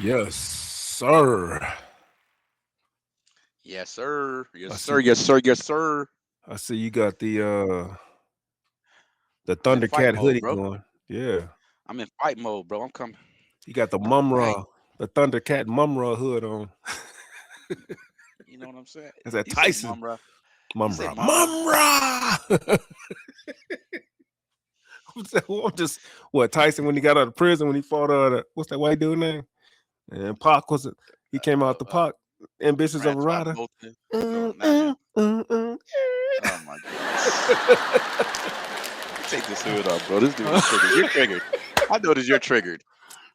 Yes, sir. Yes, sir. Yes, I sir. see. Yes, sir. Yes, sir. I see you got the I'm in fight Thundercat mode, hoodie bro. going. Yeah. I'm in fight mode, bro. I'm coming. You got the Coming right. Mumra, the Thundercat Mumra hood on. You know what I'm saying? Is that You say Tyson? mumra. You say Mumra. mumra. Mumra. I'm just what Tyson when he got out of prison when he fought what's that white dude name? And Pac was it? He came out the Pac. Ambitious of a Francois rider. Bolton. No, not him. Oh my goodness. Take this hood off, bro. This dude is triggered. You're triggered. I notice you're triggered.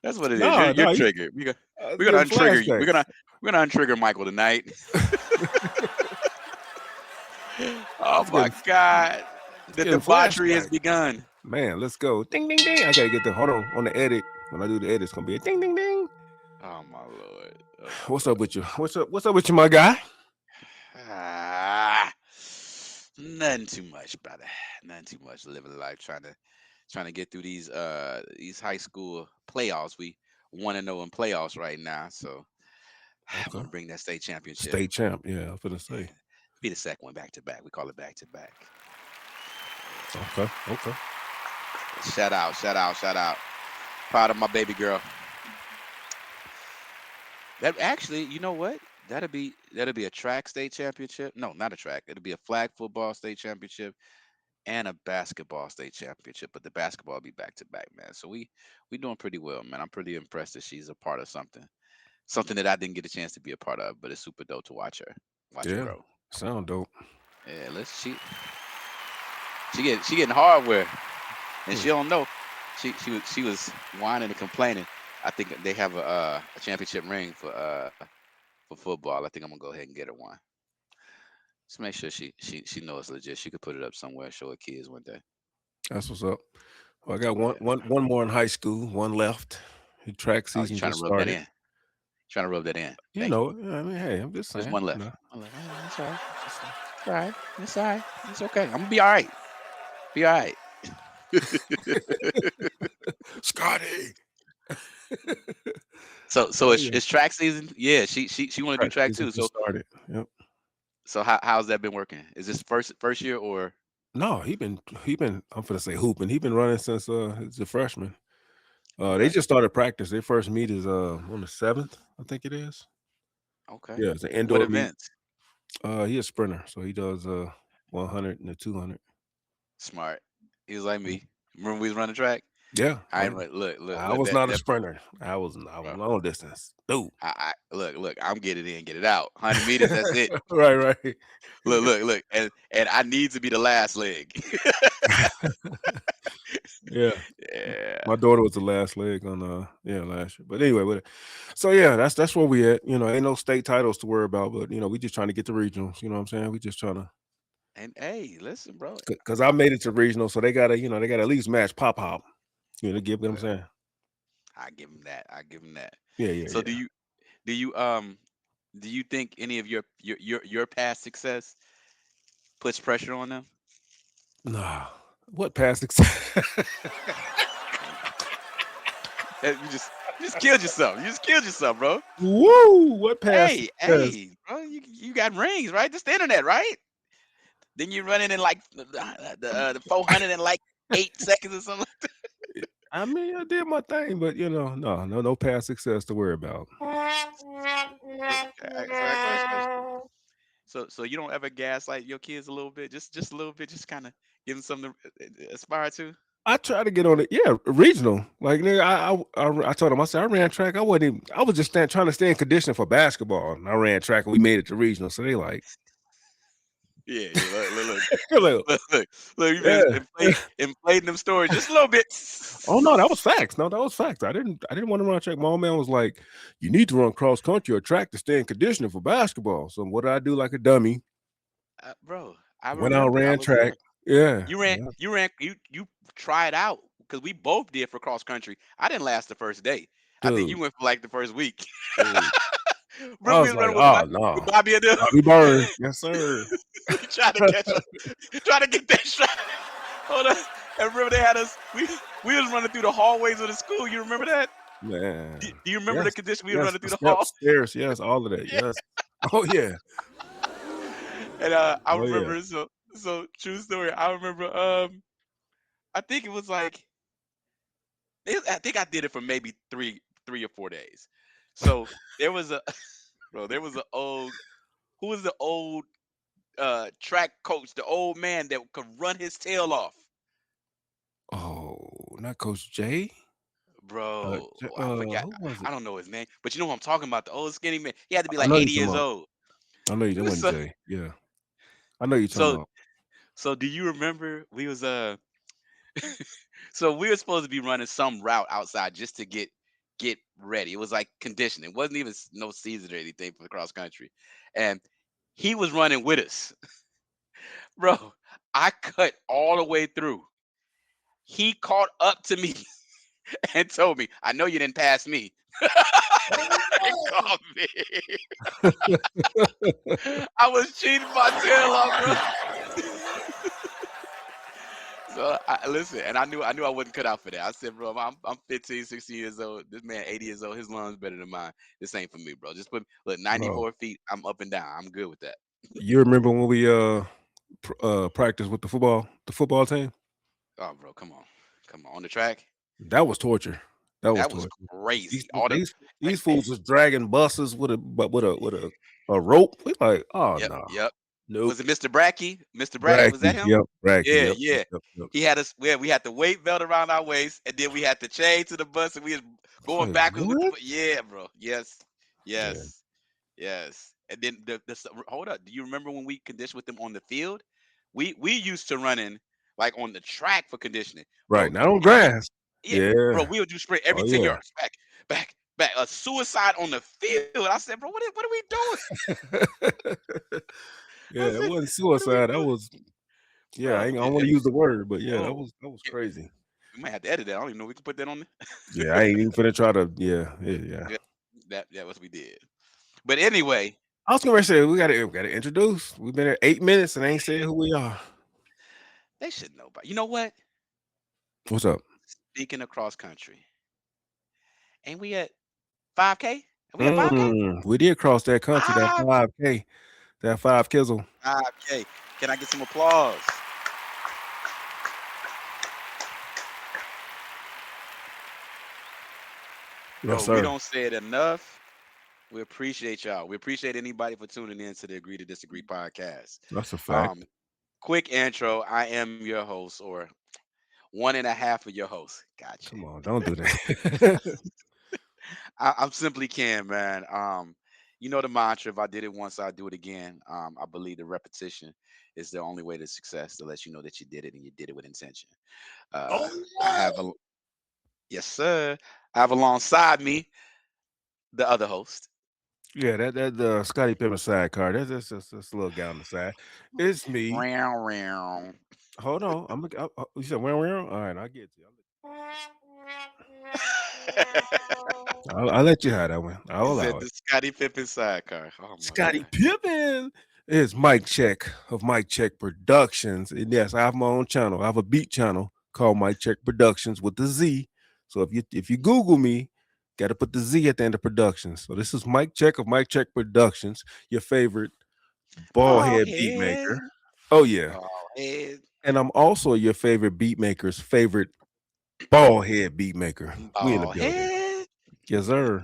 That's what it is. You're No, you're no, triggered. We're gonna getting untrigger you. flashbacks. We're gonna untrigger Michael tonight. I Oh was my God. The getting debauchery has flashbacks. begun. Man, let's go. Ding ding ding. I gotta get the hold on the edit. When I do the edit, it's gonna be a ding ding ding. Oh my Lord. Oh my What's up Lord. with you? What's up with you, my guy? Ah, nothing too much, brother. Nothing too much. Living life, trying to get through these high school playoffs. We 1-0 in playoffs right now, so I Okay. want to bring that state championship. State champ. Yeah, I was gonna Yeah, say. be the second one back to back. We call it back to back. Okay. Okay. Shout out, shout out, shout out. Proud of my baby girl. That actually, you know what? That'll be a track state championship. No, not a track. It'll be a flag football state championship and a basketball state championship. But the basketball will be back to back, man. So we doing pretty well, man. I'm pretty impressed that she's a part of something that I didn't get a chance to be a part of. But it's super dope to watch her Yeah. grow. Sound dope. Yeah, let's she getting hardware, and Hmm. she don't know. She was whining and complaining. I think they have a championship ring for football. I think I'm gonna go ahead and get her one. Just make sure she knows it's legit. She could put it up somewhere, show her kids one day. That's what's up. Well, I got one, Yeah. one, one more in high school, one left. The track Oh, you season trying just to rub that started. in? Trying to rub that in. You Thank you. know, I mean, hey, I'm just There's saying, one you left. know. I'm like, oh, that's all right. It's all right. It's all right. It's okay. I'm gonna be all right. Be all right. Scotty. So Oh it's, yeah. it's track season. Yeah, she want to do Track track season too. just So started. Yep. so how's that been working? Is this first year or No, he been I'm gonna say hooping. He been running since he's a freshman. They okay? just started practice. Their first meet is on the 7th, I think it is. Okay. Yeah, it's an What indoor meet. events? He's a sprinter, so he does 100 and the 200. Smart. He was like me. Remember we was running track? Yeah. I Oh ain't yeah. right. Look, I look. was That not a that sprinter. I was bro. long distance. Dude. I look. I'm get it in, get it out. 100 meters. That's it. Right, right. Look. And I need to be the last leg. Yeah. Yeah. My daughter was the last leg on yeah, last year. But anyway, so yeah, that's where we at. Ain't no state titles to worry about, but we just trying to get the regionals. You know what I'm saying? We just trying to And hey, listen, bro. because I made it to regional, so they gotta at least match Pop Hop. To get what I'm Well, saying. I give him that. I give him that. Yeah, yeah, So yeah. do you do you think any of your past success puts pressure on them? Nah. What past success? You just killed yourself. You just killed yourself, bro. Woo! What past Hey, success? hey, bro, you got rings, right? Just the internet, right? Then you running in like the 400 in like 8 seconds or something. I mean, I did my thing, but no past success to worry about. So I got a question. So you don't ever gaslight your kids a little bit, just a little bit, just kind of give them something to aspire to. I try to get on it. Yeah, regional. Like nigga, I told him I said I ran track. I wasn't even. I was just trying to stay in condition for basketball. And I ran track and we made it to regional. So they like, Yeah, yeah. Look, look, look. You been yeah. inflating them stories just a little bit. Oh no, that was facts. No, that was facts. I didn't want to run track. My old man was like, you need to run cross country or track to stay in conditioning for basketball. So what did I do like a dummy? Bro, I Went out, remember. I ran was there. track. Yeah, You ran, yeah. you tried out because we both did for cross country. I didn't last the first day. I think Dude, you went for like the first week. dude. I Remember we was was like, running oh with no. Bobby and them. Bobby Burns. Yes, sir. You tried to catch up, trying to get that shot. Hold on. And remember they had us. We was running through the hallways of the school. You remember that? Man. Do you remember the Yes. condition we were Yes. running The through the hall? steps, stairs. Yes. All of that. Yeah. Yes. Oh yeah. And I Oh yeah. remember so true story. I remember I think it was like I think I did it for maybe 3 or 4 days. So there was a bro, there was a old who was the old track coach, the old man that could run his tail off. Oh, not Coach J. Bro, I forgot. Who was I it? don't know his name, but you know what I'm talking about, the old skinny man. He had to be I like know you 80 talking years about. old. I know you. That wasn't So Jay. Yeah. I know you talking so about. so do you remember we was so we were supposed to be running some route outside just to get ready. It was like conditioning. It wasn't even no season or anything for the cross country. And he was running with us. Bro, I cut all the way through. He caught up to me and told me, I know you didn't pass me. He called me. I was cheating my tail off, bro. So I listen, and I knew I wasn't cut out for that. I said, bro, I'm 15, 16 years old. This man 80 years old. His lungs better than mine. This ain't for me, bro. Just put me, look, No. 94 feet. I'm up and down. I'm good with that. You remember when we practiced with the football team? Oh, bro, come on the track. That was torture. That was That was torture. crazy. These All the these like, these fools was dragging buses with a rope. We like, oh yep, no, yep. Was nope. it Mr. Brackey? Mr. Brackey, was that Bracky, him? yep, Bracky, Yeah, yep, yep, yeah. yep, yep. He had us. We had the weight belt around our waist, and then we had the chain to the bus, and we was going Like, backwards with the. what? Yeah, bro. Yes, Yeah. yes, yes. And then hold up. Do you remember when we conditioned with them on the field? We used to running like on the track for conditioning, Right bro. now on Y'all know? grass. Yeah, bro. Yeah. We would do sprint every Oh 10 yeah. yards, back. A suicide on the field. I said, bro, what are we doing? Yeah, I it said, wasn't what are we suicide. That doing, was yeah. I bro? ain't, I don't want to use the word, but yeah, that Oh, was yeah, crazy. we might have to edit that. I don't even know we can put that on Yeah, I there. ain't even finna try to. Yeah, yeah, yeah. Yeah, that was we did. But anyway, I was gonna say we gotta introduce. We've been at 8 minutes and ain't said who we are. they should know. But you know what? What's up? Speaking of cross country, ain't we at 5K? Are we at 5K? We did cross that country, that 5 5K, that 5 kizzle. 5K. Can I get some applause? Yes, Bro, we sir. don't say it enough. We appreciate y'all. We appreciate anybody for tuning in to the Agree to Disagree podcast. That's a fact. Um, quick intro. I am your host, or one and a half of your hosts. Gotcha. Come on, don't do that. I'm simply Ken, man. You know the mantra: if I did it once, I'll do it again. I believe the repetition is the only way to success, to let you know that you did it and you did it with intention. I have a yes, sir. I have alongside me the other host. Yeah, that the Scotty Pippen sidecar. That's a little guy on the side. It's me. Row, row. Hold on. You said where? All right, I'll get you. I'll let you have that one. He I'll said allow the it. Scotty Pippen sidecar. Oh my Scotty god. Pippen is Mike Check of Mike Check Productions. And yes, I have my own channel. I have a beat channel called Mike Check Productions with the Z. So if you Google me, gotta put the Z at the end of Productions. So this is Mike Check of Mike Check Productions, your favorite ball Ball head beat head. maker. Oh yeah. Ball head. And I'm also your favorite beat maker's favorite ball head beat maker. We in the Ball building. head. Yes, sir.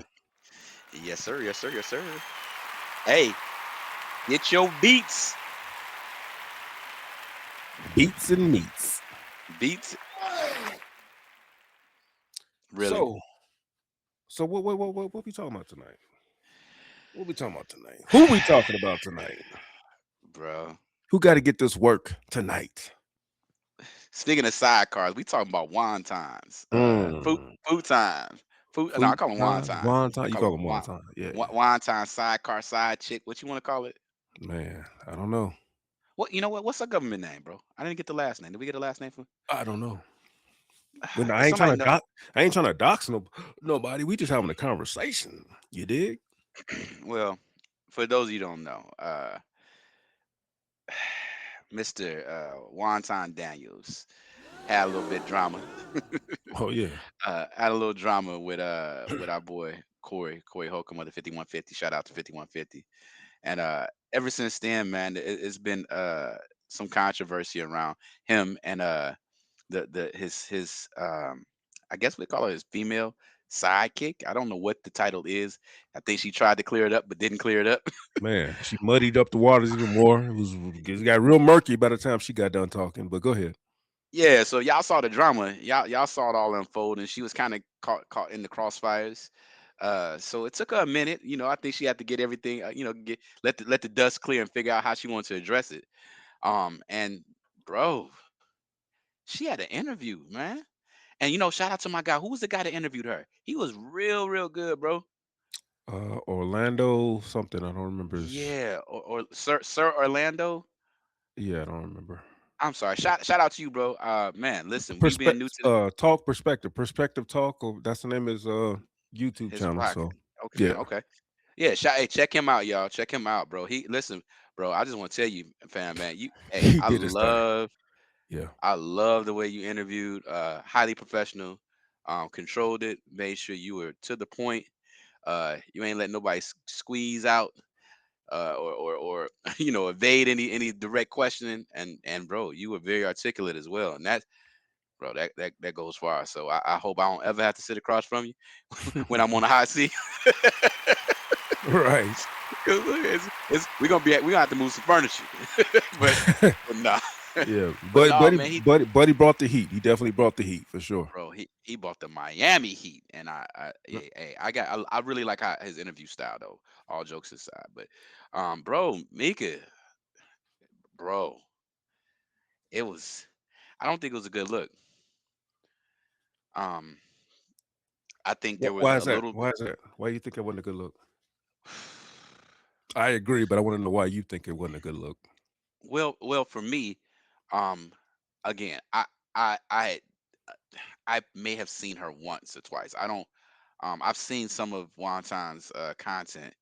Yes, sir. Yes, sir. Yes, sir. Hey, get your beats. Beats and meats. Beats. Really, So what we talking about tonight? What we talking about tonight? Who we talking about tonight? bro. Who got to get this work tonight? Speaking of sidecars, we talking about wontons. Mm. Food time. Food. No, I Food call them time, wonton. wine I time. You call them call them wine time. Yeah, yeah. wonton sidecar side chick. What you want to call it? Man, I don't know. What you know? What's our government name, bro? I didn't get the last name. Did we get the last name for? I don't know. When If somebody know, I ain't trying to dox nobody. We just having a conversation. You dig? well, for those of you who don't know, Mr. Wonton Daniels had a little bit drama Oh yeah, Had a little drama with our boy Corey Holcomb of the 5150. Shout out to 5150. And ever since then, man, it's been some controversy around him and the his I guess we call her his female sidekick. I don't know what the title is. I think she tried to clear it up but didn't clear it up. man, she muddied up the waters even more. It got real murky by the time she got done talking. But go ahead. Yeah, so y'all saw the drama. Y'all saw it all unfold, and she was kind of caught in the crossfires. So it took her a minute. I think she had to get everything. Get let the dust clear and figure out how she wanted to address it. And bro, she had an interview, man. And shout out to my guy. Who was the guy that interviewed her? He was real good, bro. Orlando something. I don't remember his. Yeah, or Sir Orlando. Yeah, I don't remember. I'm sorry. Shout out to you, bro. Man, listen, we being new to Talk perspective talk. That's the name of his YouTube his channel. rock. So Okay, yeah, okay. Yeah, hey, check him out, y'all. Check him out, bro. He listen, bro. I just want to tell you, fam, man. Hey, he did his thing. Yeah. I love the way you interviewed. Highly professional. Controlled it. Made sure you were to the point. You ain't let nobody squeeze out, or evade any direct questioning. And bro, you were very articulate as well. And that, bro, that goes far. So I hope I don't ever have to sit across from you when I'm on the hot seat. Right. 'Cause look, we gonna have to move some furniture, but but nah, Yeah, but but no, man, buddy brought the heat. He definitely brought the heat for sure. bro, he bought the Miami Heat, and Mm, yeah, hey, I really like his interview style though. All jokes aside, but bro, Mika, bro, it was. I don't think it was a good look. Um, I think there was Why a is that? little. Why is that? Why you think it wasn't a good look? I agree, but I want to know why you think it wasn't a good look. Well, for me, um, again, I may have seen her once or twice. I don't. I've seen some of Wonton's content,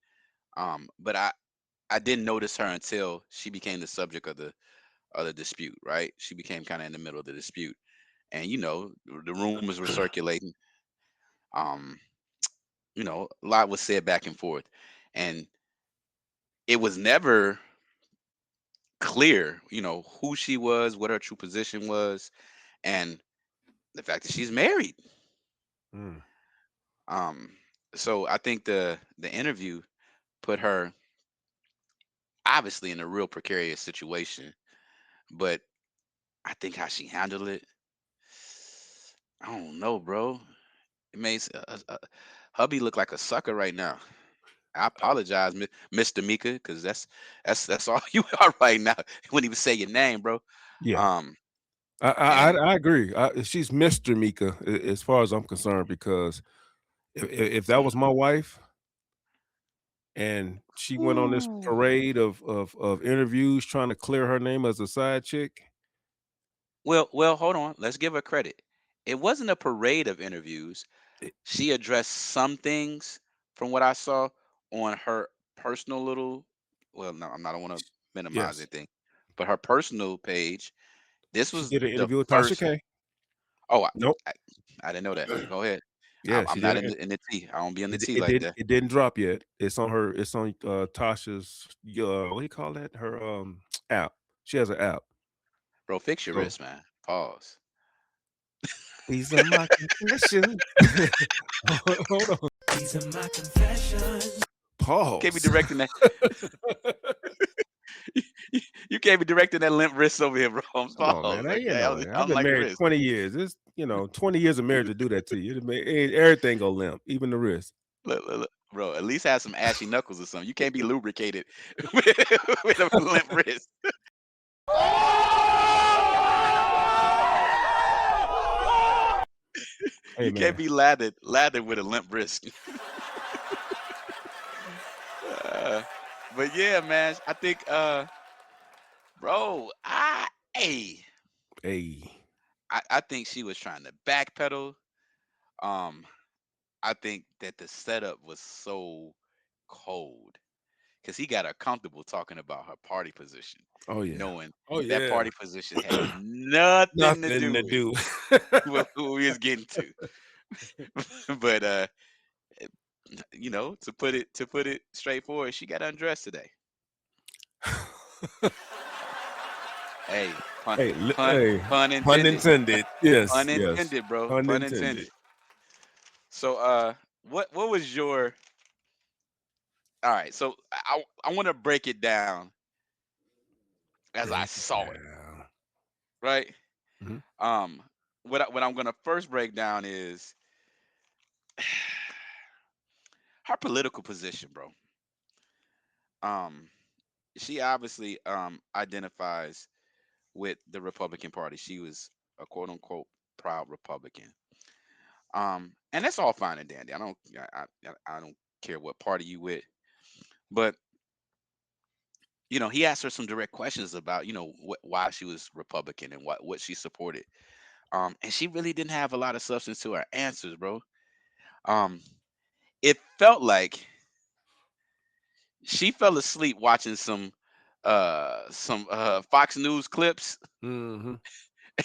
but I didn't notice her until she became the subject of the dispute. Right? She became kind of in the middle of the dispute, and the rumors were circulating. Um, a lot was said back and forth, and it was never clear, who she was, what her true position was, and the fact that she's married. Mm. Um, so I think the interview put her obviously in a real precarious situation, but I think how she handled it, I don't know, bro. It makes hubby look like a sucker right now. I apologize, Mr. Mika, because that's all you are right now. He wouldn't even say your name, bro. Yeah, Um, and I agree. She's Mr. Mika as far as I'm concerned because if that was my wife and she went on this Ooh. parade of interviews trying to clear her name as a side chick, Well, hold on. Let's give her credit. It wasn't a parade of interviews. it, She addressed some things from what I saw on her personal little. Well, no, I'm not. I don't want to minimize yes, anything, but her personal page. This she was did an the interview with Tasha first. K. Oh, Nope. I, I didn't know that. Go ahead. Yeah, I'm she not did. in the tea. I don't be in the It tea it like did that. it didn't drop yet. It's on her. It's on Tasha's. What do you call that? Her app. She has an app. Bro, fix your So wrist, man. Pause. these are my confessions. Hold on. These are my confessions. Can't be Pause. directing that. You can't be directing that limp wrist over here, bro. I'm Come on, man. pause. I Okay, I've I'm been like the married wrist. 20 years. It's 20 years of marriage to do that to you. Everything go limp, even the wrist. Look, bro. At least have some ashy knuckles or something. You can't be lubricated with, with a limp wrist. Hey You can't man. be lathered with a limp wrist. Uh, but yeah, man. I think, bro. Hey, Hey. I think she was trying to backpedal. Um, I think that the setup was so cold because he got her comfortable talking about her party position, Oh yeah. knowing Oh that yeah. party position had nothing to Nothing do to with do. what we was getting to. But to put it straightforward, she got undressed today. Hey, pun Hey, pun hey, pun pun intended. intended. Yes, Pun yes. intended, bro. Pun Pun intended. intended. So what was your all right, so I want to break it down as I Break it saw it, down. right? Mhm. Um what I'm gonna first break down is her political position, bro. Um she obviously identifies with the Republican Party. She was a quote unquote proud Republican. And that's all fine and dandy. I don't care what party you with, but he asked her some direct questions about why she was Republican and what she supported. And she really didn't have a lot of substance to her answers, bro. Um, it felt like she fell asleep watching some Fox News clips Mhm.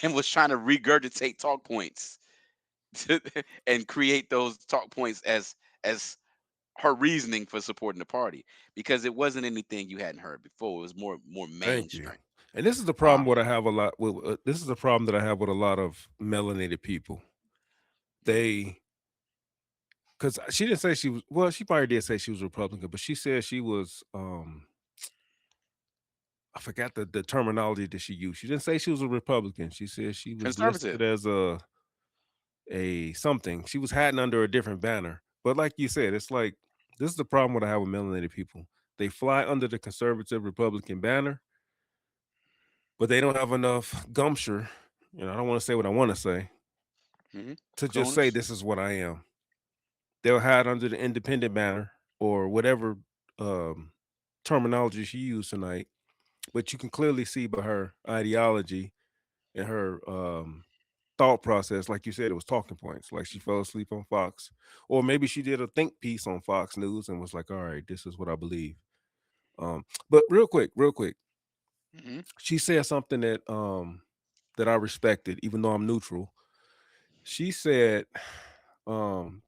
and was trying to regurgitate talk points to, and create those talk points as her reasoning for supporting the party because it wasn't anything you hadn't heard before. It was more Thank you. mainstream. And this is the problem Um, what I have a lot with this is the problem that I have with a lot of melanated people. mhm. They because she didn't say she was well, she probably did say she was Republican, but she said she was I forgot the terminology that she used. She didn't say she was a Republican. She said she was Conservative. listed as a something. She was hiding under a different banner. But like you said, it's like this is the problem what I have with melanated people. They fly under the conservative Republican banner, but they don't have enough gumpture. I don't want to say what I want to say Hmm. to just say Coolness. this is what I am. They'll hide under the independent banner or whatever um, terminology she used tonight. But you can clearly see by her ideology and her thought process, like you said, it was talking points. Like she fell asleep on Fox, or maybe she did a think piece on Fox News and was like, "All right, this is what I believe." But real quick, Hmm. she said something that I respected, even though I'm neutral. She said um,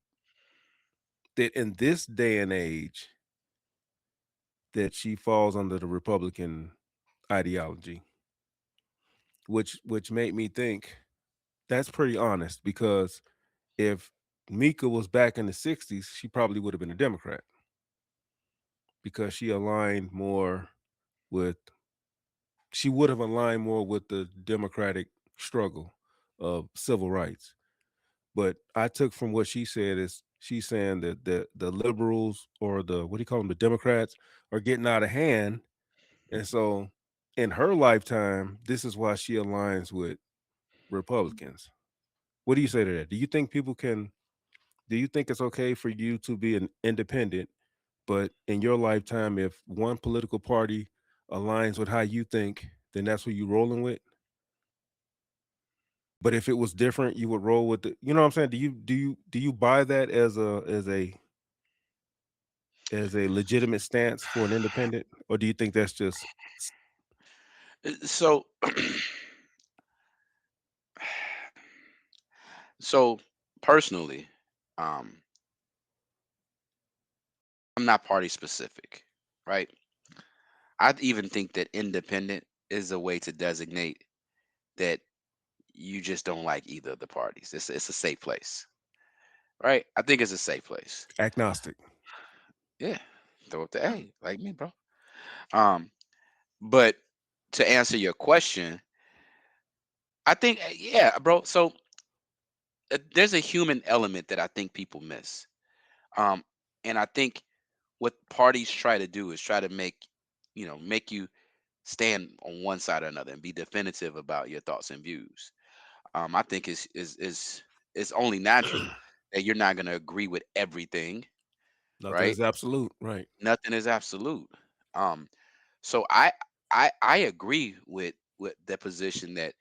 that in this day and age, that she falls under the Republican ideology, which made me think that's pretty honest because if Mika was back in the 60s, she probably would have been a Democrat because with she would have aligned more with the democratic struggle of civil rights. But I took from what she said is she's saying that the liberals or the what do you call them, the Democrats are getting out of hand. And so in her lifetime, this is why she aligns with Republicans. What do you say to that? Do you think it's okay for you to be an independent, but in your lifetime, if one political party aligns with how you think, then that's who you rolling with? But if it was different, you would roll with you know what I'm saying? Do you buy that as a legitimate stance for an independent? Or do you think that's just So, so personally, um, I'm not party specific, right? I even think that independent is a way to designate that you just don't like either of the parties. It's a safe place, right? I think it's a safe place. agnostic? Yeah, throw up the A, like me, bro. Um, but to answer your question, I think yeah, bro. So there's a human element that I think people miss. Um, and I think what parties try to do is try to make you stand on one side or another and be definitive about your thoughts and views. I think it's only natural that you're not going to agree with everything, Nothing right? is absolute, right? Nothing is absolute. Um, so I agree with the position that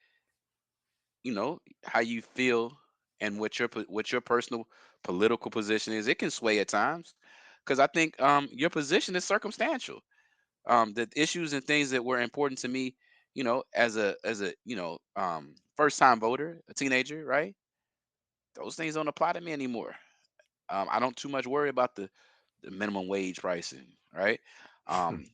how you feel and what your personal political position is. It can sway at times. because I think your position is circumstantial. The issues and things that were important to me, as a first time voter, a teenager, right? Those things don't apply to me anymore. I don't too much worry about the minimum wage pricing, right? Um,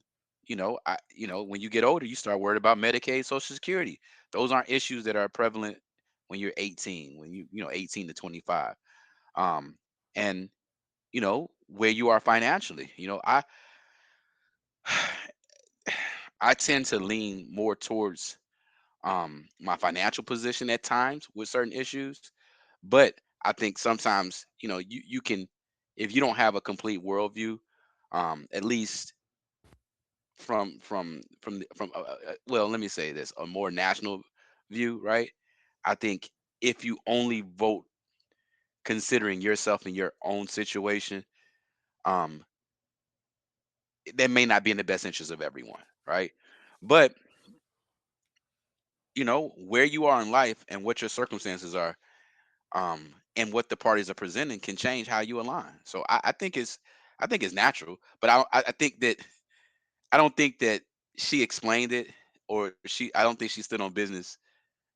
when you get older, you start worried about Medicaid, Social Security. Those aren't issues that are prevalent when you're 18, when 18 to 25. Um, and where you are financially. I tend to lean more towards my financial position at times with certain issues, but I think sometimes you can, if you don't have a complete worldview, at least well, let me say this, a more national view, right? I think if you only vote considering yourself and your own situation, um, that may not be in the best interest of everyone, right? But where you are in life and what your circumstances are, and what the parties are presenting can change how you align. So I think it's natural, but I think that I don't think that she explained it, or I don't think she stood on business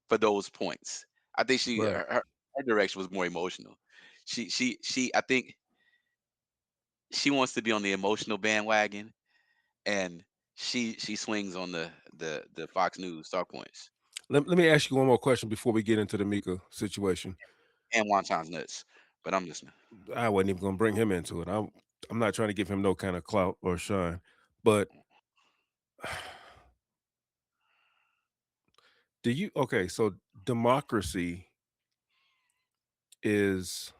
for those points. I think Right. her direction was more emotional. I think she wants to be on the emotional bandwagon, and she swings on the Fox News talk points Let me ask you one more question before we get into the Mika situation. and wonton's nuts. But I'm listening. I wasn't even gonna bring him into it. I'm not trying to give him no kind of clout or shine, but do you okay? So democracy is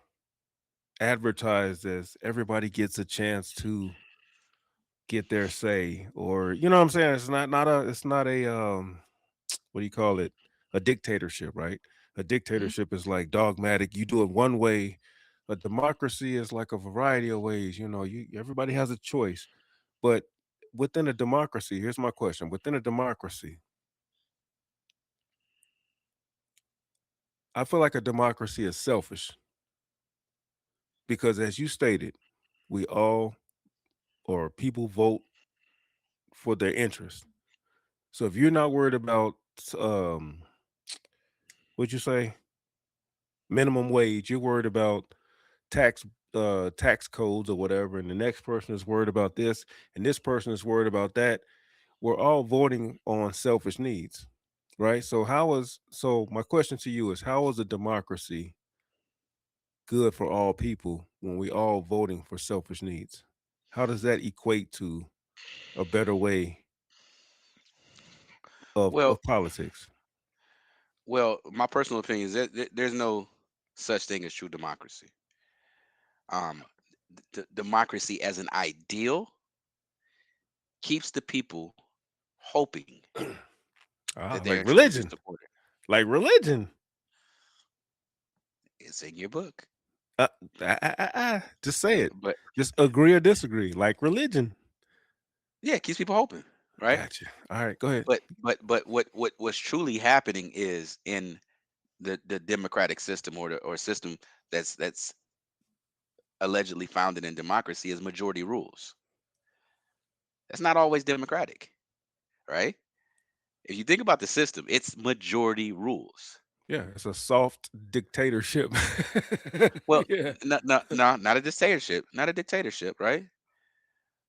advertised as everybody gets a chance to get their say, or you know what I'm saying? It's not a what do you call it? A dictatorship, right? A Mhm. dictatorship is like dogmatic. You do it one way. A democracy is like a variety of ways. You everybody has a choice. But within a democracy, here's my question. Within a democracy, I feel like a democracy is selfish because as you stated, we all or people vote for their interest. So if you're not worried about what'd you say? Minimum wage, you're worried about tax tax codes or whatever, and the next person is worried about this, and this person is worried about that. We're all voting on selfish needs, right? So my question to you is how is a democracy good for all people when we all voting for selfish needs? How does that equate to a better way Well, of politics? my personal opinion is that there's no such thing as true democracy. Um, Democracy as an ideal keeps the people hoping that Ah, they are like choosing religion. supported. Like religion. It's in your book, Uh, just say it. but Just agree or disagree. Like religion. yeah, it keeps people hoping, right? Gotcha. All right, go ahead. But what's truly happening is in the democratic system, or system that's allegedly founded in democracy, is majority rules. That's not always democratic, right? If you think about the system, it's majority rules. Yeah, it's a soft dictatorship. Well, Yeah. no, not a dictatorship, not a dictatorship, right?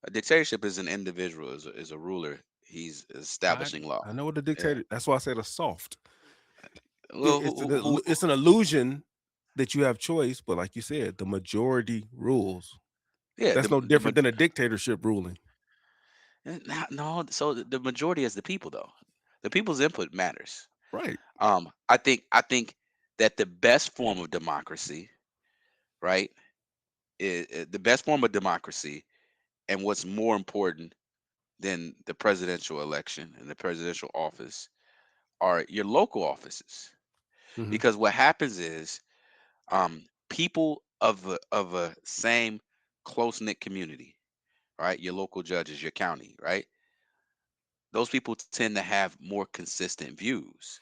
A dictatorship is an individual, is a ruler. He's I establishing law. I know what the Yeah. dictator. That's why I said a soft. Well, It's an illusion that you have choice, but like you said, the majority rules. yeah, That's no different than a dictatorship ruling. no. So the majority is the people, though. The people's input matters. Right. I think that the best form of democracy, right, is the best form of democracy, and what's more important than the presidential election and the presidential office are your local offices. Mhm. Because what happens is, people of a same close knit community, right? Your local judges, your county, right? Those people tend to have more consistent views.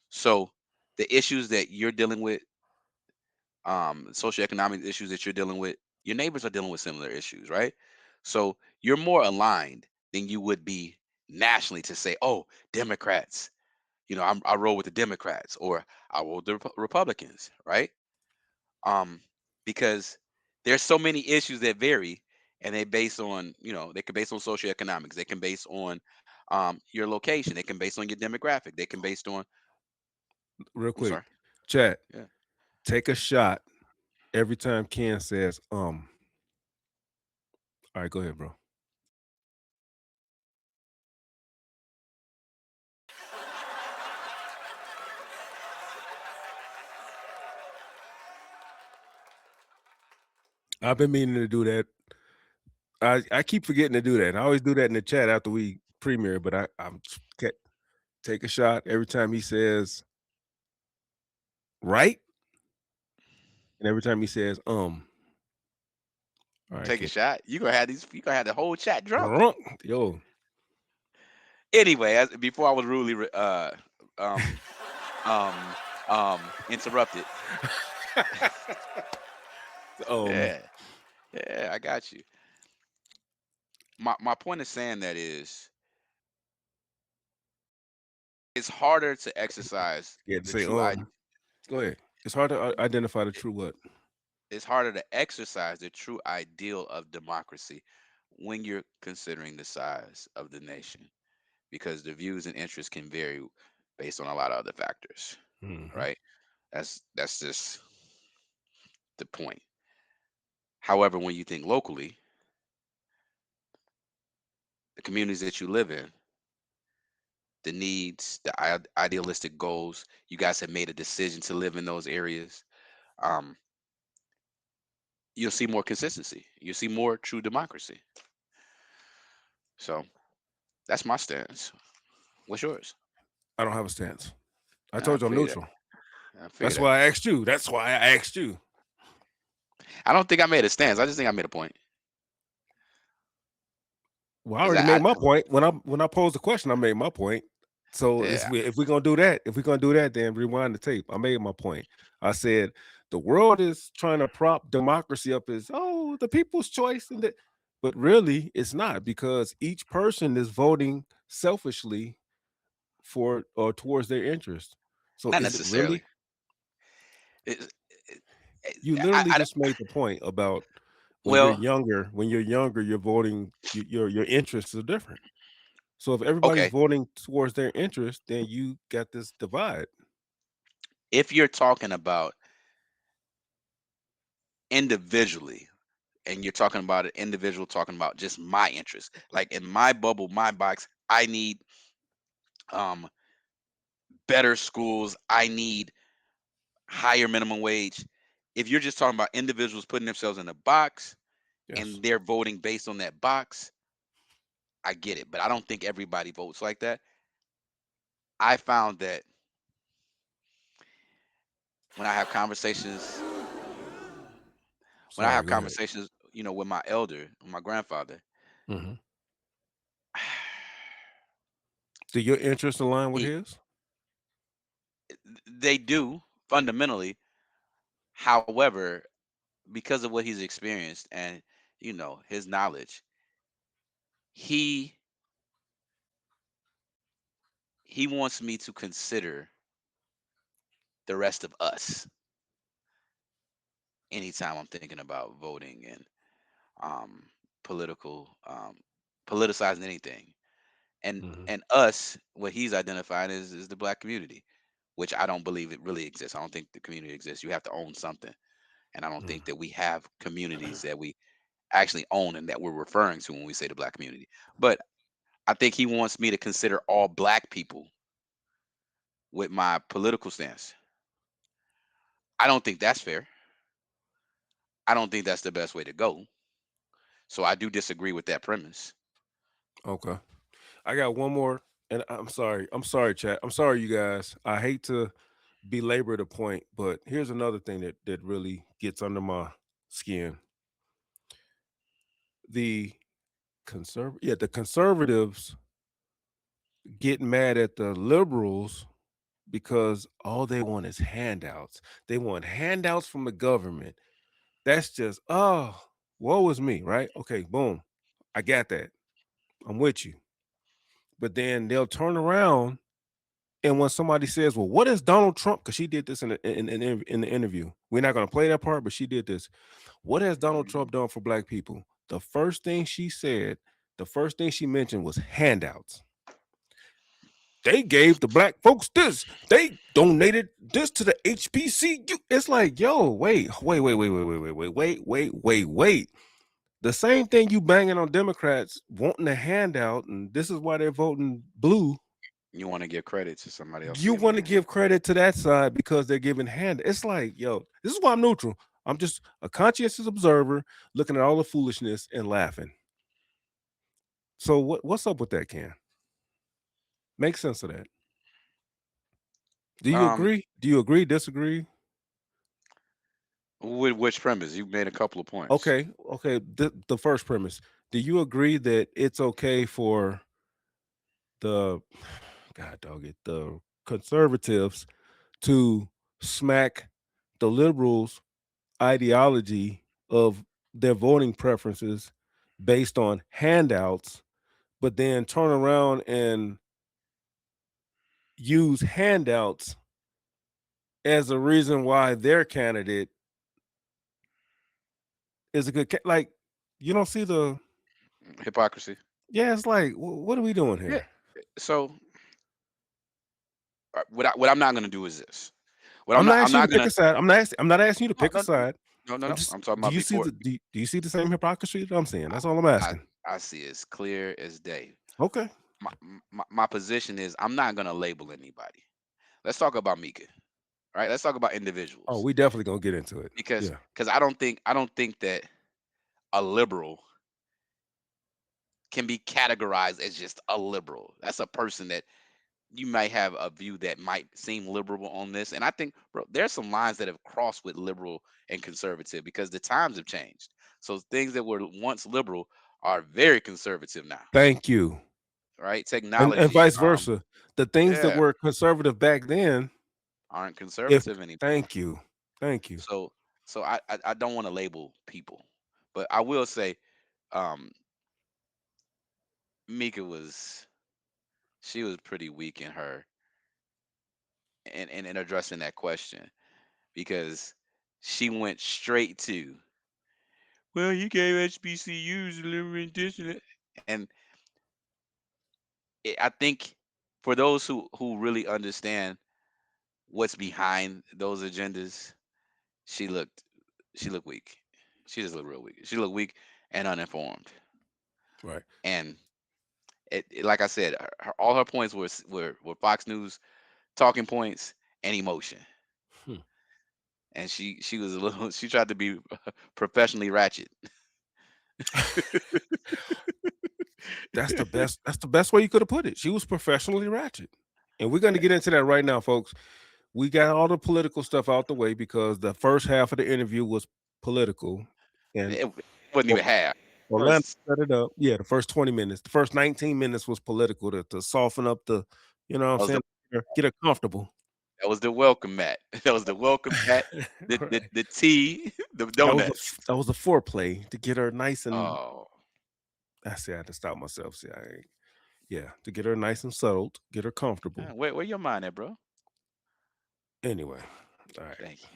So the issues that you're dealing with, socioeconomic issues that you're dealing with, Your neighbors are dealing with similar issues, right? So you're more aligned than you would be nationally to say, "Oh, Democrats, I roll with the Democrats or I roll with the Republicans," right? Um, because there's so many issues that vary, and they base on, they can base on socioeconomics, they can base on your location, they can base on your demographic, they can based on. Real I'm quick, sorry. chat. Yeah. Take a shot every time Ken says. All right, go ahead, bro. I've been meaning to do that. I keep forgetting to do that. I always do that in the chat after we premiere, but I'm take a shot every time he says right, and every time he says. All right, Take a Ken. shot. You gonna have the whole chat drunk. Yo. Anyway, before I was rudely um um interrupted. um. Yeah, yeah, I got you. My point is saying that is it's harder to exercise Yeah. To the say true I Go ahead. It's hard to identify the true what. it's harder to exercise the true ideal of democracy when you're considering the size of the nation, because the views and interests can vary based on a lot of other factors, Hmm. right? That's just the point. However, when you think locally, the communities that you live in, the needs, the idealistic goals, you guys have made a decision to live in those areas. Um, you'll see more consistency. You'll see more true democracy. So that's my stance. What's yours? I don't have a stance. I I told you I'm figure that. neutral. I figure That's that. why I asked you. That's why I asked you. I don't think I made a stance. I just think I made a point. Well, I Cause already made my point when I posed the question. I made my point. So yeah, if we're gonna do that, then rewind the tape. I made my point. I said the world is trying to prop democracy up as the people's choice, but really it's not, because each person is voting selfishly for or towards their interest. So not is it really? necessarily. It, it, You literally just made the point about when you're well, younger. When you're younger, you're voting. Your interests are different. So if everybody's okay. voting towards their interest, then you got this divide. If you're talking about individually, and you're talking about an individual talking about just my interest, like in my bubble, my box, I need um better schools. I need higher minimum wage. If you're just talking about individuals putting themselves in a box Yes, and they're voting based on that box, I get it. But I don't think everybody votes like that. I found that when I have conversations, when I sorry, have go ahead. conversations, with my elder, with my grandfather, Hmm. Do your interests align with he his? they do fundamentally. However, because of what he's experienced and his knowledge, he he wants me to consider the rest of us anytime I'm thinking about voting and um, political politicizing anything. And Hmm. and us, what he's identified is the black community, which I don't believe it really exists. I don't think the community exists. You have to own something, and I don't think that we have communities that we actually own and that we're referring to when we say the black community. But I think he wants me to consider all black people with my political stance. I don't think that's fair. I don't think that's the best way to go. So I do disagree with that premise. Okay, I got one more, and I'm sorry. I'm sorry, chat. I'm sorry, you guys. I hate to belabor the point, but here's another thing that really gets under my skin. The the conservatives get mad at the liberals because all they want is handouts. They want handouts from the government. That's just woe is me, right? Okay, boom. I got that. I'm with you. But then they'll turn around and when somebody says, "Well, what is Donald Trump?" Because she did this in the interview. We're not going to play that part, but she did this. What has Donald Mhm. Trump done for black people? The first thing she said, the first thing she mentioned was handouts. They gave the black folks this. They donated this to the HBCU. It's like, yo, wait. The same thing you banging on Democrats wanting a handout, and this is why they're voting blue. You want to give credit to somebody else You giving want to it. give credit to that side because they're giving hand. It's like, yo, this is why I'm neutral. I'm just a conscientious observer looking at all the foolishness and laughing. So what's up with that, Ken? Make sense of that. Do you Um, agree? Do you agree? Disagree? with which premise? You made a couple of points. Okay. The first premise. Do you agree that it's okay for the God dog it, the conservatives to smack the liberals' ideology of their voting preferences based on handouts, but then turn around and use handouts as a reason why their candidate is a good like you don't see the Hypocrisy. yeah it's like what are we doing Yeah. here? So what I'm not gonna do is this. What I'm not I'm asking you to not pick gonna. a side. I'm not asking you to No, pick a no, side. I'm no. just I'm talking do about you see before. do you see the same hypocrisy that I'm saying? I, That's all I'm I asking. I see it's clear as day. Okay. My position is I'm not gonna label anybody. Let's talk about Mika. Right? Let's talk about Oh, individuals we definitely gonna get into it. because Yeah. I don't think that a liberal can be categorized as just a liberal. That's a person that you might have a view that might seem liberal on this. And I think, bro, there's some lines that have crossed with liberal and conservative because the times have changed. So things that were once liberal are very conservative now, Thank you. right? And Technology, vice versa. The things that yeah, were conservative back then, aren't if conservative anymore. thank you. Thank you. So, I don't want to label people, but I will say, um, Mika was she was pretty weak in her in addressing that question because she went straight to, well, you gave HBCUs delivering this and that. And I think for those who really understand what's behind those agendas, she looked she looked weak. She just looked real weak. She looked weak and uninformed. Right. And like I said, all her points were Fox News talking points and emotion. Hmm. And she was a little she tried to be professionally ratchet. That's the best way you could have put it. She was professionally ratchet. And we're gonna get into that right now, folks. We got all the political stuff out the way because the first half of the interview was political. And It wasn't even half. Orlando First, set it up. Yeah, the first 20 minutes. The first 19 minutes was political to soften up the, you know what I'm that was the saying? Get her comfortable. that was the welcome mat. That was the welcome mat. Right. The tea, the That was the donuts. that was the foreplay to get her nice and Oh, I see I had to stop myself. See, yeah, to get her nice and settled, get her comfortable. where your mind at, bro? Anyway, all right. Thank you.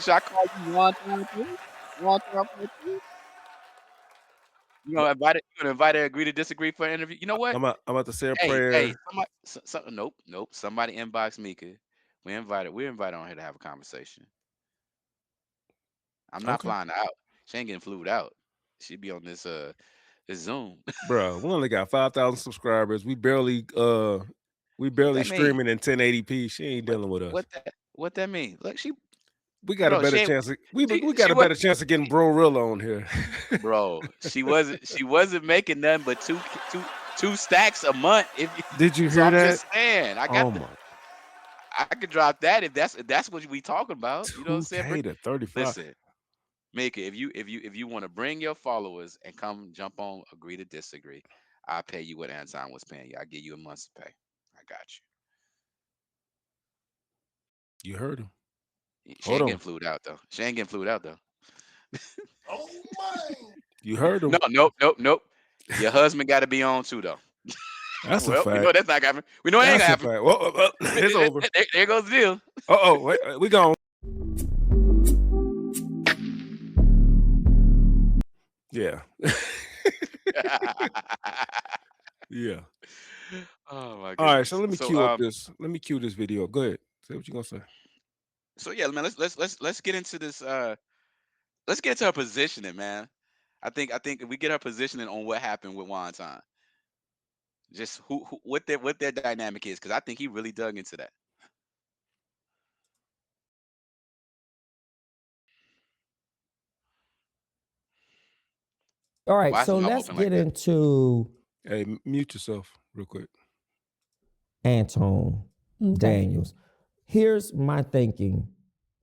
Should I call you one time too? One time too? You gonna invite her, agree to disagree for an interview? You know what? I'm about to say a Hey, prayer. somebody, nope. Somebody inbox Mika. We invited on here to have a conversation. I'm not Okay. flying her out. She ain't getting flued out. She be on this Zoom. Bro, we only got 5,000 subscribers. We What barely that mean? streaming in 1080p. She ain't What dealing with us. what that mean? Look, We got a bro, better she ain't chance. We got she a was better chance of getting Bro Real on here. she wasn't making nothing but two stacks a month. Did you So hear I'm that? just saying, Oh my, I could drop that if that's what we talking about. You know what I'm saying? 2K to 35. Listen, Mika, if you want to bring your followers and come jump on, agree to disagree, I'll pay you what Anton was paying you. I'll give you a month's pay. I got You heard him. you. She Hold ain't getting on. flued out though. She ain't getting flued out though. Oh my! You heard No, him. nope, nope, nope. Your husband got to be on too, though. That's a Well, we know fact. that's not gonna happen. We know it ain't That's gonna a happen. fact. Well, it's over. There goes the deal. Oh, wait, we gone. Yeah. Yeah. Oh my All right, so goodness. let me So cue up this. Let me cue this video. Go ahead. Say what you gonna say. so yeah, man. Let's get into this. Let's get into our positioning, man. I think if we get our positioning on what happened with Wonton, just who what their dynamic is, because I think he really dug into that. All right, Why is so his mouth let's open like get that? into Hey, mute yourself real quick. Anton Okay. Daniels. Here's my thinking.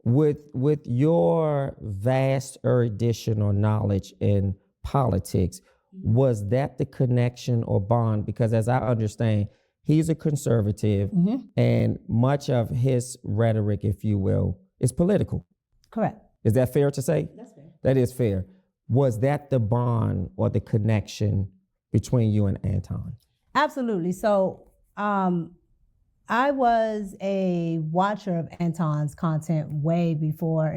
With your vast erudition or knowledge in politics, was that the connection or bond? Because as I understand, he's a conservative and much of his rhetoric, if you will, is political. Correct. Is that fair to say? That's fair. That is fair. Was that the bond or the connection between you and Anton? Absolutely. So I was a watcher of Anton's content way before,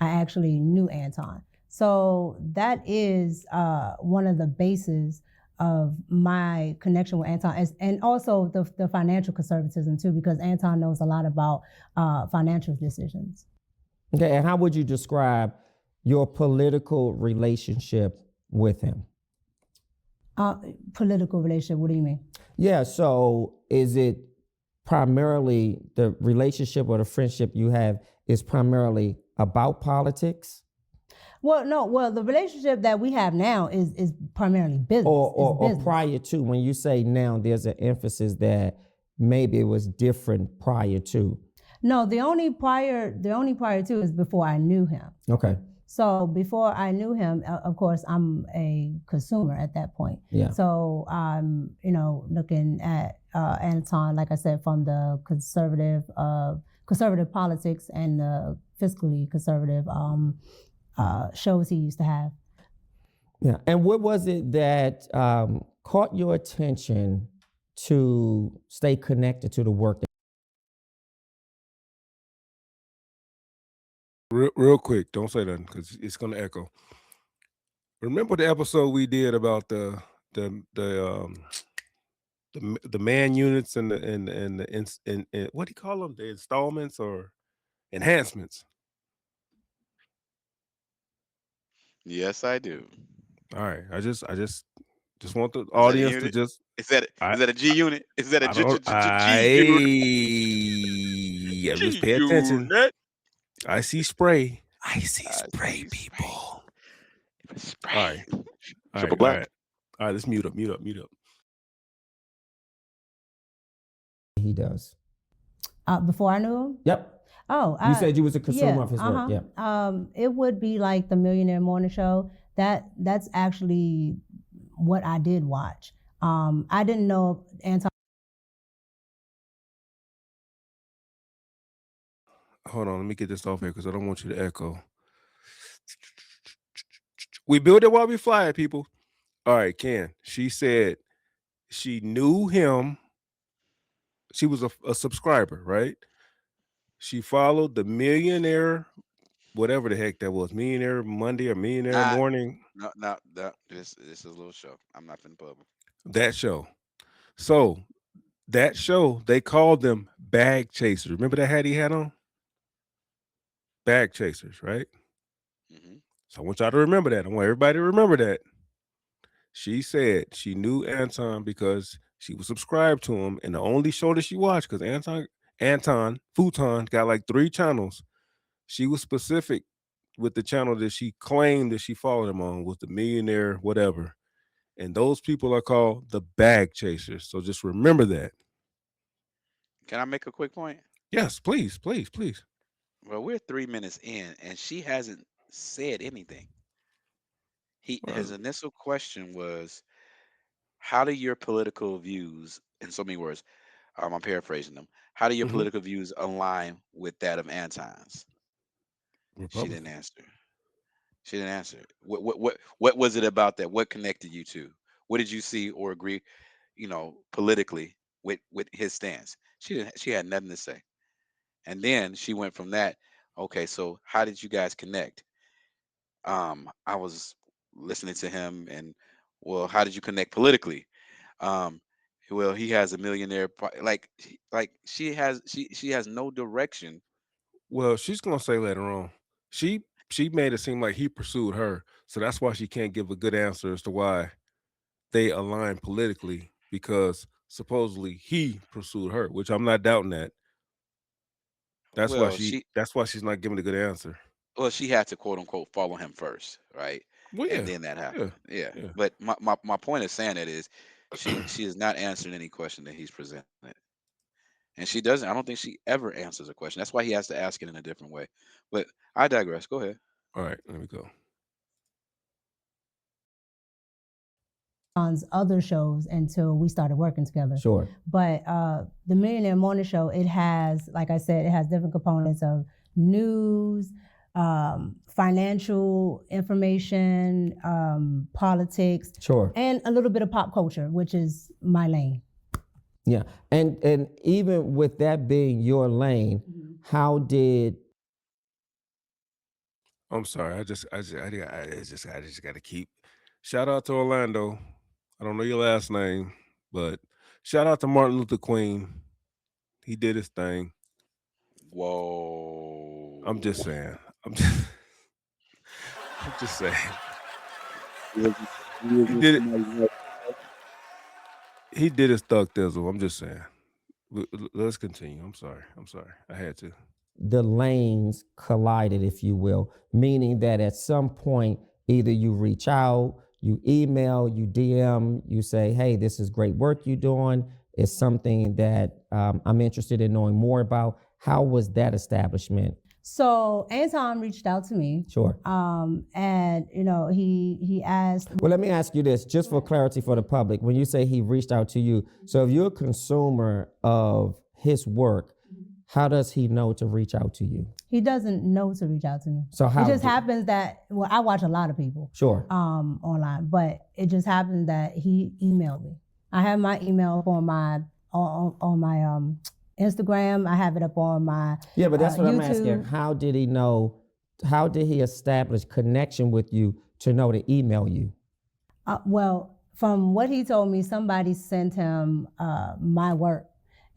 I actually knew Anton. So that is one of the bases of my connection with Anton, and also the financial conservatism too, because Anton knows a lot about financial decisions. Okay, and how would you describe your political relationship with him? Political relationship, what do you mean? Yeah, so is it primarily the relationship or the friendship you have is primarily about politics? Well, no. Well, the relationship that we have now is primarily business. Or business. prior to, when you say now, there's an emphasis that maybe it was different prior to. No, the only prior to is before I knew him. Okay. So before I knew him, of course, I'm a consumer at that point. Yeah. So I'm, looking at Anton, like I said, from the conservative politics and the fiscally conservative shows he used to have. Yeah. And what was it that caught your attention to stay connected to the work? Real quick, don't say nothing because it's gonna echo. Remember the episode we did about the man units and the what do you call them? The installments or enhancements. Yes, I do. All right, I just want the Is that a audience to unit? just Is that I is that a G unit? Is that a I don't G unit? just G pay attention. unit. I see spray. I see I spray, see spray. people. Spray. All right, Triple black. all right. Let's mute up. He does. Before I knew him? Yep. Oh, You said you was a consumer of his work. Yeah. It would be like the Millionaire Morning Show. That's actually what I did watch. I didn't know Anton. Hold on, let me get this off here because I don't want you to echo. We build it while we fly it, people. All right, Ken. She said she knew him. She was a subscriber, right? She followed the Millionaire, whatever the heck that was, Millionaire Monday or Millionaire Nah, Morning, no. This is a little show. I'm not finna public. that show. So that show, they called them bag chasers. Remember that hat he had on? Bag chasers, right? Mm-hmm. So I want y'all to remember that. I want everybody to remember that. She said she knew Anton because she was subscribed to him, and the only show that she watched, because Anton Futon got like 3 channels. She was specific with the channel that she claimed that she followed him on was the Millionaire whatever. And those people are called the bag chasers. So just remember that. Can I make a quick point? Yes, please. Well, we're 3 minutes in, and she hasn't said anything. His Well, initial question was, "How do your political views, in so many words, I'm paraphrasing them, how do your mhm. political views align with that of Anton's?" She didn't Republican. answer. She didn't answer. What was it about that? What connected you two? What did you see or agree, politically with his stance? She didn't. She had nothing to say. And then she went from that. Okay, so how did you guys connect? I was listening to him, and well, how did you connect politically? Um, well, he has a millionaire. Like she has no direction. Well, she's gonna say later on. She made it seem like he pursued her, so that's why she can't give a good answer as to why they align politically because supposedly he pursued her, which I'm not doubting that. That's why Well, she. she That's why she's not giving a good answer. well she had to quote unquote follow him first, right? Well, And yeah, then that yeah, happened. Yeah. yeah. But my point of saying it is, she is not answering any question that he's presented, and she doesn't. I don't think she ever answers a question. That's why he has to ask it in a different way. But I digress. Go ahead. All right, let me go. On other shows until we started working together. Sure. But the Millionaire Morning Show, it has, like I said, it has different components of news, financial information, politics, Sure. and a little bit of pop culture, which is my lane. Yeah. And even with that being your lane, how did I'm sorry. I just got to keep. Shout out to Orlando. I don't know your last name, but shout out to Martin Luther King. He did his thing. Whoa. I'm just saying. I'm just, I'm just saying. He did it. He did his thug thizzle. I'm just saying. Let's continue. I'm sorry. I had to. the lanes collided, if you will, meaning that at some point, either you reach out, you email, you DM, you say, hey, this is great work you're doing. It's something that I'm interested in knowing more about. How was that establishment? So Anton reached out to me. Sure. And he asked. Well, let me ask you this, just for clarity for the public. When you say he reached out to you, so if you're a consumer of his work, how does he know to reach out to you? He doesn't know to reach out to me. So how it just do- happens that I watch a lot of people Sure. online, but it just happened that he emailed me. I have my email up on my on my Instagram. I have it up on my Yeah, but that's what I'm asking. YouTube. How did he know? How did he establish connection with you to know to email you? Well, from what he told me, somebody sent him my work,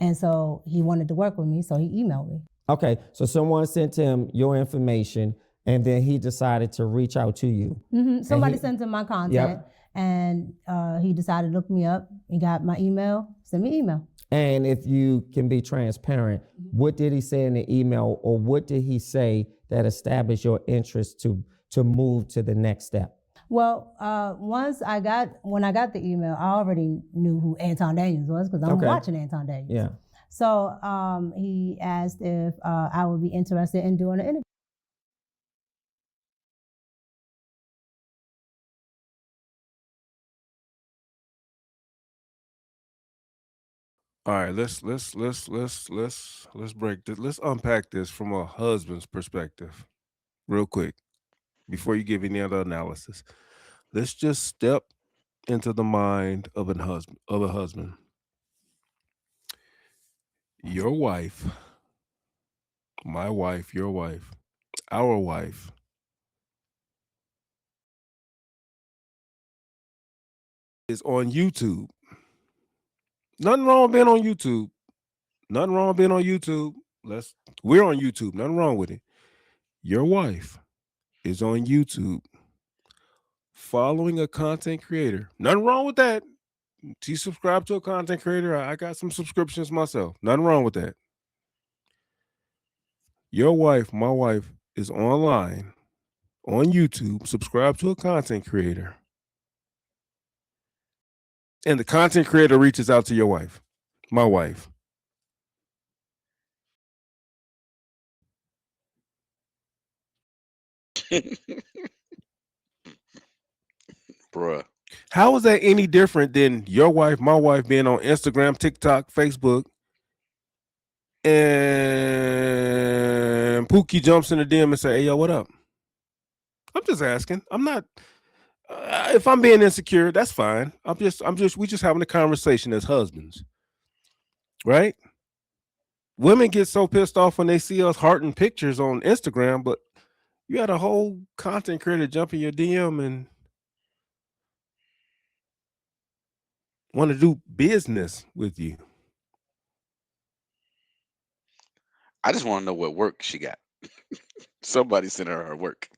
and so he wanted to work with me, so he emailed me. Okay, so someone sent him your information, and then he decided to reach out to you. Somebody sent him my content, and he decided to look me up. He got my email, sent me email. And if you can be transparent, what did he say in the email, or what did he say that established your interest to move to the next step? Well, when I got the email, I already knew who Anton Daniels was because I'm watching Anton Daniels. Yeah. So he asked if I would be interested in doing an interview. All right, let's break this. Let's unpack this from a husband's perspective, real quick, before you give any other analysis. Let's just step into the mind of a husband. Your wife, my wife, your wife, our wife is on YouTube. Nothing wrong with being on YouTube. Nothing wrong with being on YouTube. We're on YouTube. Nothing wrong with it. Your wife is on YouTube following a content creator. Nothing wrong with that. She subscribed to a content creator. I got some subscriptions myself. Nothing wrong with that. Your wife, my wife, is online on YouTube, subscribe to a content creator. And the content creator reaches out to your wife, my wife. Bruh. How is that any different than your wife, my wife being on Instagram, TikTok, Facebook, and Pookie jumps in the DM and say, hey, yo, what up? I'm just asking. I'm not. If I'm being insecure, that's fine. We just having a conversation as husbands, right? Women get so pissed off when they see us hearting pictures on Instagram, but you had a whole content creator jump in your DM and want to do business with you. I just want to know what work she got. Somebody sent her work.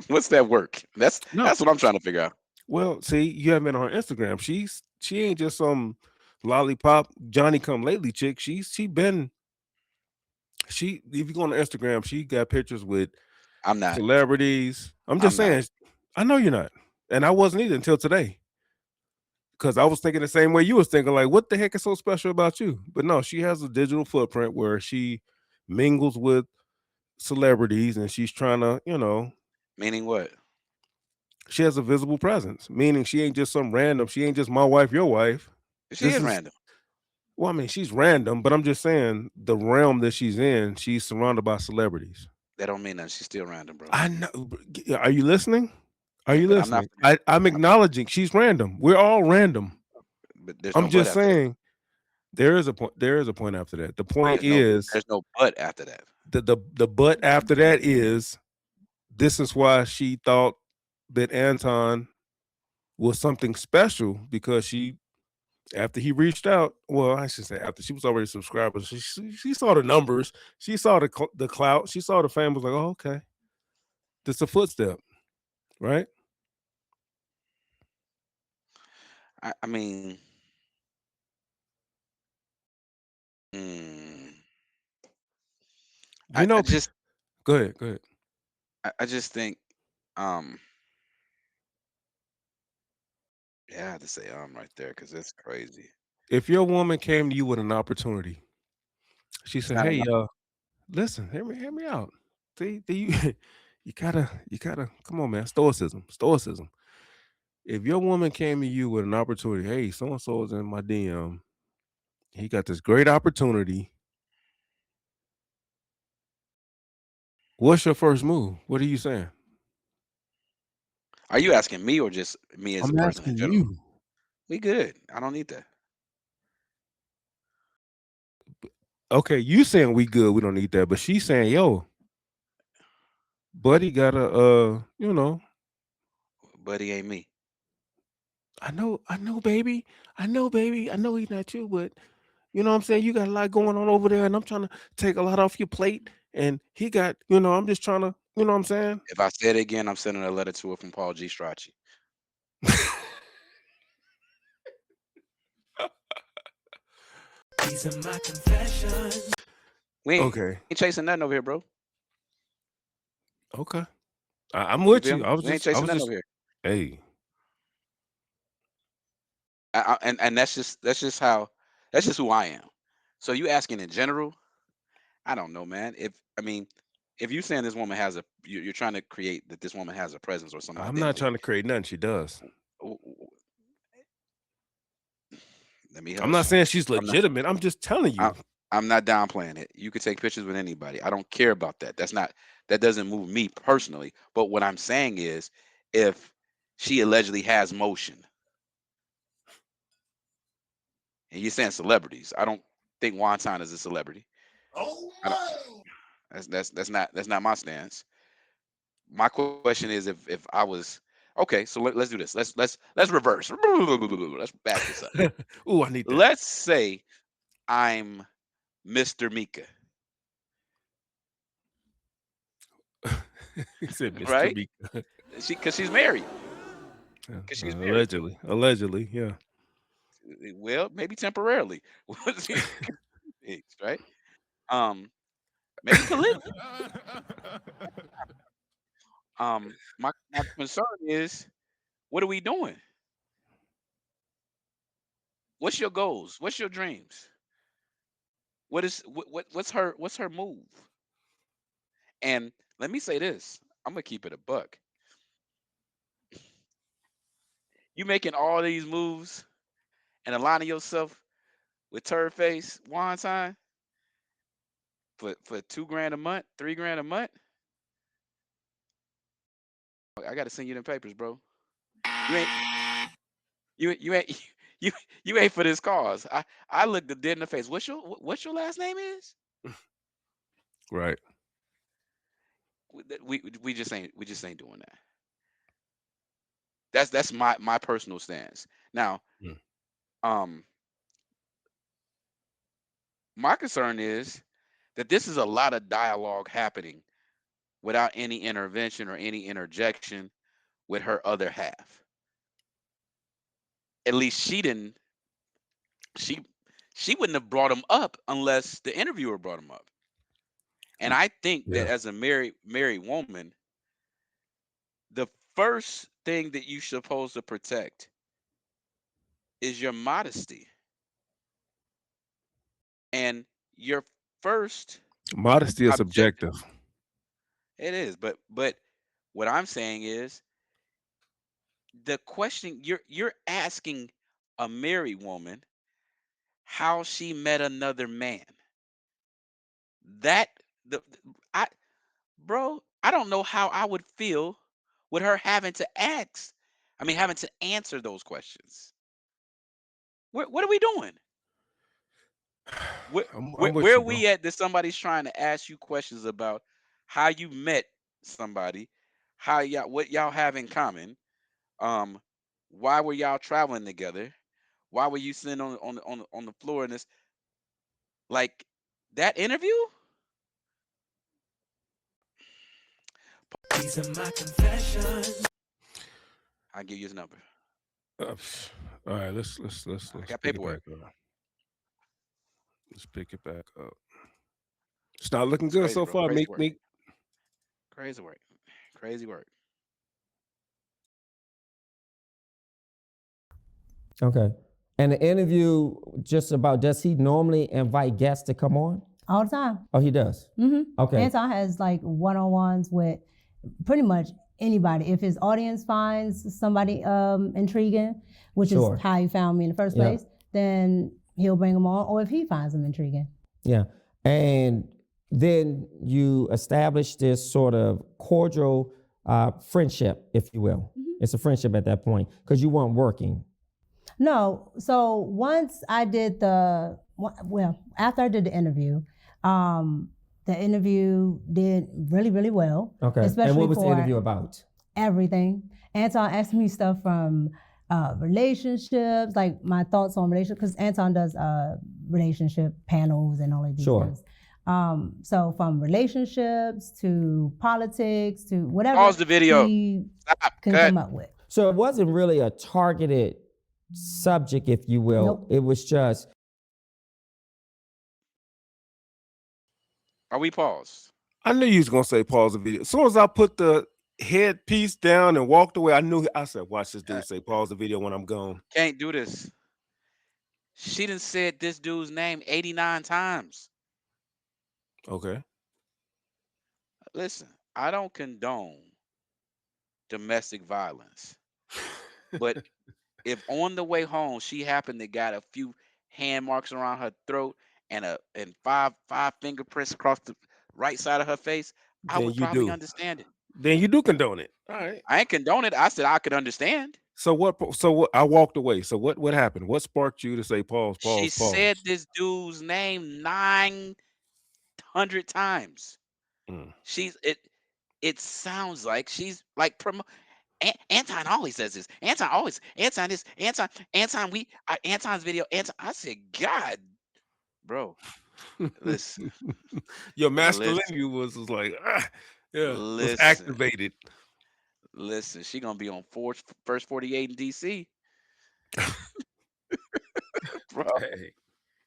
What's that work? No, That's what I'm trying to figure out. well, see, you haven't been on her Instagram. She ain't just some lollipop Johnny come lately chick. She if you go on Instagram, she got pictures with I'm not. celebrities. I'm just I'm not. saying, I know you're not, and I wasn't either until today. Because I was thinking the same way you was thinking, like, what the heck is so special about you? But no, she has a digital footprint where she mingles with celebrities and she's trying to, Meaning what? she has a visible presence, meaning she ain't just some random, she ain't just my wife, your wife. She This is is, random. well, I mean, she's random, but I'm just saying the realm that she's in, she's surrounded by celebrities. That don't mean nothing. She's still random, bro. I know. Are you listening? Are Yeah, you but I'm not. listening? I'm acknowledging she's random. We're all random. But there's I'm no but just after that. saying there is a point. There is a point after that. The point There's no. is There's no but after that. the but after that is this is why she thought that Anton was something special because she after he reached out, well, I should say after she was already a subscriber, she saw the numbers, she saw the clout, she saw the fame, was like, oh, okay, this a footstep, right? I mean, mm, You I know, just go ahead, go ahead. I just think um yeah, I have to say right there because it's crazy. If your woman came to you with an opportunity, she It's said, not hey, enough. listen, hear me out. See, you you gotta come on, man. Stoicism. If your woman came to you with an opportunity, hey, so and so is in my DM, he got this great opportunity. What's your first move? What are you saying? Are you asking me or just me as a I'm person in asking general? you. We good. I don't need that. Okay, you saying we good, we don't need that, but she's saying, yo, buddy gotta Buddy ain't me. I know, baby. I know he's not you, but you know what I'm saying? You got a lot going on over there, and I'm trying to take a lot off your plate. And he got, I'm just trying to, you know what I'm saying? If I say it again, I'm sending a letter to her from Paul G. Strachey. These are my confessions. We ain't Okay. chasing nothing over here, bro. Okay. I'm You with feel you. me? We ain't I chasing was nothing just, over here. hey, And that's just how that's just who I am. So you asking in general? I don't know, man. If you saying this woman has you're trying to create that this woman has a presence or some I'm not identity. trying to create nothing. She does. w- w- Let me I'm not hush. saying she's I'm not. legitimate. I'm just telling I, you. I'm not downplaying it. You could take pictures with anybody. I don't care about that. That doesn't move me personally. But what I'm saying is, if she allegedly has motion, and you're saying celebrities, I don't think Wonton is a celebrity. I don't, that's not my stance. My question is, if I was okay, so let's do this. Let's reverse. Let's back this up. Ooh, I need that. Let's say I'm Mr. Mika, He said Mr. right? B. Because she's married. Because she's married. Allegedly, yeah. Well, maybe temporarily. Right? Um, maybe polygamy. My concern is, what are we doing? What's your goals? What's your dreams? What's her move? And let me say this. I'm gonna keep it a buck. You making all these moves and aligning yourself with turd face one time for 2 grand a month, 3 grand a month. I got to send you them papers, bro. You ain't you ain't you ain't for this cause. I looked the dead in the face. What's your last name is? Right. We just ain't doing that. That's my personal stance. Now, Mm. um, my concern is that this is a lot of dialogue happening without any intervention or any interjection with her other half. At least she she wouldn't have brought him up unless the interviewer brought him up. And I think that Yeah. as a married woman, the first thing that you're supposed to protect is your modesty. And your first Modesty is objective, subjective. it is, but what I'm saying is the question you're asking a married woman how she met another man. That I bro, I don't know how I would feel with her having to having to answer those questions. What are we doing? Where, I'm with where are you, bro. we at that somebody's trying to ask you questions about how you met somebody, how y'all what y'all have in common, um, why were y'all traveling together, why were you sitting on the floor in this like that interview? These are my confessions. I'll give you his number. Pff. All right, let's I got pick it paperwork. back up. Let's pick it back up. It's not looking It's good crazy, so bro. far. Crazy Meek work. Meek. Crazy work. Crazy work. Okay. And the interview just about, does he normally invite guests to come on? all the time. Oh, he does. Mm-hmm. Okay. Anton has like one-on-ones with pretty much anybody. If his audience finds somebody intriguing, which Sure. is how he found me in the first Yeah. place, then he'll bring them on. Or if he finds them intriguing. Yeah. And then you establish this sort of cordial friendship, if you will. It's a friendship at that point because you weren't working. No. So once I did after I did the interview did really, really well. Okay. Especially and what was the for interview about? everything. Anton asked me stuff from relationships, like my thoughts on relationships, because Anton does relationship panels and all of these Sure. things. So from relationships to politics to whatever Pause the video. he Stop. can Cut. come up with. So it wasn't really a targeted subject, if you will. Nope. It was just, Are we paused? I knew you was gonna say pause the video. As soon as I put the headpiece down and walked away, I knew. I said, "Watch this dude say pause the video when I'm gone." Can't do this. She done said this dude's name 89 times. Okay. Listen, I don't condone domestic violence. But if on the way home she happened to got a few hand marks around her throat and five fingerprints across the right side of her face, I Then would you probably do. understand it. Then you do condone it. All right. I ain't condone it. I said I could understand. So what? So what? I walked away. So what happened? What sparked you to say pause, She pause, pause? said this dude's name 900 times. Mm. She's it. It sounds like she's like Anton always says this. Anton this. Anton. Anton's video. Anton. I said, God, bro, listen, Your listen, masculinity was like, yeah, was listen, activated. listen. She gonna be on first 48 in DC, bro. Hey.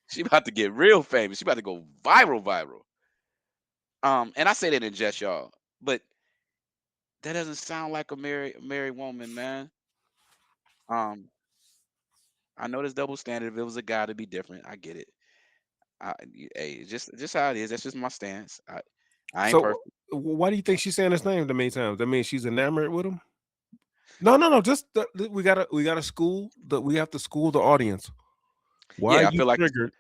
She about to get real famous. She about to go viral. And I say that in jest, y'all, but that doesn't sound like a married woman, man. Um, I know there's double standard. If it was a guy, to be different. I get it. Hey, it's just how it is. That's just my stance. I ain't So perfect. why do you think she's saying his name that many times? That means she's enamored with him. No. Just we gotta school the we have to school the audience. Why Yeah, you triggered?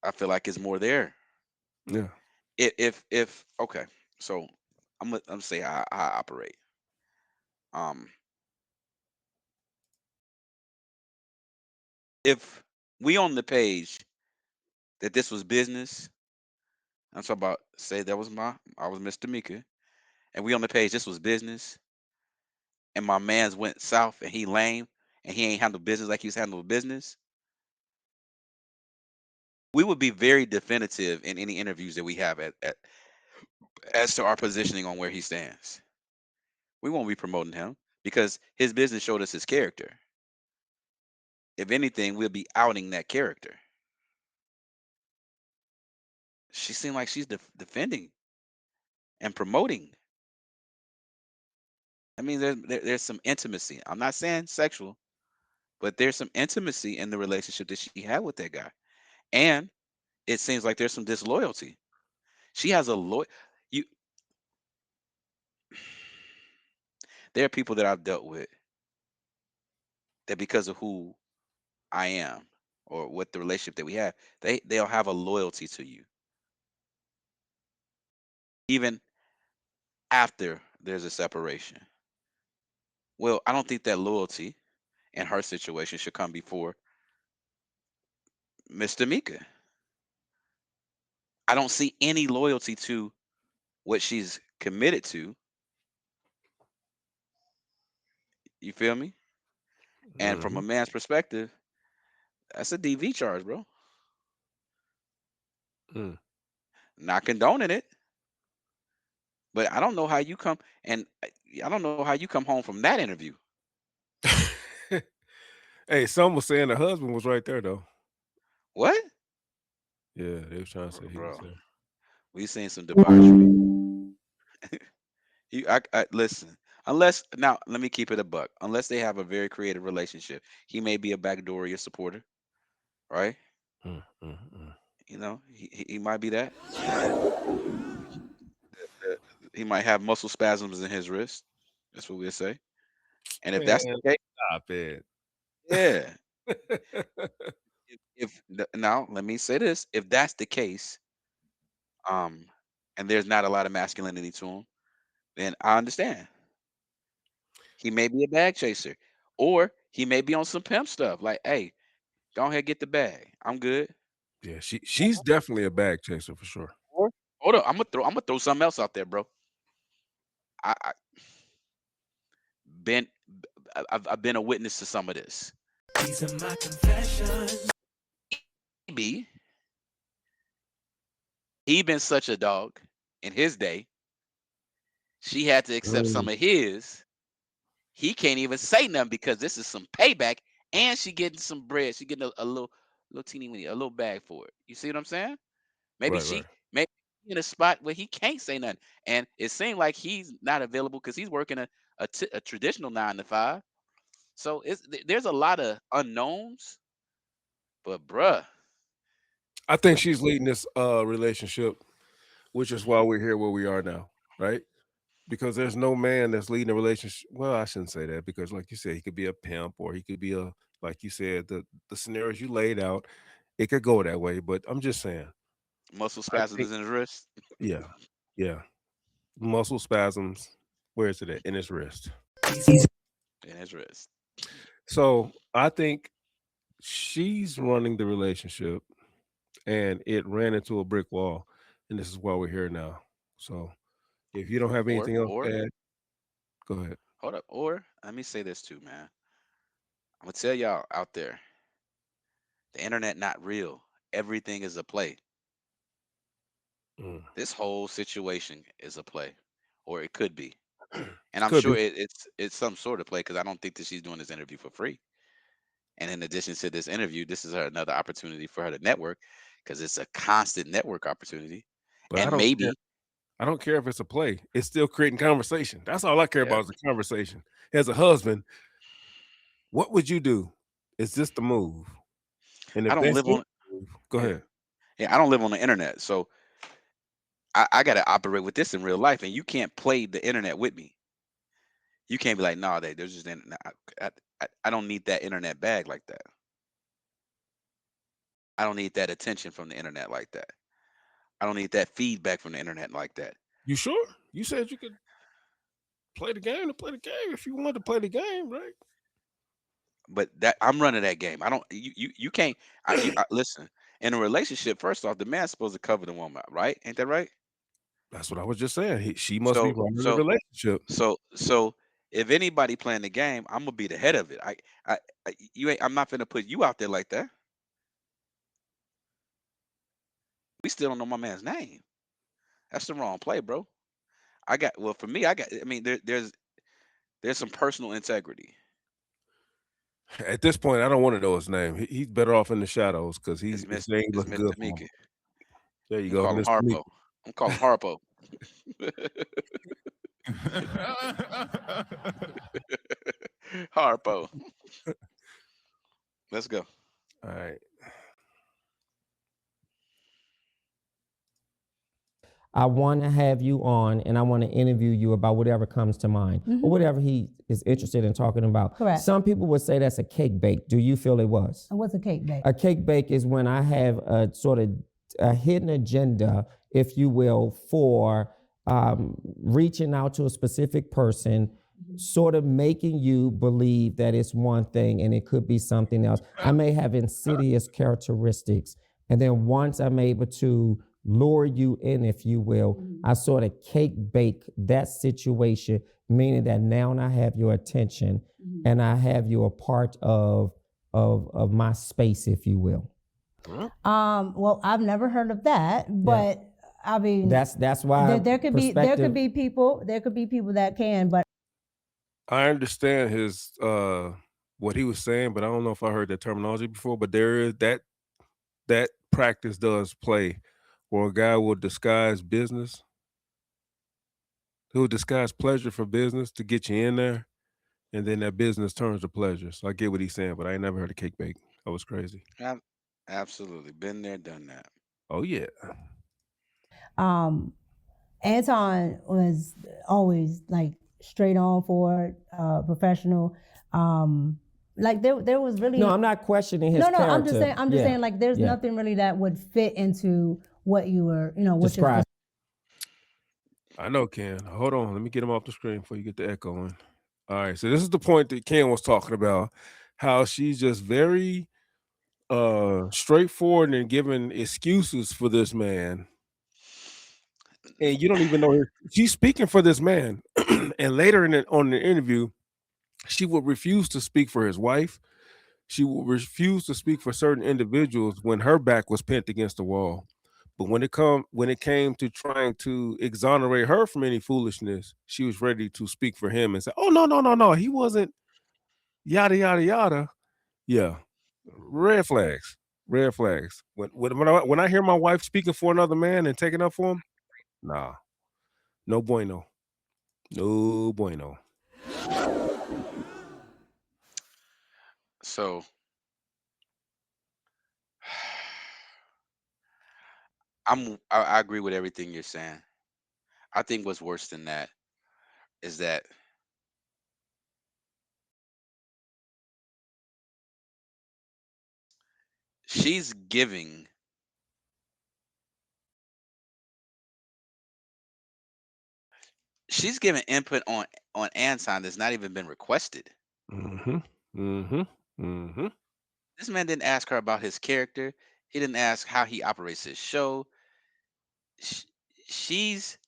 I feel like it's more there. Yeah. If okay, so I'm gonna say how I operate. Um, if we on the page that this was business, I'm talking about say that was I was Mr. Mika, and we on the page this was business, and my man's went south and he lame and he ain't handled business like he was handling business, we would be very definitive in any interviews that we have as to our positioning on where he stands. We won't be promoting him because his business showed us his character. If anything, we'll be outing that character. She seemed like she's defending and promoting. I mean, there's some intimacy. I'm not saying sexual, but there's some intimacy in the relationship that she had with that guy, and it seems like there's some disloyalty. She has a you. There are people that I've dealt with that because of who I am or what the relationship that we have, they'll have a loyalty to you even after there's a separation. Well, I don't think that loyalty in her situation should come before Mr. Mika. I don't see any loyalty to what she's committed to. You feel me? And from Mm-hmm. a man's perspective, that's a DV charge, bro. Mm. Not condoning it, but I don't know how you come and I don't know how you come home from that interview. Hey, some was saying the husband was right there though. What, Yeah, they was trying to say he was bro? there. We seen some debauchery. I listen. Unless now, let me keep it a buck. Unless they have a very creative relationship, he may be a backdooria supporter, right? Mm, mm, mm. You know, he might be that. Uh, He might have muscle spasms in his wrist. That's what we'll say. And if that's Man, the case, stop it. yeah. Now let me say this: if that's the case, um, and there's not a lot of masculinity to him, then I understand. He may be a bag chaser, or he may be on some pimp stuff. Like, hey, go ahead, get the bag. I'm good. Yeah, she's definitely a bag chaser for sure. Or hold up, I'm gonna throw something else out there, bro. I been I've been a witness to some of this. These are my confessions. Maybe he been such a dog in his day. She had to accept Mm, some of his. He can't even say nothing because this is some payback, and she getting some bread. She getting a little teeny weeny, a little bag for it. You see what I'm saying? Maybe right, right. maybe in a spot where he can't say nothing, and it seemed like he's not available because he's working a traditional 9 to 5. So there's a lot of unknowns, but bruh, I think she's leading this relationship, which is why we're here where we are now, right? Because there's no man that's leading a relationship. Well, I shouldn't say that because, like you said, he could be a pimp or he could be a, like you said, the scenarios you laid out, it could go that way. But I'm just saying, muscle I think, spasms in his wrist, yeah, yeah, muscle spasms. Where is it at? In his wrist. in his wrist. So I think she's running the relationship, and it ran into a brick wall, and this is why we're here now. So if you don't have Or anything else or to add, go ahead. hold up. Or let me say this too, man. I'm gonna tell y'all out there, the internet not real. Everything is a play. Mm. This whole situation is a play, or it could be. And I'm Could sure be, it's some sort of play because I don't think that she's doing this interview for free. And in addition to this interview, this is another opportunity for her to network because it's a constant network opportunity. but I And don't care. maybe, I don't care if it's a play. It's still creating conversation. That's all I care yeah, about is the conversation. As a husband, what would you do? Is this the move? And I if don't that's live it, on, go yeah, ahead. yeah, I don't live on the internet, so I got to operate with this in real life, and you can't play the internet with me. You can't be like, nah, there's just I, I don't need that internet bag like that. I don't need that attention from the internet like that. I don't need that feedback from the internet like that. You sure? You said you could. play the game to play the game. If you want to play the game, right? But that I'm running that game. I don't. You can't. Listen. In a relationship, first off, the man's supposed to cover the woman, right? Ain't that right? That's what I was just saying. She must be So running the so relationship. so if anybody playing the game, I'm gonna be the head of it. You ain't. I'm not gonna put you out there like that. We still don't know my man's name. That's the wrong play, bro. I got. Well, for me, I got. I mean, there's some personal integrity. At this point, I don't want to know his name. He's better off in the shadows because his name It's looking good Mr. for him. Mika. There you I'm go, calling Mr. Meek. Harpo. I'm calling Harpo. Harpo. Let's go. All right. I want to have you on and I want to interview you about whatever comes to mind or whatever he is interested in talking about. Correct. Some people would say that's a cake bake. Do you feel it was? And what's a cake bake? A cake bake is when I have a sort of a hidden agenda, if you will, for reaching out to a specific person, sort of making you believe that it's one thing and it could be something else. I may have insidious characteristics. And then once I'm able to lure you in, if you will, I sort of cake bake that situation, meaning that now I have your attention and I have you a part of my space, if you will. Well, I've never heard of that, but I mean, that's why there could be people that can, but I understand his what he was saying, but I don't know if I heard that terminology before. But there is that practice does play where a guy will disguise business. He'll disguise pleasure for business to get you in there, and then that business turns to pleasure. So I get what he's saying, but I ain't never heard of cake bake. That was crazy. Absolutely. Been there, done that. Oh yeah. Anton was always like straight on forward, professional. Like there was really No, I'm not questioning his no. character. I'm just saying like there's nothing really that would fit into what you were, what Describe. I know, Ken. Hold on. Let me get him off the screen before you get the echo in. All right. So this is the point that Ken was talking about, how she's just very straightforward and giving excuses for this man. And you don't even know her. She's speaking for this man. And later on the interview, she would refuse to speak for his wife. She would refuse to speak for certain individuals when her back was pinned against the wall. But when it came to trying to exonerate her from any foolishness, she was ready to speak for him and say, "Oh no, he wasn't." Yada yada yada. Yeah, red flags, red flags. When I hear my wife speaking for another man and taking up for him, nah, no bueno, no bueno. So I agree with everything you're saying. I think what's worse than that is that she's giving input on Anton that's not even been requested. Mm-hmm. Mm-hmm. Mm-hmm. This man didn't ask her about his character. He didn't ask how he operates his show. She's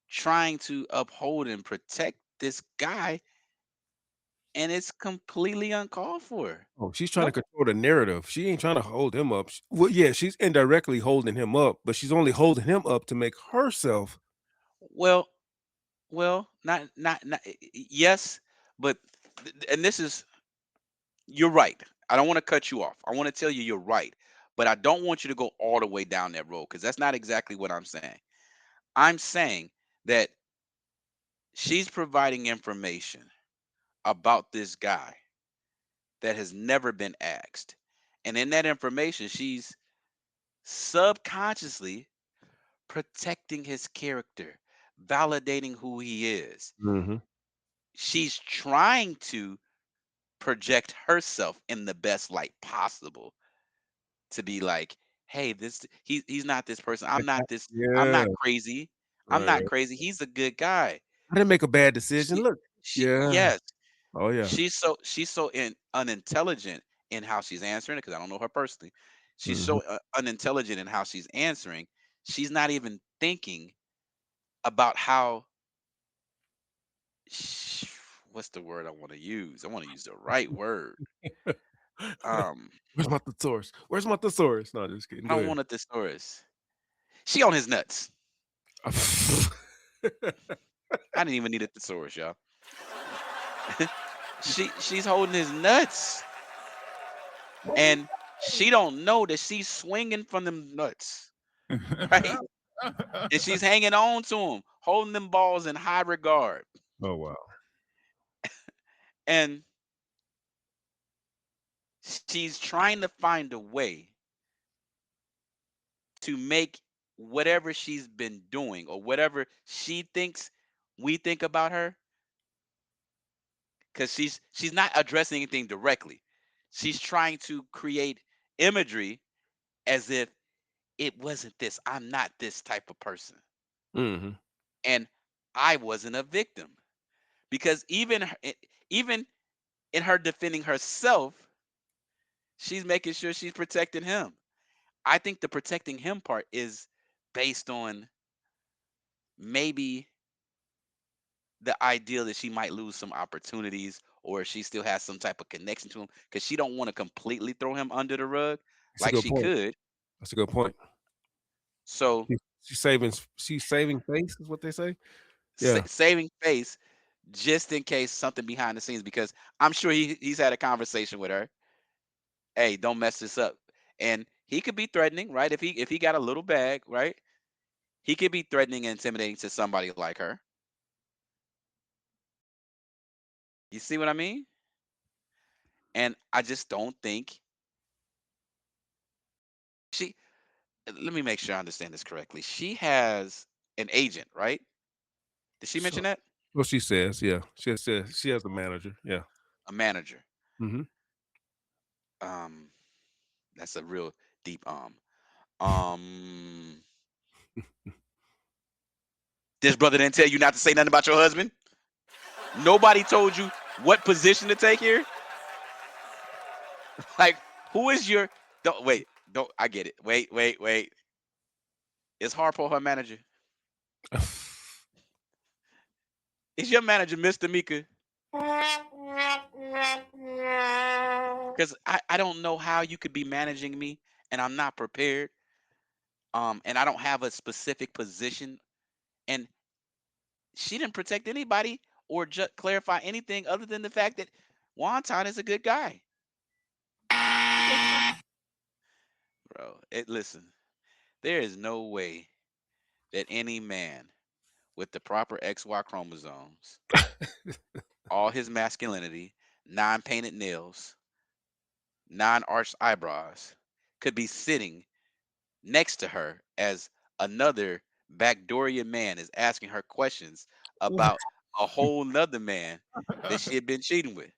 trying to uphold and protect this guy, and it's completely uncalled for. Oh, she's trying to control the narrative. She ain't trying to hold him up. Well, yeah, she's indirectly holding him up, but she's only holding him up to make herself. Well, not. Yes, but and this is you're right. I don't want to cut you off. I want to tell you you're right, but I don't want you to go all the way down that road because that's not exactly what I'm saying. I'm saying that she's providing information about this guy that has never been asked. And in that information, she's subconsciously protecting his character, validating who he is. Mm-hmm. She's trying to project herself in the best light possible to be like, hey, he's not this person. I'm not this. I'm Yeah, not crazy. I'm right. not crazy. He's a good guy. I didn't make a bad decision. She, Look, Yeah. Yes, Oh yeah. she's so unintelligent in how she's answering it because I don't know her personally. She's Mhm. so unintelligent in how she's answering. She's not even thinking about how. sh- What's the word I want to use? I want to use the right word. Um, Where's my thesaurus? Where's my thesaurus? No, just kidding. I Go don't ahead. want a thesaurus. She on his nuts. I didn't even need a thesaurus, y'all. She's holding his nuts, and she don't know that she's swinging from them nuts, right? And she's hanging on to him, holding them balls in high regard. Oh wow. And she's trying to find a way to make whatever she's been doing or whatever she thinks we think about her, because she's not addressing anything directly. She's trying to create imagery as if it wasn't this. I'm not this type of person. Mhm. And I wasn't a victim. Because even in her defending herself, she's making sure she's protecting him. I think the protecting him part is based on maybe the ideal that she might lose some opportunities or she still has some type of connection to him because she don't want to completely throw him under the rug That's a like good she point. could. That's a good point. So She's saving face is what they say. Yeah. saving face just in case something behind the scenes, because I'm sure he's had a conversation with her. Hey, don't mess this up. And he could be threatening, right? If he got a little bag, right? He could be threatening and intimidating to somebody like her. You see what I mean? And I just don't think she. Let me make sure I understand this correctly. She has an agent, right? Did she So mention that? well, she says, yeah. She says she has a manager. Yeah. A manager. Hmm. Um, that's a real deep. Um, this brother didn't tell you not to say nothing about your husband. Nobody told you what position to take here. Like, who is your? Don't wait. Don't. I get it. Wait, wait, wait. Is Harpo her manager? Is your manager Mr. Mika? Because I don't know how you could be managing me and I'm not prepared. And I don't have a specific position. And she didn't protect anybody or just clarify anything other than the fact that Wonton is a good guy. Bro, listen, there is no way that any man with the proper XY chromosomes, all his masculinity, non-painted nails, non-arched eyebrows, could be sitting next to her as another backdorian man is asking her questions about a whole nother man that she had been cheating with.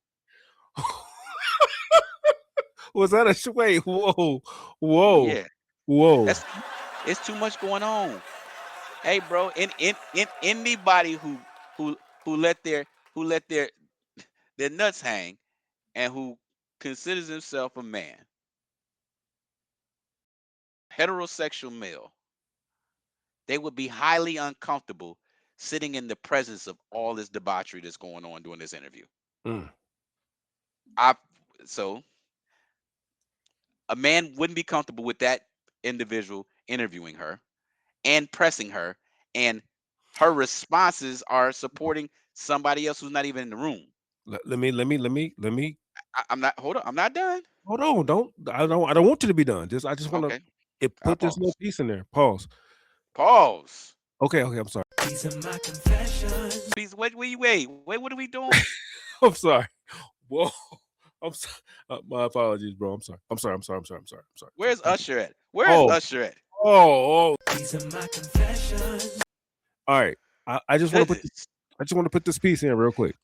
Was that a wait? Whoa, whoa, Yeah, whoa. that's it's too much going on. Hey, bro, in anybody who who let their who let their nuts hang and who considers himself a man, heterosexual male, they would be highly uncomfortable sitting in the presence of all this debauchery that's going on during this interview. Mm. I so a man wouldn't be comfortable with that individual interviewing her and pressing her, and her responses are supporting somebody else who's not even in the room. Let me. I'm not. Hold on. I'm not done. Hold on. I don't want you to be done. I just want to Okay. I'll put this little pause. piece in there. Pause. Pause. Okay. Okay. I'm sorry. These are my confessions. Please wait. Wait. What are we doing? I'm sorry. Whoa. I'm sorry. My apologies, bro. I'm sorry. I'm sorry. I'm sorry. I'm sorry. I'm sorry. I'm sorry. I'm Where's sorry. Usher at? Where's Oh. Usher at? Oh. Oh. These are my confessions. All right. I just want to put. Goodness. I just want to put this piece in real quick.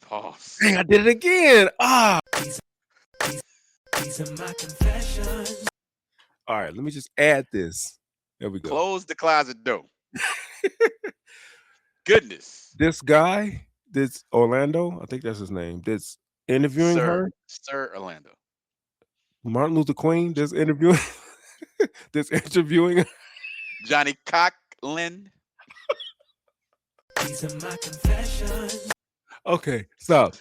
Pause. Dang, I did it again. Ah. These are my confessions. All right. Let me just add this. There we go. Close the closet door. Goodness. This guy This Orlando, I think that's his name. That's interviewing her. Sir Orlando. Martin Luther Queen. That's interviewing. That's interviewing. Johnny Cochran. These are my confessions. Okay, stop.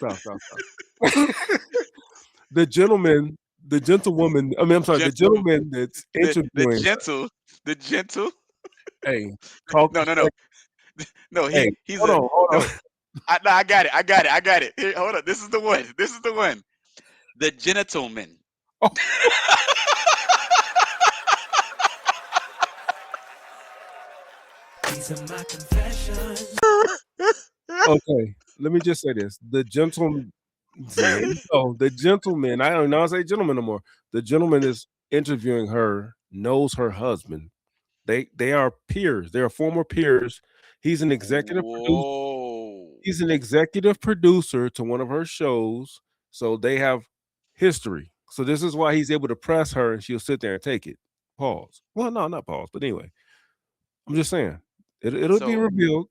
The gentleman, the gentlewoman. I mean, I'm sorry, the gentleman that's interviewing. The gentle. Hey, talk. No. No, Hey, he's hold on. I got it. Here, hold on. This is the one. The gentleman. Oh. These are my confessions. Okay, let me just say this: the gentleman. The gentleman. I don't know. Say gentleman no more. The gentleman is interviewing her. Knows her husband. They are peers. They are former peers. He's an executive producer. Whoa. He's an executive producer to one of her shows, so they have history. So this is why he's able to press her, and she'll sit there and take it. Pause. Well, no, not pause, but anyway, I'm just saying it'll be revealed.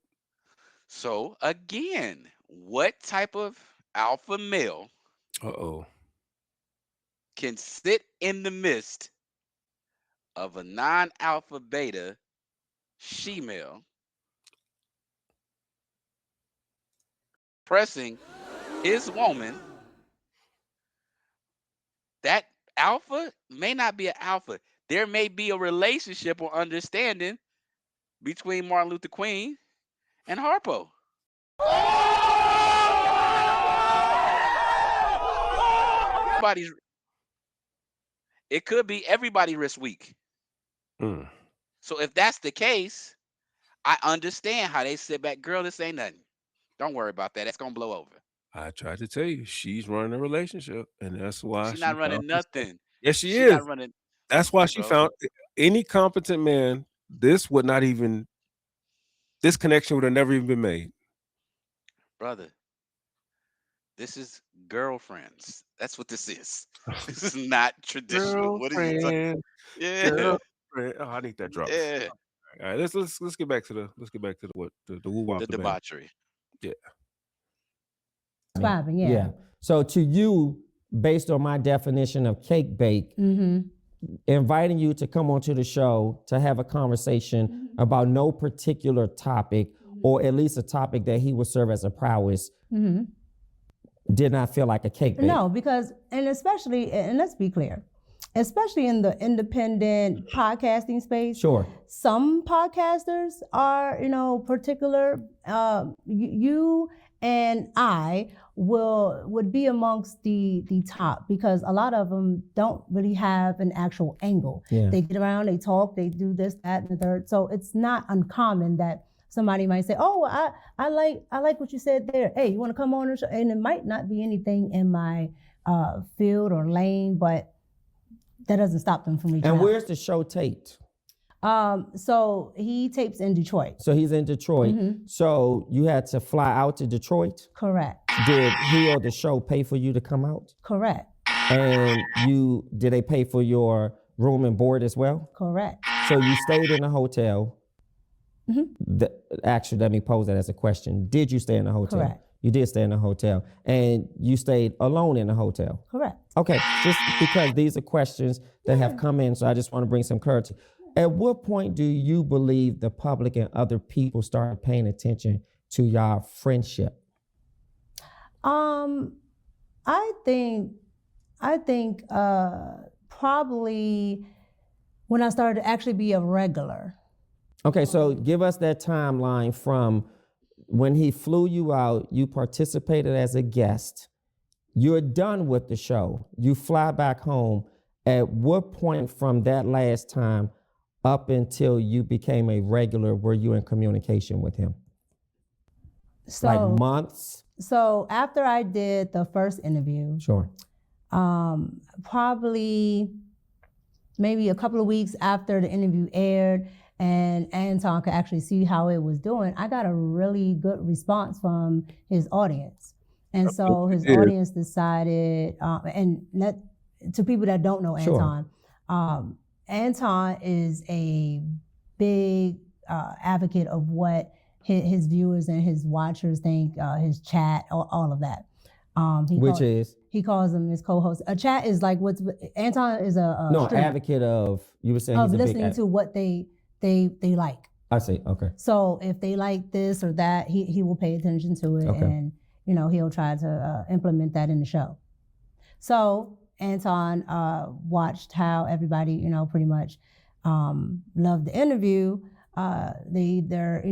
So again, what type of alpha male can sit in the midst of a non-alpha beta she-male pressing his woman? That alpha may not be an alpha. There may be a relationship or understanding between Martin Luther King and Harpo. It could be everybody wrist weak. So if that's the case, I understand how they sit back. Girl, this ain't nothing. Don't worry about that. It's gonna blow over. I tried to tell you, she's running a relationship, and that's why She's not running nothing. Yes, she She's is. not running. That's why she found any competent man. This would not even. This connection would have never even been made. Brother, this is girlfriends. That's what this is. This is not traditional. What are you talking? Yeah. Girlfriend. Oh, I need that drop. Yeah. All right, let's get back to the woo wop. The debauchery. Yeah. Describing, yeah. So to you, based on my definition of cake bake, inviting you to come onto the show to have a conversation about no particular topic, or at least a topic that he would serve as a prowess, did not feel like a cake bake. No, because, and especially, and let's be clear, especially in the independent podcasting space. Sure. Some podcasters are, particular. You and I would be amongst the top, because a lot of them don't really have an actual angle. Yeah. They get around, they talk, they do this, that, and the third. So it's not uncommon that somebody might say, "Oh, I like what you said there. Hey, you want to come on the show?" And it might not be anything in my field or lane, but that doesn't stop them from reaching out. And where's the show taped? So he tapes in Detroit. So he's in Detroit. So you had to fly out to Detroit? Correct. Did he or the show pay for you to come out? Correct. And did they pay for your room and board as well? Correct. So you stayed in a hotel. Actually, let me pose that as a question. Did you stay in a hotel? Correct. You did stay in a hotel. And you stayed alone in a hotel? Correct. Okay, just because these are questions that have come in, so I just want to bring some clarity. At what point do you believe the public and other people started paying attention to your friendship? I think probably when I started to actually be a regular. Okay, so give us that timeline from when he flew you out, you participated as a guest, you're done with the show, you fly back home. At what point from that last time up until you became a regular were you in communication with him? So, like months? So after I did the first interview, Sure. Probably maybe a couple of weeks after the interview aired and Anton could actually see how it was doing, I got a really good response from his audience. And so his audience decided, to people that don't know Anton, Sure. Anton is a big advocate of what his viewers and his watchers think, his chat, all of that. He calls them his co-host. A chat is like what's Anton is a no streamer advocate of, you were saying of he's a listening big to what they like. I see. Okay. So if they like this or that, he will pay attention to it, and he'll try to implement that in the show. So Anton watched how everybody pretty much loved the interview. They either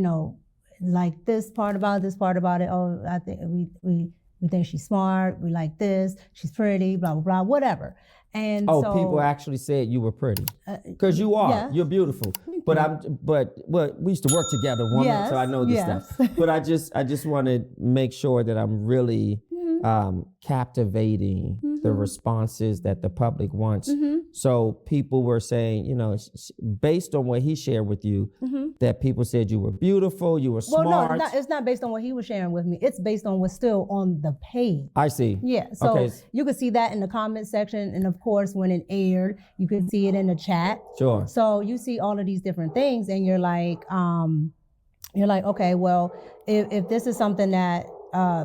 like this part about it. Oh, I think we think she's smart. We like this. She's pretty. Blah blah blah. Whatever. And so people actually said you were pretty, because you are. yeah. You're beautiful. But we used to work together, woman, Yes, so I know this yes. stuff. But I just want to make sure that I'm really captivating the responses that the public wants. So people were saying, based on what he shared with you, that people said you were beautiful, you were smart. Well, no, it's not based on what he was sharing with me. It's based on what's still on the page. I see. Yeah, so you could see that in the comment section, and of course, when it aired, you could see it in the chat. Sure. So you see all of these different things, and you're like, okay, well, if this is something that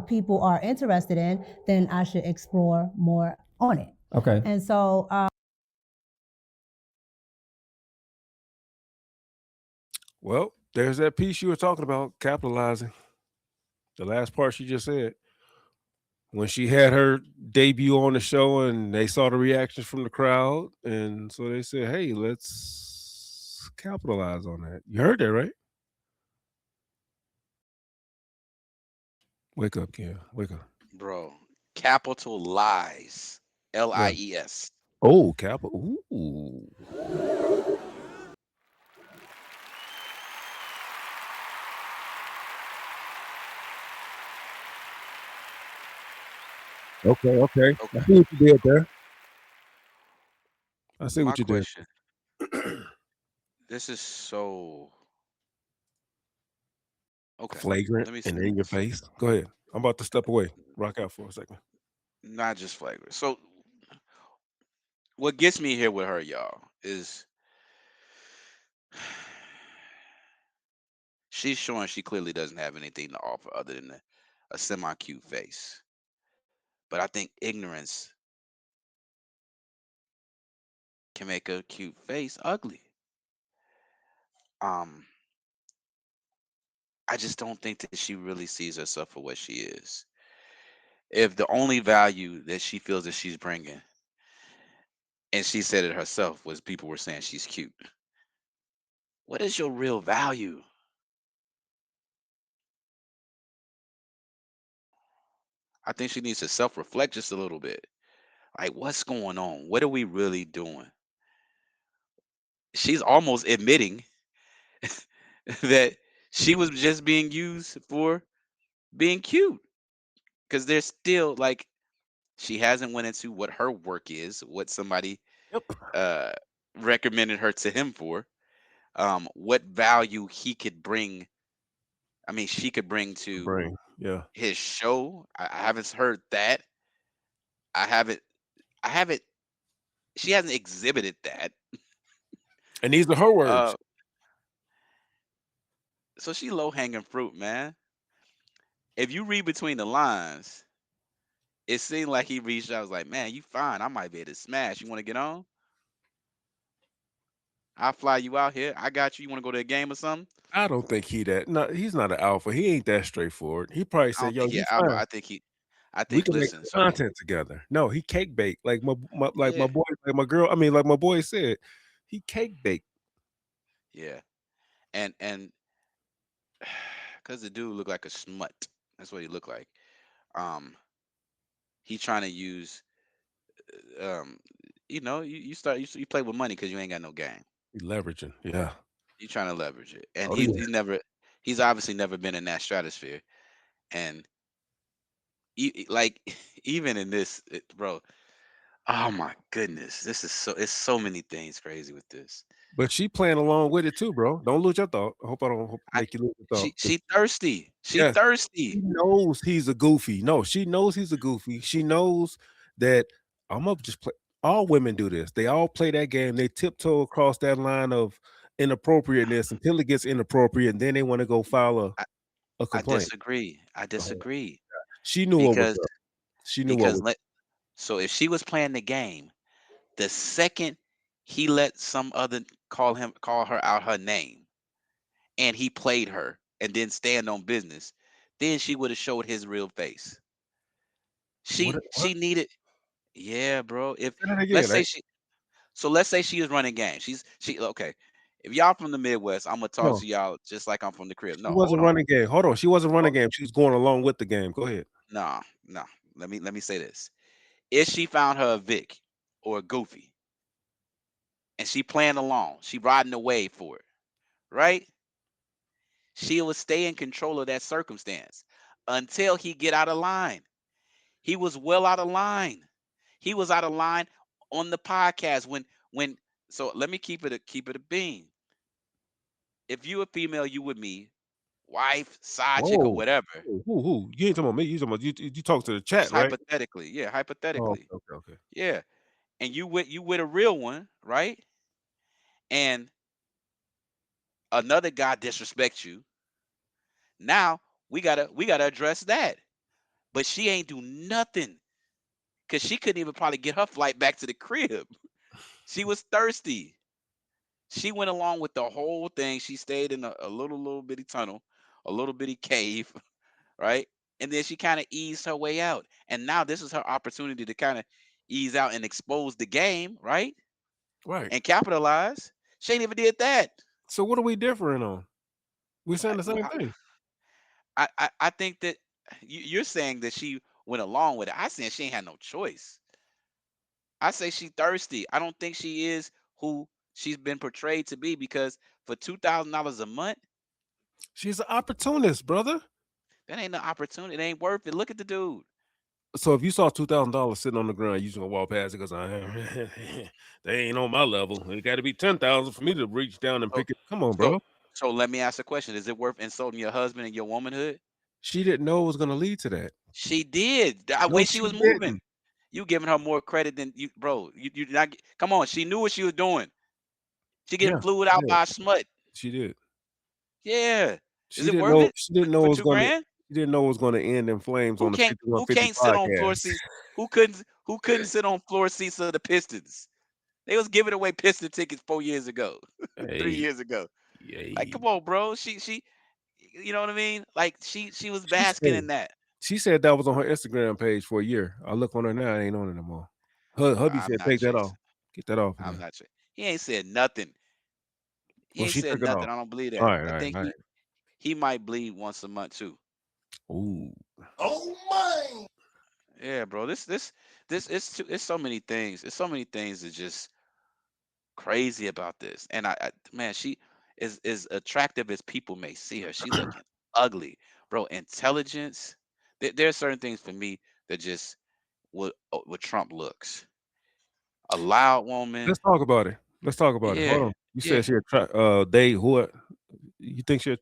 people are interested in, then I should explore more on it. Okay. And so. Well, there's that piece you were talking about, capitalizing. The last part she just said. When she had her debut on the show and they saw the reactions from the crowd, and so they said, hey, let's capitalize on that. You heard that, right? Wake up, Kim. Wake up. Bro, capital lies. Lies. Oh, capital. Ooh. Okay. I see what you did there. I see what you did. This is so flagrant and in your face. Go ahead. I'm about to step away. Rock out for a second. Not just flagrant. So what gets me here with her, y'all, is she's showing she clearly doesn't have anything to offer other than a semi-cute face. But I think ignorance can make a cute face ugly. I just don't think that she really sees herself for what she is. If the only value that she feels that she's bringing, and she said it herself, was people were saying she's cute. What is your real value? I think she needs to self-reflect just a little bit. Like, what's going on? What are we really doing? She's almost admitting that she was just being used for being cute. Because there's still, like, she hasn't went into what her work is, what somebody recommended her to him for, what value he could bring. I mean, she could bring to his show. I haven't heard that. I haven't. She hasn't exhibited that. And these are her words. So she low hanging fruit, man. If you read between the lines, it seemed like he reached out. I was like, man, you fine. I might be able to smash. You want to get on? I'll fly you out here. I got you. You want to go to a game or something? I don't think no, he's not an alpha. He ain't that straightforward. He probably said, "Yo, you fine. I think we can listen, make content together." No, he cake baked like my boy, like my girl. I mean, like my boy said, he cake baked. Yeah, and because the dude looked like a smut. That's what he looked like. He trying to use, you play with money because you ain't got no game. You leveraging, yeah. You trying to leverage it, and he's obviously never been in that stratosphere, and even in this, bro. Oh my goodness, it's so many things crazy with this. But she playing along with it too, bro. Don't lose your thought. I hope I don't make you lose your thought. She thirsty. Thirsty. She knows he's a goofy. No, she knows he's a goofy. She knows that I'm gonna just play. All women do this. They all play that game. They tiptoe across that line of inappropriateness until it gets inappropriate, and then they want to go file a I complaint. disagree. I Oh, disagree she knew what was because up. She knew what because was. let so if she was playing the game, the second he let some other call her out her name and he played her and then stand on business, then she would have showed his real face. What? She needed, yeah, bro. If Say that let's again. say she so let's say she is running game. She okay. If y'all from the Midwest, I'm gonna talk No, to y'all just like I'm from the crib. she No, hold wasn't on. running game. Hold on, she wasn't Hold- running game. She was going along with the game. Go ahead. No, no. Let me say this. If she found her a Vic or a Goofy and she playing along, she riding the wave for it, right? She will stay in control of that circumstance until he get out of line. He was well out of line. He was out of line on the podcast when so let me keep it a bean. If you a female, you with me, wife, side chick, or Whoa. whatever. Who? You ain't talking about me. You talking about you talk to the chat, Just right? hypothetically, yeah, Oh, hypothetically, okay. yeah. And you with a real one, right? And another guy disrespects you. Now we gotta address that. But she ain't do nothing because she couldn't even probably get her flight back to the crib. She was thirsty. She went along with the whole thing. She stayed in a little bitty tunnel, a little bitty cave, right? And then she kind of eased her way out. And now this is her opportunity to kind of ease out and expose the game, right? Right. And capitalize. She ain't even did that. So what are we differing on? We're saying I, the same thing. I think that you're saying that she went along with it. I saying she ain't had no choice. I say she thirsty. I don't think she is who she's been portrayed to be because for $2,000 a month, She's an opportunist, brother. that ain't no opportunity. It ain't worth it. Look at the dude. So if you saw $2,000 sitting on the ground, you just gonna walk past it because they ain't on my level. It got to be 10,000 for me to reach down and So, pick it. Come on, so, bro. so let me ask a question: is it worth insulting your husband and your womanhood? She didn't know it was gonna lead to that. She did. The No, way she she was moving, didn't. you giving her more credit than you, bro. You not. Come on, she knew what she was doing. She getting Yeah, flued she out did. by a smut. She did. Yeah. Is She it didn't worth know. it She didn't know for it was two gonna. grand? She didn't know it was gonna end in flames on Who the can't who 5150 can't sit on floor podcast. seats? Who couldn't sit on floor seats of the Pistons? They was giving away Piston tickets 4 years ago, three Hey, years ago. Like, yay. come on, bro. She, you know what I mean? Like she was She basking said. in that. She said that was on her Instagram page for a year. I look on her now. It ain't on it no more. Her hubby I'm said, not "Take that off. chasing. Get that off of I'm there." not chasing. He ain't said nothing. He Well, ain't she said took it nothing. off. I don't believe All that. right, I all right, think all right. he might bleed once a month too. Ooh. Yeah, bro. This it's so many things. It's so many things that just crazy about this. And man, she is attractive as people may see her. She looking ugly, bro. Intelligence. There are certain things for me that just what Trump looks. A loud woman. Let's talk about it. Let's talk about it. Hold Yeah, on. You said yeah. she attract. They what? You think she?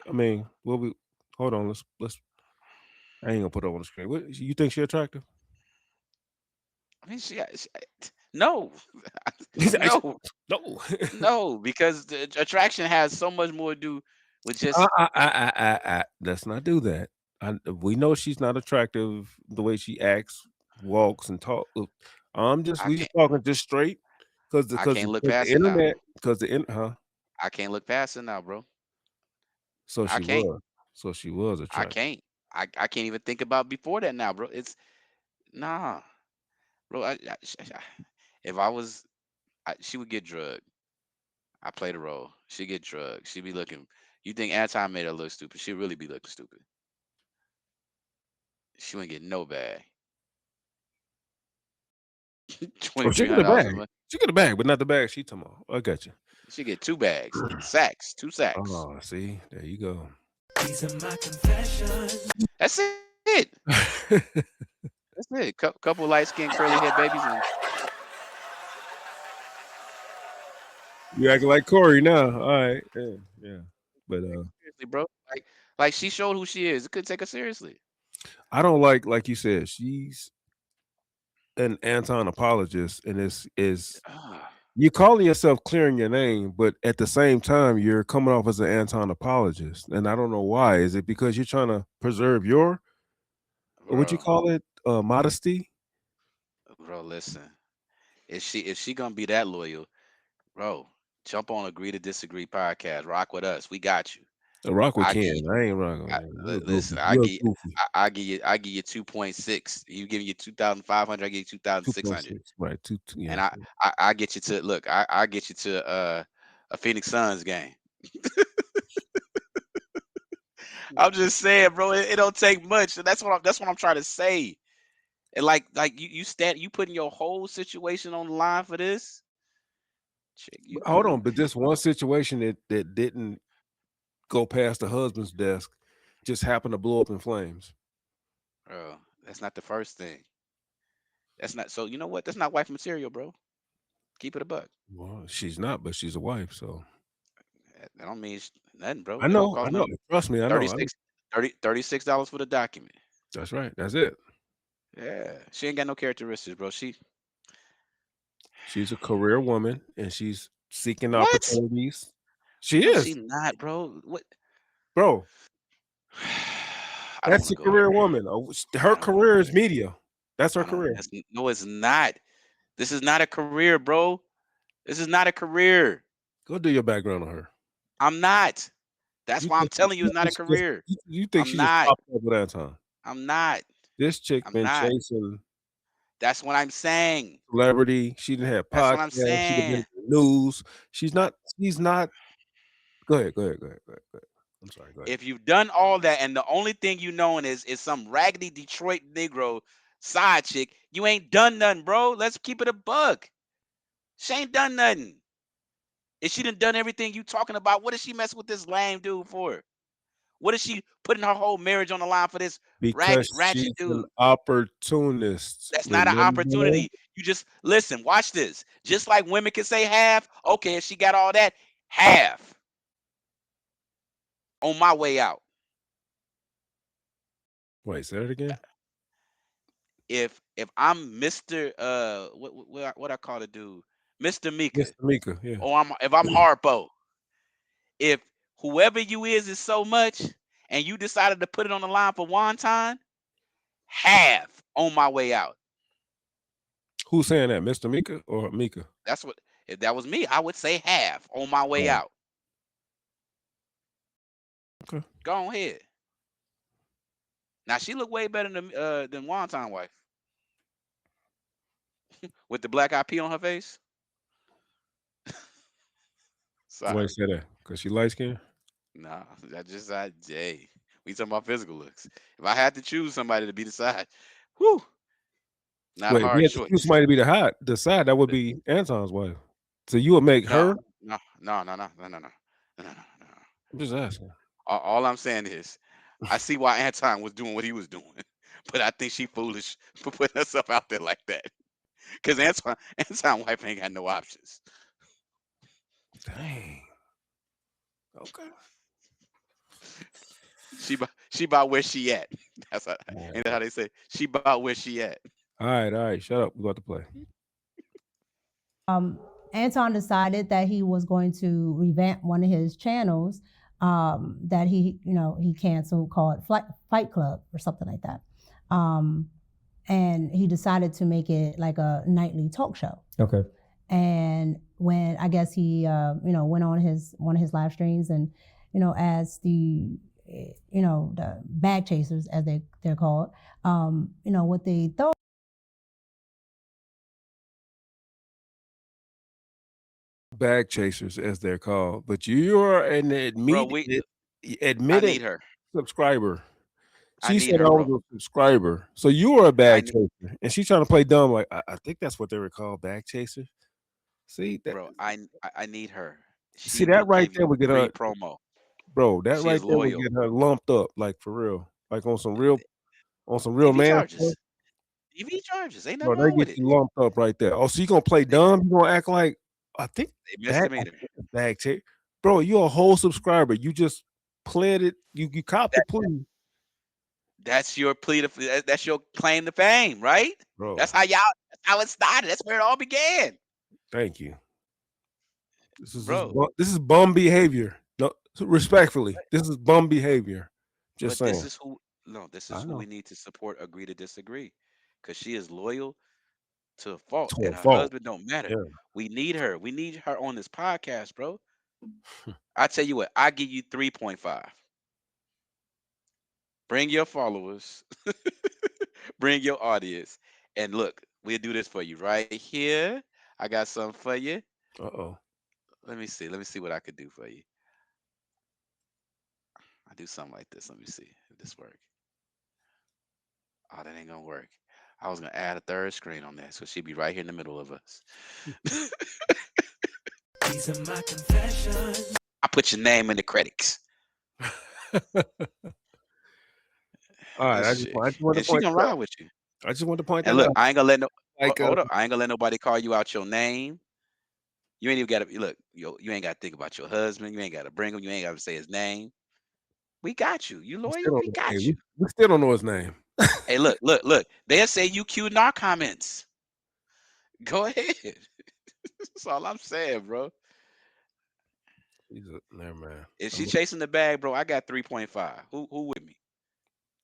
I mean, what we? Hold on. Let's. I ain't gonna put it on the screen. What you think she attractive? I mean, no, no, No. no, because the attraction has so much more to do with just Let's not do that. We know she's not attractive the way she acts, walks, and talk. I We just can't talking just straight because I can't look the past it now. internet huh? I can't look past it now, bro. So I she can't. was. So she was I attractive. can't. I can't even think about before that now, bro. It's nah, bro. If I was, she would get drugged. I play the role. She get drugged. She be looking. You think Anton made her look stupid? She really be looking stupid. She wouldn't get no bag. Oh, Twenty she three get a hundred dollars a bag. month. She get a bag, but not the bag she talking about. I got you. She get two bags, sacks, two sacks. Oh, see, there you go. These are my confessions. That's it. That's it. Couple light skinned curly head babies, and You acting like Corey now. All right, yeah. But seriously, bro. Like she showed who she is. It couldn't take her seriously. I don't like you said, she's an Anton apologist, and is Ah. You're calling yourself clearing your name, but at the same time, you're coming off as an Anton apologist, and I don't know why. Is it because you're trying to preserve your what you Bro, call it, modesty? bro, listen. If she gonna be that loyal, bro, jump on Agree to Disagree podcast. Rock with us. We got you. The rock with I give you, Ken. I ain't rocking. You're a listen. goofy. You're a goofy. I give you 2.6. You give me 2,500. I give you 2,600. 2.6, right? Yeah. And I get you to look. I get you to a Phoenix Suns game. I'm just saying, bro. It don't take much. And that's what I'm trying to say. And like you putting your whole situation on the line for this. Chick, Hold on, but this one situation that didn't go past the husband's desk just happened to blow up in flames. bro, that's not the first thing. That's not. So you know what? That's not wife material, bro. Keep it a buck. Well, she's not, but she's a wife, so That don't mean nothing, bro. I It don't know, I cost know. nothing. Trust me, I know. 36 $36 for the document. That's right. That's it. Yeah, she ain't got no characteristics, bro. She's a career woman and she's seeking What? opportunities. She No, is, she not, bro. What? bro. I don't That's want to a go there, career bro. woman. Her I don't want to career go is there. media. That's her I don't. career. No, it's not. This is not a career, bro. This is not a career. Go do your background on her. I'm not. That's You why I'm think, telling you, you it's not think a she just career. you think I'm she just not. popped up with that time? I'm not. This chick I'm been not. chasing That's what I'm saying. celebrity. She didn't have That's what I'm podcasts. She'd have been saying. in the news. She's not. She's not. Go ahead. Go ahead. Go ahead. Go ahead. Go ahead. I'm sorry. Go ahead. If you've done all that and the only thing you known is some raggedy Detroit Negro side chick, you ain't done nothing, bro. Let's keep it a buck. She ain't done nothing. If she done everything you talking about, what is she messing with this lame dude for? What is she putting her whole marriage on the line for this Because ratchet she's an dude? opportunist. That's not an Remember? opportunity. You just listen, watch this. Just like women can say half, okay, if she got all that, half on my way out. Wait, say it again. If I'm Mr. What I call the dude? Mr. Mika. Mr. Mika. Yeah. Or if I'm Harpo, if whoever you is so much and you decided to put it on the line for wonton, half on my way out. Who's saying that? Mr. Mika or Mika? That's what if that was me, I would say half on my way Oh, out. okay. Go ahead. Now she look way better than wonton wife with the black eye pea on her face. Why you Sorry. say that? Because she light skinned? No, hey, we talking about physical looks. If I had to choose somebody to be the side, whew, not a Wait, if you hard had to choose choice. somebody to be the side, that would be Anton's wife. So you would make No, her? no. I'm just asking. All I'm saying is, I see why Anton was doing what he was doing, but I think she foolish for putting herself out there like that. Because Anton wife ain't got no options. Dang. Okay. She about where she at. That's how, All ain't that how they say? She about where she at. right. Shut up. We're about to play. Anton decided that he was going to revamp one of his channels that he canceled called Fight Club or something like that. And he decided to make it like a nightly talk show. Okay. And when I guess he went on one of his live streams and as the the bag chasers as they're called, what they thought. Bag chasers, as they're called. But you are an Bro, I need admitted her. subscriber. I She need said her, I bro. was a subscriber. So you were a I bag need, chaser. And she's trying to play dumb like I think that's what they were called, bag chasers. See that bro. I need her. see She will that right give there you would get free her promo. bro, that She right is there would loyal. get her lumped up, like for real. Like on some real TV man stuff. charges. TV charges. Ain't Bro, nothing they wrong with get it. you lumped up right there. Oh, so you gonna play They, dumb? You gonna act like I think they I misdemeanor. think it's bag check. Bro, you a whole subscriber. You just pled it. You copped the That, plea, that's your plea to. That's your claim to fame, right? bro. That's how y'all. That's how it started. That's where it all began. Thank you. bro. This is bum behavior. No, respectfully, this is bum behavior. Just But this saying. is who no, this is I who we know. need to support, agree to disagree. Because she is loyal to a fault, To and a her fault. husband don't matter. Yeah. We need her. We need her on this podcast, bro. I tell you what, I give you 3.5. Bring your followers, bring your audience, and look, we'll do this for you right here. I got something for you. Uh-oh. Let me see. Let me see what I could do for you. I do something like this. Let me see if this works. Oh, that ain't gonna work. I was gonna add a third screen on there, so she'd be right here in the middle of us. These are my confessions. I put your name in the credits. All right. This I chick, just want to and she point gonna that out. ride with you. I just want to point And that look, out. I ain't gonna let no Like hold up. I ain't gonna let nobody call you out your name. You ain't even gotta look. You ain't gotta think about your husband. You ain't gotta bring him. You ain't gotta say his name. We got you. You we still loyal? don't We know. Hey, got you. we still don't know his name. Hey, look. They'll say you cute in our comments. Go ahead. That's all I'm saying, bro. Never mind. If she I'm chasing the bag, bro, I got 3.5. Who with me?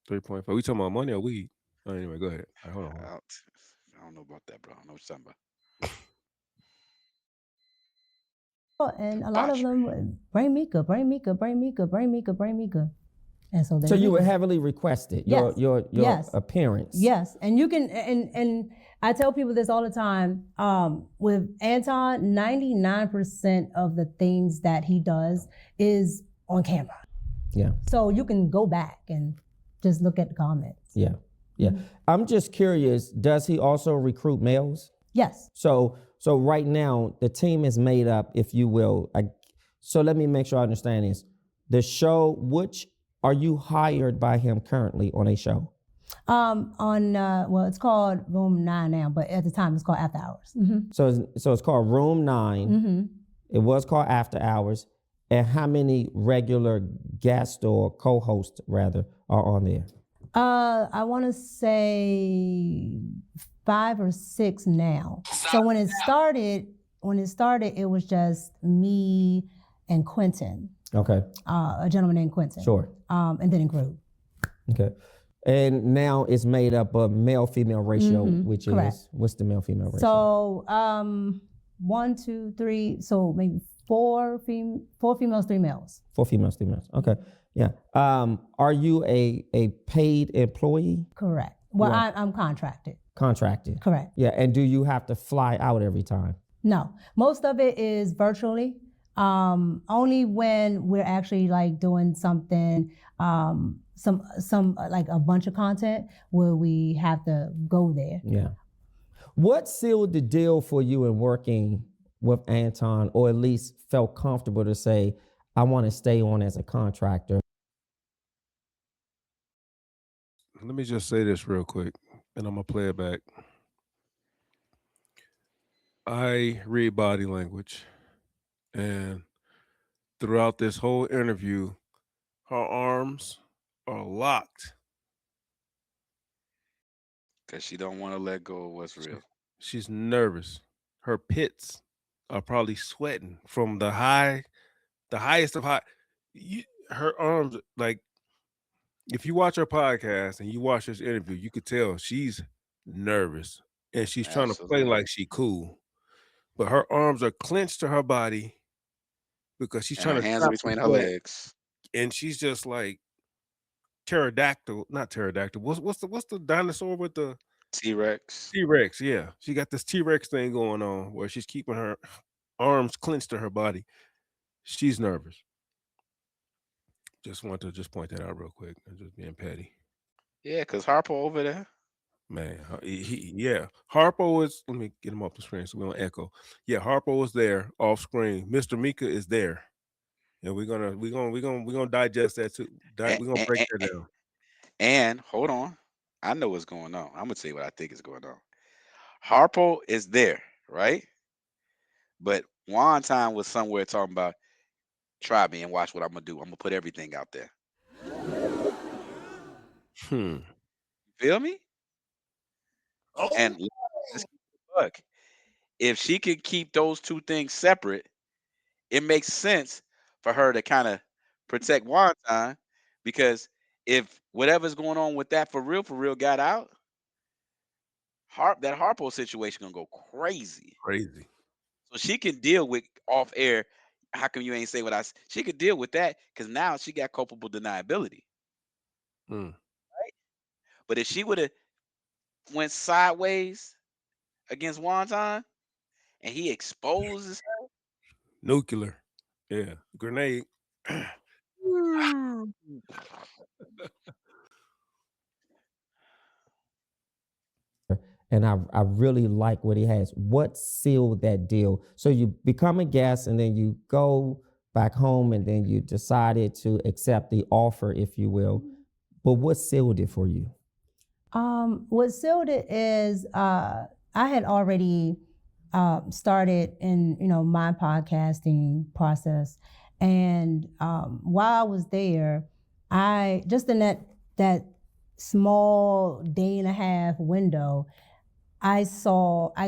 3.5. We talking about money or weed? Oh, anyway, go ahead. All right, hold on. I don't, I don't know about that, bro. I don't know what you're talking about. And a lot of Watch. them would bring Mika, bring Mika, bring Mika, bring Mika, bring Mika. And so So there you were go. heavily requested your Yes. your Yes. appearance. Yes, and you can, and I tell people this all the time. With Anton, 99% of the things that he does is on camera. Yeah. So you can go back and just look at the comments. Yeah. Yeah. I'm just curious, does he also recruit males? Yes. So right now the team is made up, if you will. So let me make sure I understand this. The show, which are you hired by him currently on a show? Well, it's called Room 9 now, but at the time it's called After Hours. So it's called Room 9. It was called After Hours. And how many regular guests or co-hosts rather are on there? I want to say 5 or 6 now. So when it started, it was just me and Quentin, Okay. a gentleman named Quentin. Sure. And then it grew. Okay. And now it's made up of male-female ratio, which correct. is, what's the male-female ratio? So 1, 2, 3, so maybe 4 females, 3 males. 4 females, 3 males. Okay. Yeah. Are you a paid employee? Correct. Well, Yeah. I'm contracted. Contracted. Correct. Yeah. And do you have to fly out every time? No, most of it is virtually. Only when we're actually like doing something, some like a bunch of content where we have to go there. Yeah. What sealed the deal for you in working with Anton, or at least felt comfortable to say, I want to stay on as a contractor? Let me just say this real quick, and I'm gonna play it back. I read body language, and throughout this whole interview, her arms are locked. Cause she don't want to let go of what's real. She's nervous. Her pits are probably sweating from the highest of high. Her arms, like, if you watch her podcast and you watch this interview, you could tell she's nervous and she's trying to play Absolutely. like she cool, but her arms are clenched to her body because she's And trying her to hands are trap the between her sweat, legs. and she's just like pterodactyl, not pterodactyl. What's the dinosaur with the T-Rex. T-Rex? Yeah, she got this T-Rex thing going on where she's keeping her arms clenched to her body. She's nervous. Just want to just point that out real quick. I'm just being petty. Yeah, cause Harpo over there. Man, yeah. Harpo is. Let me get him off the screen so we don't echo. Yeah, Harpo is there off screen. Mr. Mika is there, and we're gonna digest that too. And, We're gonna and, break and, that and down. and hold on. I know what's going on. I'm gonna tell you what I think is going on. Harpo is there, right? But Wonton was somewhere talking about try me and watch what I'm gonna do. I'm gonna put everything out there. Hmm. Feel me? And let's keep it a buck. If she can keep those two things separate, it makes sense for her to kind of protect Wonton, because if whatever's going on with that for real got out, that Harpo situation gonna go crazy. Crazy. So she can deal with off air. How come you ain't say what I? She could deal with that because now she got culpable deniability. Mm. But if she would have went sideways against Wonton and he exposes Nuclear. Yeah. Grenade. her, and I really like what he has. What sealed that deal? So you become a guest and then you go back home and then you decided to accept the offer, if you will. But what sealed it for you? What sealed it is I had already started in my podcasting process, and while I was there, I just in that small day and a half window, I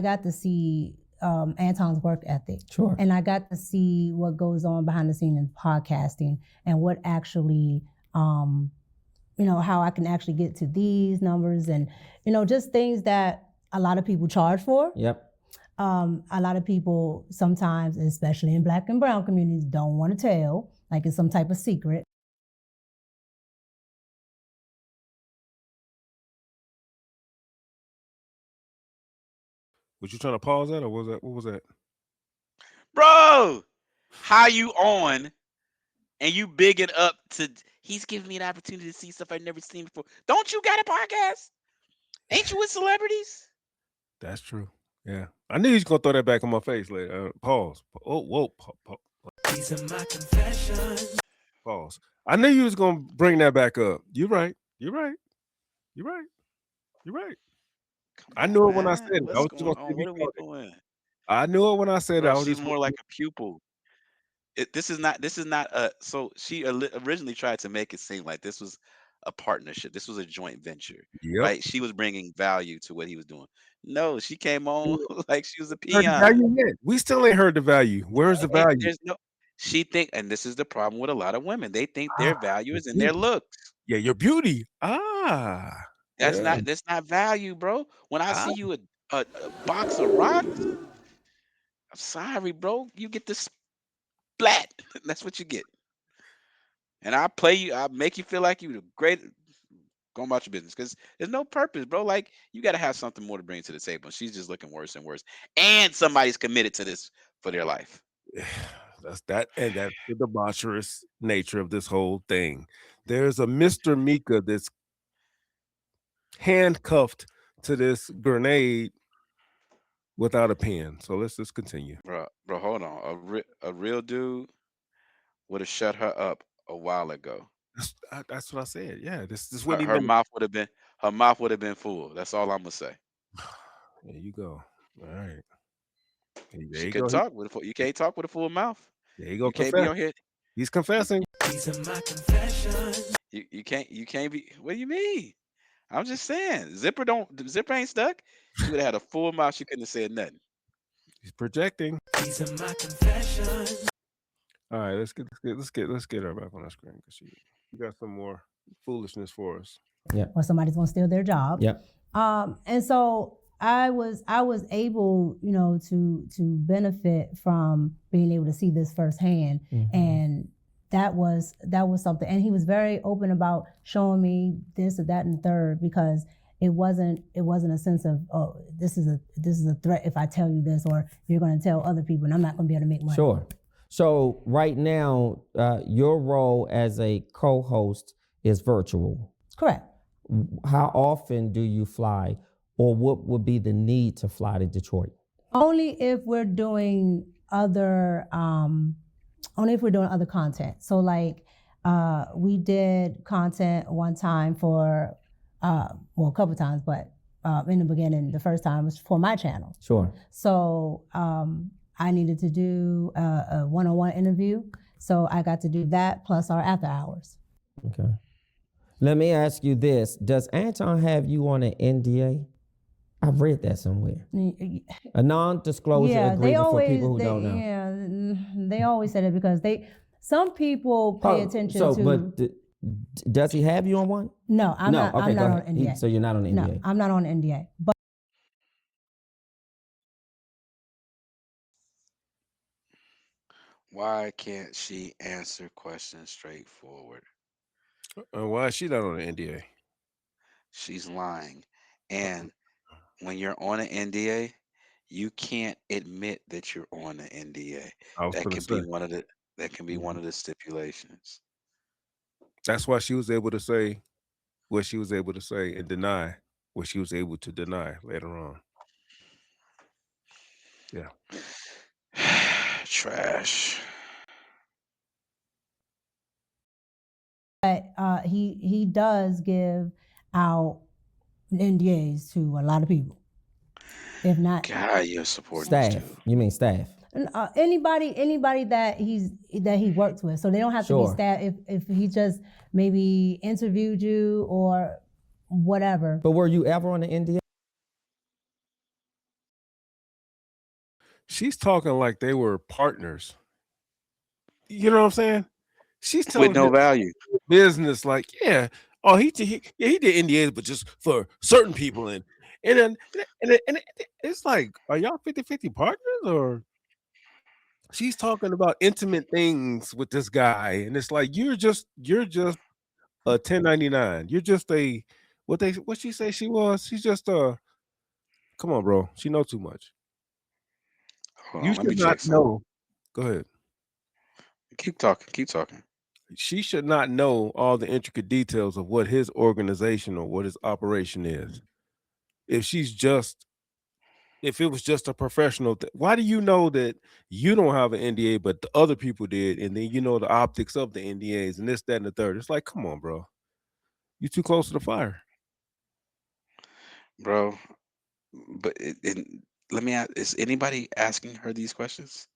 got to see Anton's work ethic. Sure. And I got to see what goes on behind the scenes in podcasting and what actually how I can actually get to these numbers and, just things that a lot of people charge for. Yep. A lot of people sometimes, especially in Black and brown communities, don't want to tell, like it's some type of secret. Was you trying to pause that or what was that? bro. How you on? And you bigging up to? He's giving me an opportunity to see stuff I've never seen before. Don't you got a podcast? Ain't you with celebrities? That's true. Yeah. I knew he was gonna throw that back in my face later. Pause. Oh, whoa. These are my confessions. Pause. I knew you was gonna bring that back up. You're right. I knew it when I said it. I What's was just going gonna see on? if you What are we caught it. doing? I knew it when I said it. Bro, I was she's just more like a pupil. This is not so she originally tried to make it seem like this was a partnership. This was a joint venture, Yep. right? She was bringing value to what he was doing. No, she came on like she was a Heard the peon. value yet. We still ain't heard the value. Where's the value? There's no. She think, and this is the problem with a lot of women. They think their value is in their beauty. looks. Yeah, your beauty. That's Yeah. that's not value, bro. When I Ah. see you a box of rocks, I'm sorry, bro. You get this splat. That's what you get. And I play you. I make you feel like you the great. Go about your business because there's no purpose, bro. Like you got to have something more to bring to the table. She's just looking worse and worse. And somebody's committed to this for their life. That's the debaucherous nature of this whole thing. There's a Mr. Mika that's handcuffed to this grenade without a pen. So let's just continue. Bro, hold on. A real dude would have shut her up a while ago. That's what I said. Yeah, this Her, wouldn't her even. mouth would have been full. That's all I'm gonna say. There you go. All right. There She you could go. talk with a full. You can't talk with a full mouth. There you go. You can't be Confess. on here. He's confessing. These are my confessions. You can't be. What do you mean? I'm just saying. Zipper ain't stuck. She would have had a full mouth. She couldn't have said nothing. He's projecting. These are my confessions. All right, let's get her back on the screen because you got some more foolishness for us. Or somebody's gonna steal their job. Yep. And so I was able, to benefit from being able to see this firsthand. Mm-hmm. And that was something. And he was very open about showing me this or that and the third, because it wasn't a sense of, oh, this is a threat if I tell you this, or you're gonna tell other people and I'm not gonna be able to make money. Sure. So right now, your role as a co-host is virtual. Correct. How often do you fly, or what would be the need to fly to Detroit? Only if we're doing other content. So like we did content one time for a couple times, but in the beginning, the first time was for my channel. Sure. So I needed to do a one-on-one interview. So I got to do that plus our after hours. Okay. Let me ask you this. Does Anton have you on an NDA? I've read that somewhere. Y- A non-disclosure Yeah, they agreement for always people who they don't know. yeah they always say that because some people pay attention so, to. but does he have you on one? No, I'm No, not. okay, I'm go not on ahead. NDA. So you're not on No, NDA. I'm not on NDA. But Why can't she answer questions straightforward? Why is she not on the NDA? She's lying. And when you're on an NDA, you can't admit that you're on an NDA. I was That gonna can be say. one of the that can be one Mhm. of the stipulations. That's why she was able to say what she was able to say and deny what she was able to deny later on. Yeah. Trash. he does give out NDAs to a lot of people. If not God, you're supporting this Staff. dude. You mean staff? anybody that he works with, so they don't have to be Sure. staff. If he just maybe interviewed you or whatever. But were you ever on the NDA? She's talking like they were partners. You know what I'm saying? She's With telling no his value. business like, yeah, oh, he did NDAs, but just for certain people, and it's like, are y'all 50-50 partners, or she's talking about intimate things with this guy, and it's like you're just a 1099. You're just a what she say she was? She's just come on, bro. She know too much. Hold You on, let me should not check something. know. Go ahead. Keep talking. Keep talking. She should not know all the intricate details of what his organization or what his operation is. If it was just a professional why do you know that you don't have an NDA, but the other people did, and then you know the optics of the NDAs and this, that, and the third? It's like, come on, bro. You too close to the fire. Bro, but let me ask, is anybody asking her these questions?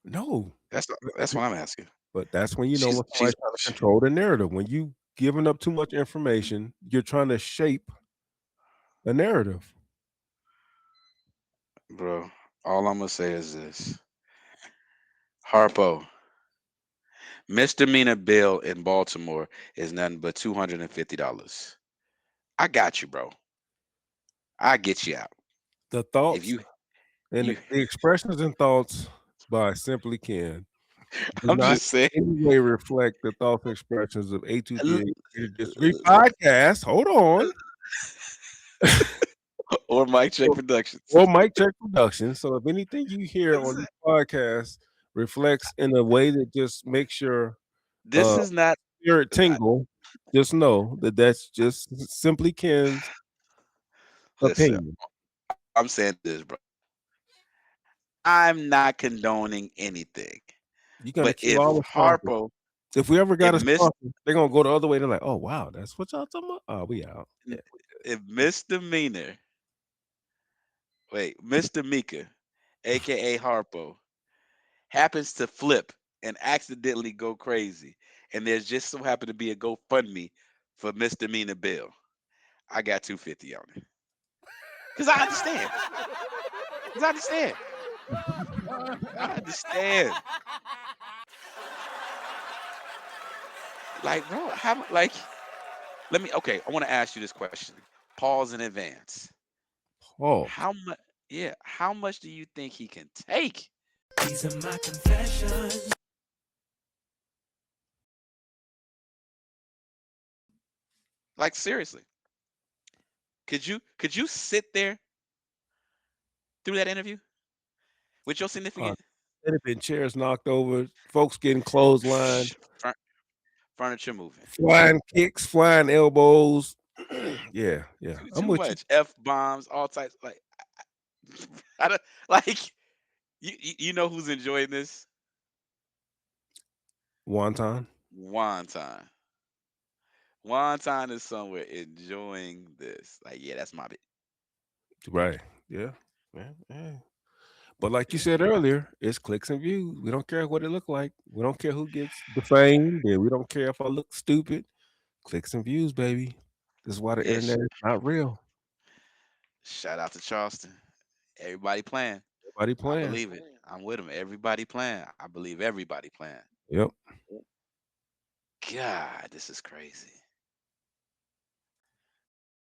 No. That's what I'm asking. But that's when you know She's when she's somebody's trying to control the narrative. When you giving up too much information, you're trying to shape a narrative. bro, all I'm gonna say is this. Harpo, misdemeanor bail in Baltimore is nothing but $250. I got you, bro. I get you out. The If thoughts you and you the expressions and thoughts by Simply Ken do I'm not just saying in any way reflect the thoughts and expressions of l- A2G Disagree Podcast. Hold on. or Mike Check Productions. Or Mike Check Productions. So if anything you hear on Listen, this podcast reflects in a way that just makes your this is not spirit I- tingle, just know that that's just Simply Ken's listen, opinion. I'm saying this, bro. I'm not condoning anything. You're gonna But kill all the sponsors. If we ever if got a Miss sponsor, they're gonna go the other way. They're like, oh wow, that's what y'all talking about. Oh, we out. Yeah. if misdemeanor, Mr. Mika, aka Harpo, happens to flip and accidentally go crazy, and there's just so happen to be a GoFundMe for misdemeanor bill, I got 250 on it. Cause I understand. Cause I understand. I understand. Like, bro, like let me okay, I want to ask you this question. Pause in advance. Oh, How much how much do you think he can take? These are my confessions. Like seriously. Could you sit there through that interview with your uh, significant there have been chairs knocked over, folks getting clotheslined, fur- furniture moving? flying kicks, flying elbows. Yeah, yeah. I'm Too with you. much F bombs, all types. Like I don't like you know who's enjoying this? Wonton. Wonton. Wonton is somewhere enjoying this. Like, yeah, that's my bit. Right. Yeah. Yeah. Yeah. But like you said earlier, it's clicks and views. We don't care what it look like. We don't care who gets defamed, and we don't care if I look stupid. Clicks and views, baby. This is why the Yeah, internet is not real. shout out to Charleston. Everybody playing. Everybody I playing. believe it. I'm with them. Everybody playing. I believe everybody playing. Yep. God, this is crazy.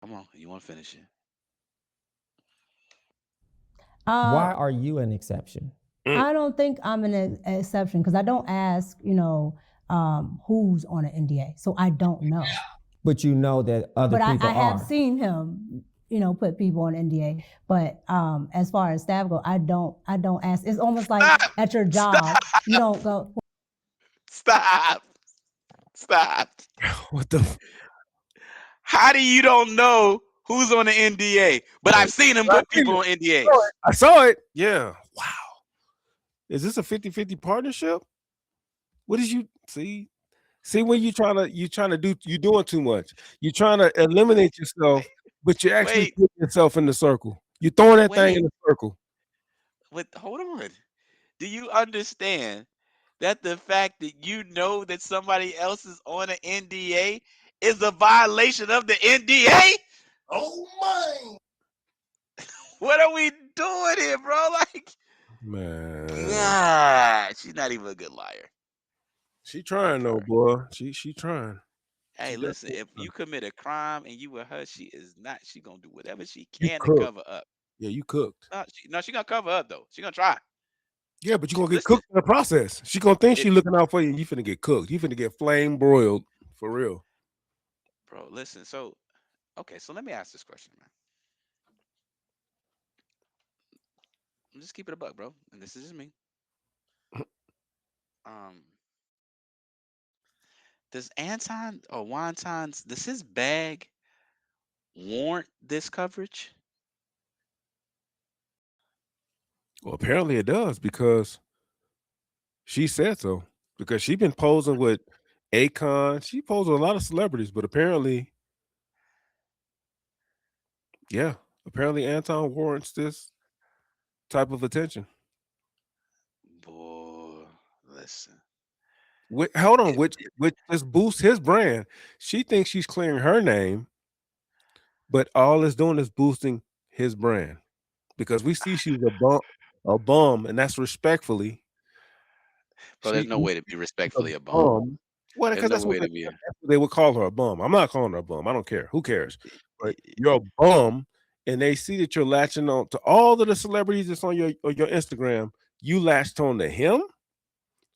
Come on, you want to finish it? Why Uh, are you an exception? I don't think I'm an exception because I don't ask, who's on an NDA, so I don't know. But you know that other But people I have are. seen him, put people on NDA. But as far as staff go, I don't ask. It's almost like Stop! at your job, you don't go. Stop! Stop! What the? How do you don't know who's on the NDA? But I've seen him I put people on NDAs. I saw it. Yeah. Wow. Is this a 50-50 partnership? What did you see? See, when you're trying to do, you're doing too much. You're trying to eliminate yourself, but you're actually Wait, putting yourself in the circle. You're throwing that thing in wait, the circle. hold on. Do you understand that the fact that you know that somebody else is on an NDA is a violation of the NDA? Oh my! What are we doing here, bro? Like, Man, God, she's not even a good liar. she trying though, boy. She trying. Hey, She listen, definitely if trying. you commit a crime and you with her, she is not. She gonna do whatever she You can to cooked. cover up. Yeah, you cooked. No, she gonna cover up though. She gonna try. Yeah, but you're gonna get Listen, cooked in the process. She gonna think it, she looking out for you. You finna get cooked. You finna get flame broiled for real. bro. Listen, so okay, so let me ask this question, man. I'm just keep it a buck, bro. And this is just me. Um, does Anton or Wonton's does his bag warrant this coverage? Well, apparently it does because she said so. Because she been posing with Akon. She posed with a lot of celebrities, but apparently, yeah, apparently Anton warrants this type of attention. Boy, listen. Hold on, It, which just boosts his brand. She thinks she's clearing her name, but all it's doing is boosting his brand because we see she's a bum, and that's respectfully. bro, there's She's no way to be a respectfully a bum. bum. Well, There's because no that's way to be. what they would call her, a bum. I'm not calling her a bum. I don't care. Who cares? But you're a bum, and they see that you're latching on to all of the celebrities that's on your Instagram. You latched on to him.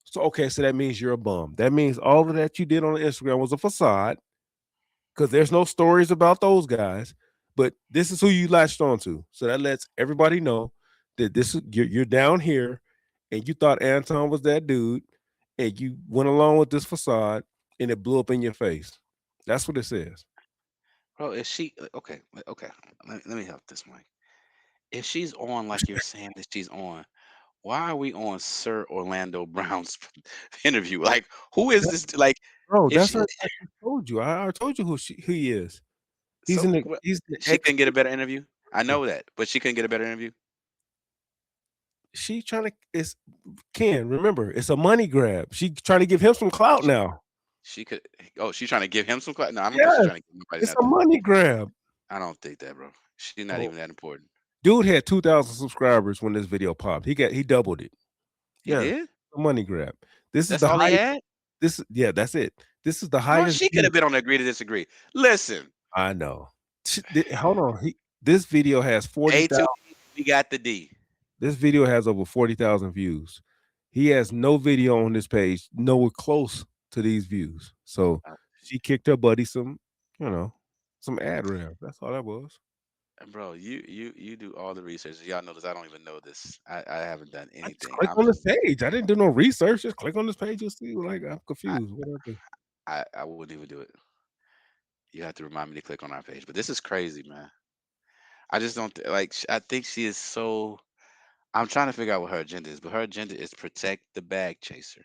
So okay, so that means you're a bum. That means all of that you did on Instagram was a facade because there's no stories about those guys. But this is who you latched onto. So that lets everybody know that this is you're down here, and you thought Anton was that dude, and you went along with this facade, and it blew up in your face. That's what it says. Bro, if she okay, let me help this, Mike. If she's on like you're saying that she's on, why are we on Sir Orlando Brown's interview? Like, who is this? Like, Bro, if that's she what I just told you. I told you who he is. so He's the she ex. couldn't get a better interview. I know that, but she couldn't get a better interview. She trying to it's Ken. Remember, it's a money grab. She trying to give him some clout now. She could. Oh, she's trying to give him some credit. No, I don't think she's Yes, trying to give nobody it's a nothing. money grab. I don't think that, bro. She's not Oh, even that important. dude had 2,000 subscribers when this video popped. He doubled it. He Yeah, did. a money grab. This is That's the all he highest. had. That's it. This is the Bro, highest she could view. have been on agree to disagree. Listen, I know. Hold on. This video has 40,000. A2, we got the D. This video has over 40,000 views. He has no video on this page nowhere close to these views. So she kicked her buddy some ad rev. That's all that was. Bro, you do all the research. Y'all notice I don't even know this. I haven't done I just anything. click on this page. I didn't do no research. Just click on this page. You'll see. Like I'm confused. What do I do? I wouldn't even do it. You have to remind me to click on our page. But this is crazy, man. I just don't like. I think she is so. I'm trying to figure out what her agenda is, but her agenda is protect the bag chaser.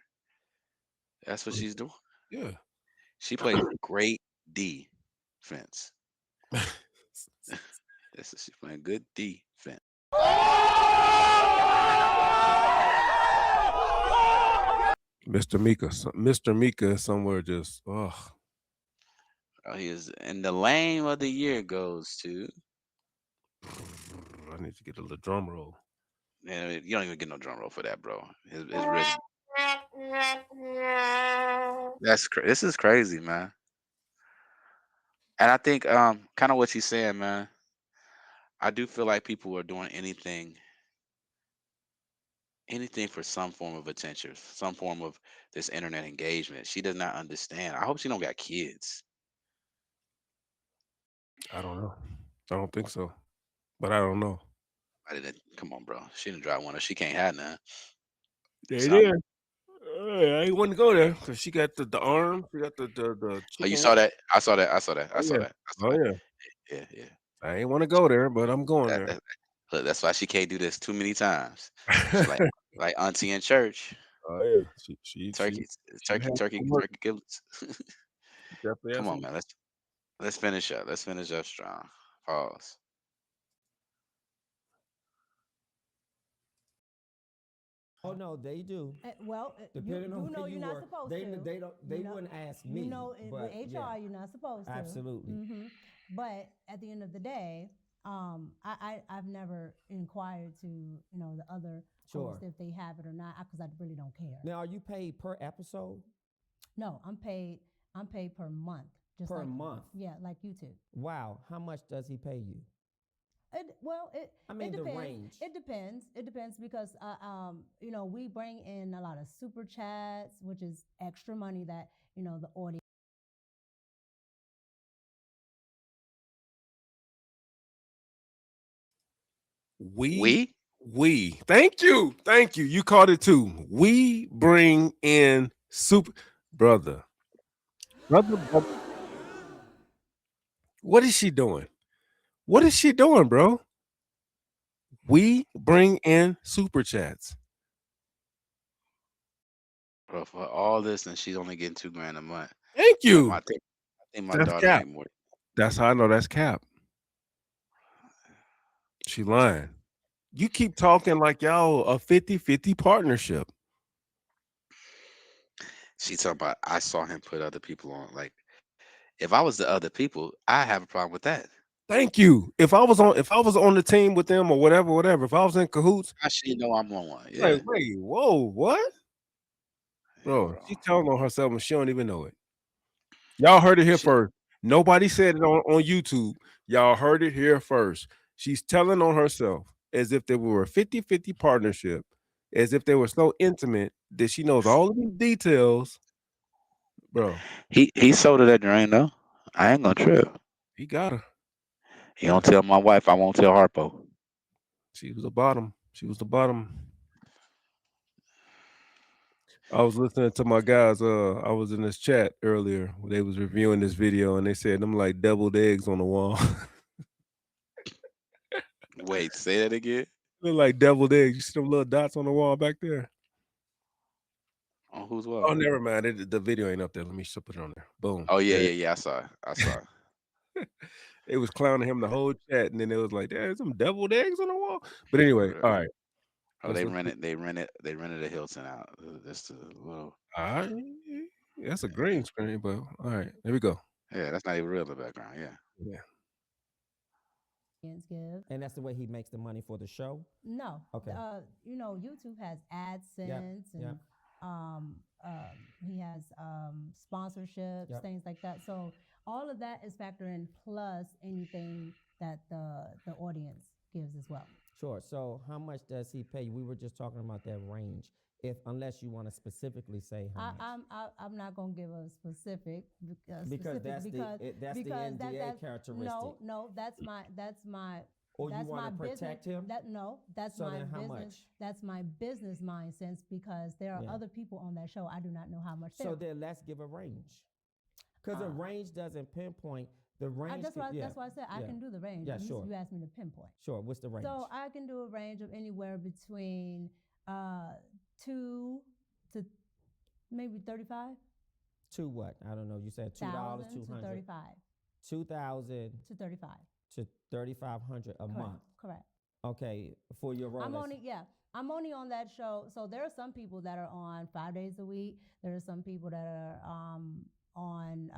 That's what she's doing. Yeah. She plays great defense. She's playing good defense. Mr. Mika is somewhere just He is, and the lame of the year goes to. I need to get a little drum roll. Man, you don't even get no drum roll for that, bro. His wrist. This is crazy, man. And I think kind of what you're saying, man. I do feel like people are doing anything for some form of attention, some form of this internet engagement. She does not understand. I hope she don't got kids. I don't know. I don't think so, but I don't know. I didn't. Come on, bro. She didn't drive one. She can't have none. There it Something. is. I ain't want to go there because she got the arm. She got the Oh, you chicken saw wing. that? I saw that. I saw that. Oh I saw yeah. that. I saw Oh that. yeah. Yeah, yeah. I ain't want to go there, but I'm going That, there. that, look, that's why she can't do this too many times. She like auntie in church. Oh yeah. She Turkey, turkey, had turkey, some work. turkey giblets. She definitely had Come on, some. man. Let's finish up. Let's finish up strong. Pause. Oh no, they do. Well, Depending on you know where you're you not were, supposed they to. they don't they You know- wouldn't ask me. You know, but with HR, yeah, you're not supposed to. absolutely. But at the end of the day, I've never inquired to the other Sure. hosts if they have it or not because I really don't care. Now, are you paid per episode? No, I'm paid per month. Just Per like, month? Yeah, like YouTube. Wow. How much does he pay you? I mean, it the depends. range. It depends. It depends because we bring in a lot of super chats, which is extra money that the audience. We. Thank you. You caught it too. We bring in super brother. Brother. What is she doing? What is she doing, bro? We bring in super chats. Bro, for all this, and she's only getting $2,000 a month. Thank you. I think my That's daughter cap. make more. That's how I know that's cap. She lying. You keep talking like y'all a 50-50 partnership. She talking about I saw him put other people on. Like, if I was the other people, I have a problem with that. Thank you. If I was on the team with them or whatever, if I was in cahoots, How she know I'm on one? Yeah, like, wait, whoa, what? Bro, bro. she's telling on herself and she don't even know it. Y'all heard it here first. Nobody said it on YouTube. Y'all heard it here first. She's telling on herself as if they were a 50-50 partnership, as if they were so intimate that she knows all of these details. Bro, He sold her that drain though. I ain't gonna trip. he got her. He don't tell my wife. I won't tell Harpo. She was the bottom. I was listening to my guys. I was in this chat earlier. They was reviewing this video and they said them like deviled eggs on the wall. Wait, say that again. Look like deviled eggs. You see them little dots on the wall back there? On whose Oh, wall? never mind. The video ain't up there. Let me put it on there. Boom. Oh yeah, There. yeah. I saw it. It was clowning him the whole chat, and then it was like, "There's some deviled eggs on the wall." But anyway, all right. Oh, they rented a Hilton out. Just a little. All right. That's a green screen, but all right. Here we go. Yeah, that's not even real in the background. Yeah. Yeah. Give. And that's the way he makes the money for the show? No. Okay. YouTube has AdSense and he has sponsorships, things like that. So all of that is factored in plus anything that the audience gives as well. Sure. So how much does he pay you? We were just talking about that range. Unless you want to specifically say how much. I'm not going to give a specific because that's the NDA characteristic. No, that's my. Or that's you want to protect him? That's so my then how business. much? That's my business mind sense because there are other people on that show. I do not know how much. So then let's give a range, because a range doesn't pinpoint the range. That's why I said I can do the range. Yeah, sure. You asked me to pinpoint. Sure. What's the range? So I can do a range of anywhere between 2 to maybe 35. To what? I don't know. You said $2, $200 to 35. 2,000 to 35 to 3,500 a month. Correct. Okay, for your role. I'm only on that show. So there are some people that are on 5 days a week. There are some people that are on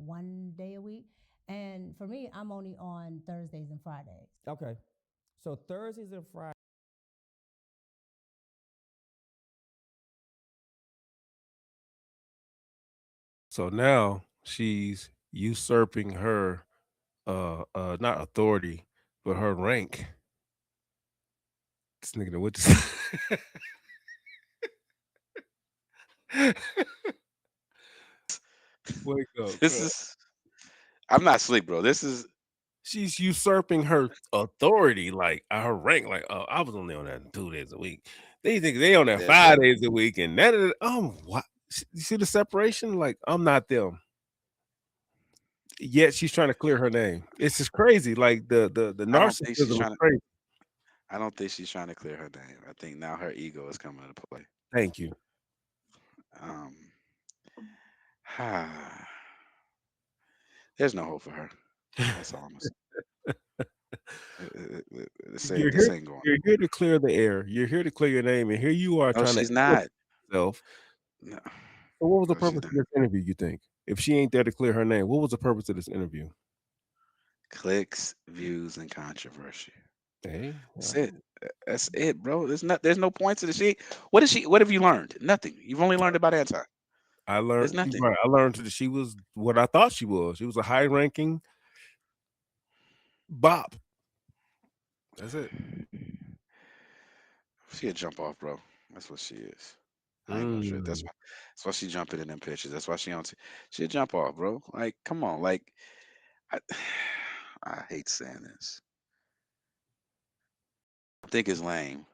1 day a week. And for me, I'm only on Thursdays and Fridays. Okay. So Thursdays and Fridays. So now she's usurping her not authority, but her rank. This nigga what this wake up, This cuz. is. I'm not asleep, bro. This is. She's usurping her authority, like her rank. Like, oh, I was only on that 2 days a week. They think they on that That's 5 days a week, and that is what you see the separation? Like, I'm not them. Yet she's trying to clear her name. It's just crazy. Like the I don't think she's narcissism is trying to. crazy. I don't think she's trying to clear her name. I think now her ego is coming into play. Thank you. Um, there's no hope for her. That's all I'm gonna say. You're This here. ain't going. You're here to clear the air. You're here to clear your name, and here you are No, trying to she's not. yourself. No, So what was the no, she's purpose not. of this interview? You think if she ain't there to clear her name, what was the purpose of this interview? Clicks, views, and controversy. Hey, That's it. That's it, bro. There's no point to the shit. What have you learned? Nothing. You've only learned about Anton. I There's learned. nothing. Right, I learned that she was what I thought she was. She was a high-ranking bop. That's it. She a jump off, bro. That's what she is. I ain't gonna trip. Mm. That's why she jumping in them pictures. That's why she a jump off, bro. Like, come on. Like, I, I hate saying this. I think it's lame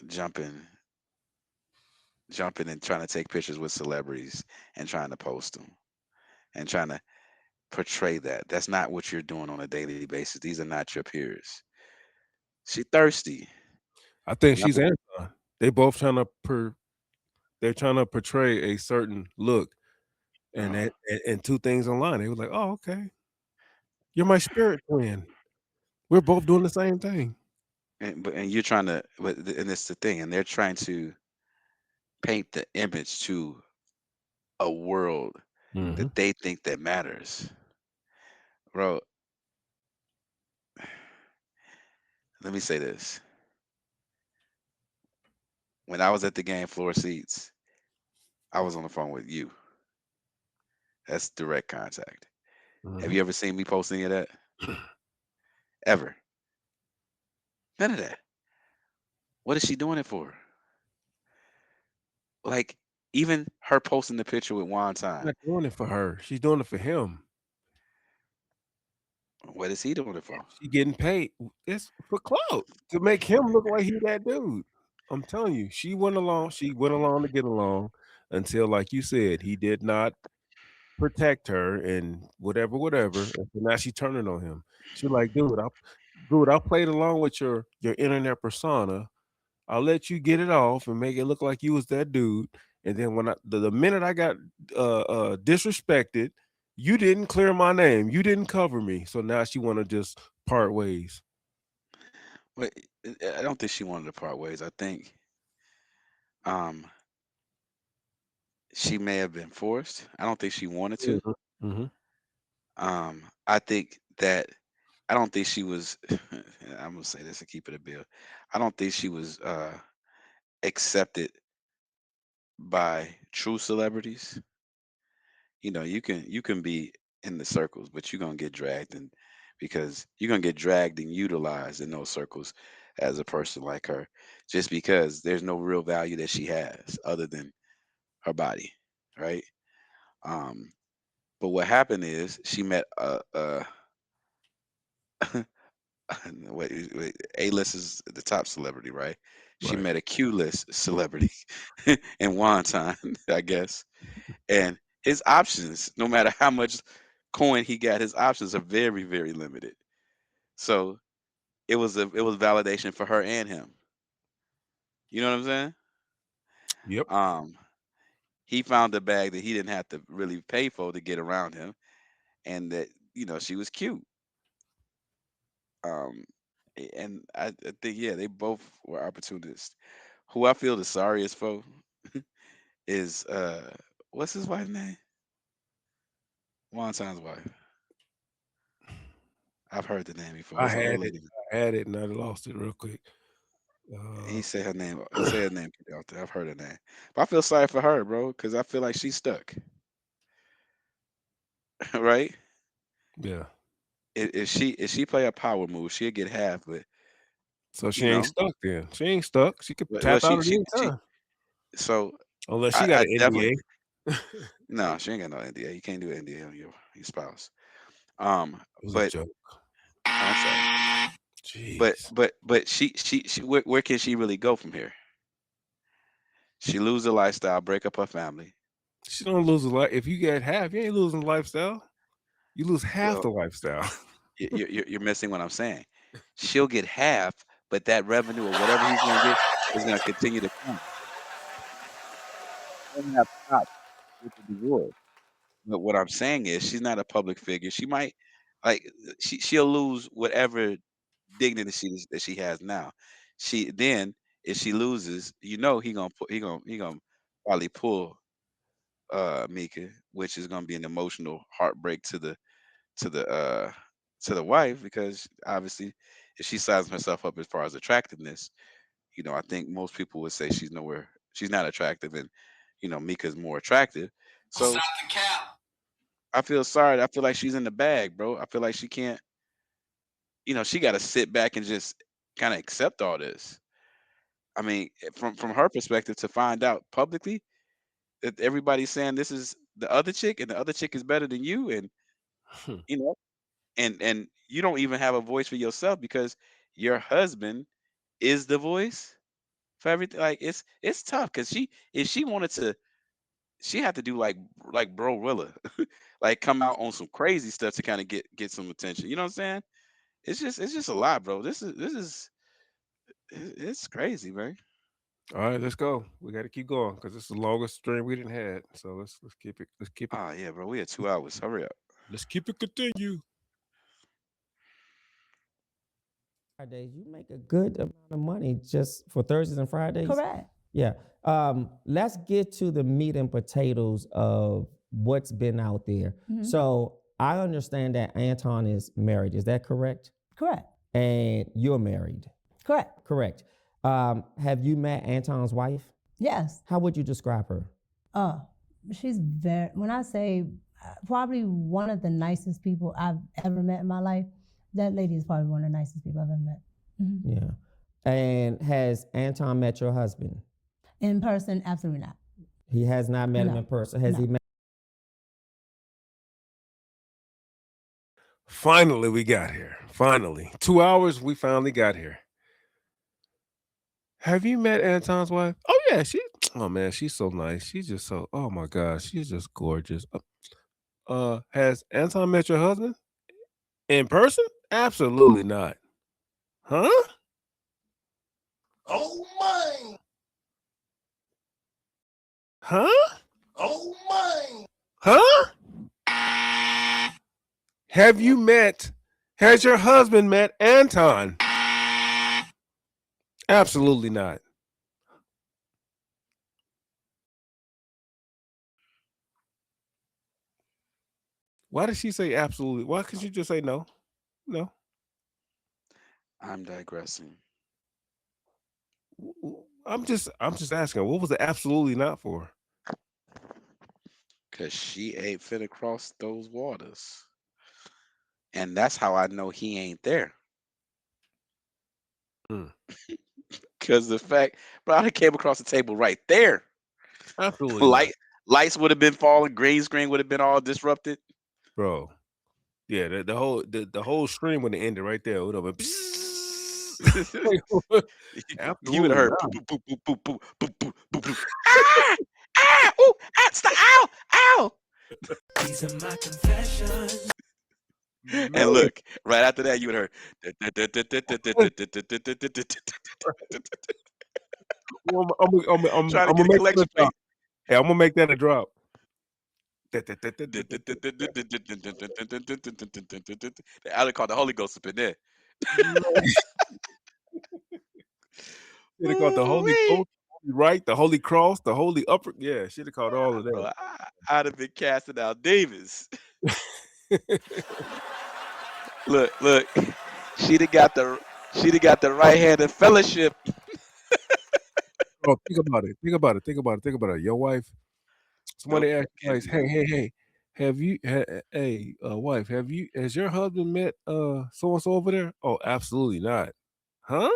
jumping, jumping and trying to take pictures with celebrities and trying to post them and trying to portray that. That's not what you're doing on a daily basis. These are not your peers. She thirsty. I think she's Number Anton. They both trying to they're trying to portray a certain look, and uh, and two things online. They were like, "Oh, okay, you're my spirit twin. We're both doing the same thing." and you're trying to, and it's the thing, and they're trying to paint the image to a world Mhm. that they think that matters, bro. Let me say this: when I was at the game, floor seats, I was on the phone with you. That's direct contact. Have Mhm. you ever seen me post any of that? Ever? None of that. What is she doing it for? Like, even her posting the picture with She's Wonton. not doing it for her. She's doing it for him. What is he doing it for? She getting paid. It's for clout to make him look like he that dude. I'm telling you, she went along. She went along to get along until, like you said, he did not protect her and whatever, whatever. And so now she turning on him. She like, dude, I played along with your internet persona. I'll let you get it off and make it look like you was that dude. And then when the minute I got disrespected, you didn't clear my name. You didn't cover me. So now she want to just part ways. But I don't think she wanted to part ways. I think um she may have been forced. I don't think she wanted to. Mhm, mhm. I think that I don't think she was. I'm gonna say this and keep it a bill. I don't think she was accepted by true celebrities. You can be in the circles, but you're gonna get dragged in because you're gonna get dragged and utilized in those circles as a person like her, just because there's no real value that she has other than her body, right? Um, but what happened is she met wait, A-list is the top celebrity, right? She Right. met a Q-list celebrity in Wonton, I guess. And his options, no matter how much coin he got, his options are very, very limited. So it was validation for her and him. You know what I'm saying? Yep. Um, he found a bag that he didn't have to really pay for to get around him, and that she was cute. Um, And I think they both were opportunists. Who I feel the sorriest for is what's his wife's name? Wonton's wife. I've heard the name before. I It's an had old it. lady. I had it, and I lost it real quick. He said her name. He said her name pretty out there. I've heard her name. But I feel sorry for her, bro, because I feel like she's stuck. Right? Yeah. If she play a power move, she'll get half, but So she you ain't know, stuck then. She ain't stuck. She could well, tap out at any she time. so Unless she got I an definitely NDA. no, she ain't got no NDA. You can't do an NDA on your spouse. It was a But joke. I'm sorry. Jeez. But she where can she really go from here? She lose her lifestyle, break up her family. She don't lose a life. If you get half, you ain't losing the lifestyle. You lose half Well, the lifestyle. you're missing what I'm saying. She'll get half, but that revenue or whatever he's gonna get is gonna continue to come. It doesn't have to stop with the divorce. But what I'm saying is she's not a public figure. She might like she'll lose whatever dignity that she has now. She then if she loses, he gonna probably pull Mika, which is gonna be an emotional heartbreak to the uh to the wife because obviously if she sizes herself up as far as attractiveness, I think most people would say she's not attractive and Mika's more attractive. So I feel sorry. I feel like she's in the bag, bro. I feel like she can't, she got to sit back and just kind of accept all this. I mean, from her perspective, to find out publicly that everybody's saying this is the other chick and the other chick is better than you, and you know, and you don't even have a voice for yourself because your husband is the voice for everything. Like it's tough because if she wanted to, she had to do like Bro Willa, like come out on some crazy stuff to kind of get some attention. You know what I'm saying? It's just a lot, bro. It's crazy, man. All right, let's go. We got to keep going because it's the longest stream we didn't had. So let's keep it. Let's keep it. Oh yeah, bro. We had 2 hours. Hurry up. Let's keep it continue. Fridays, you make a good amount of money just for Thursdays and Fridays. Correct. Yeah. Let's get to the meat and potatoes of what's been out there. Mhm. So I understand that Anton is married. Is that correct? Correct. And you're married. Correct. Correct. Have you met Anton's wife? Yes. How would you describe her? She's when I say probably one of the nicest people I've ever met in my life, that lady is probably one of the nicest people I've ever met. Mhm. Yeah. And has Anton met your husband? In person, absolutely not. He has not met him No. in person. Has No. he met? Finally, we got here. Finally, 2 hours. We finally got here. Have you met Anton's wife? Oh yeah, oh man, she's so nice. She's just so. Oh my gosh, she's just gorgeous. Has Anton met your husband in person? Absolutely not. Huh? Oh my! Huh? Oh my! Huh? Has your husband met Anton? Absolutely not. Why did she say absolutely? Why couldn't you just say no? No. I'm digressing. I'm just asking. What was the absolutely not for? Cause she ain't fit across those waters. And that's how I know he ain't there. Mm. Cause the fact, bro, I came across the table right there. Absolutely not, Lights would have been falling, green screen would have been all disrupted. bro. Yeah, the whole stream would have ended right there. It would have been. You would have Absolutely heard not. boop, boop, boop, boop, boop, boop, boop, boop, boop. Ah! Ah! Ooh! Ah! Stop! Ow! Ow! These are my confessions. And look, right after that, you would heard. I'm Trying to gonna get a make that collection a drop. plate. Hey, I'm gonna make that a drop. I would call the Holy Ghost up in there. Should have called the Holy Ooh-wee. Ghost, the Holy Right, the Holy Cross, the Holy Upper. Yeah, should have called all of Bro, that. I'd have been casting out demons. Look. She'd have got the right hand of fellowship. Bro, think about it. Think about it. Your wife. Nope, Somebody asked you, can't like, do hey, that. hey, have you, hey, wife, has your husband met so and so over there? Oh, absolutely not. Huh?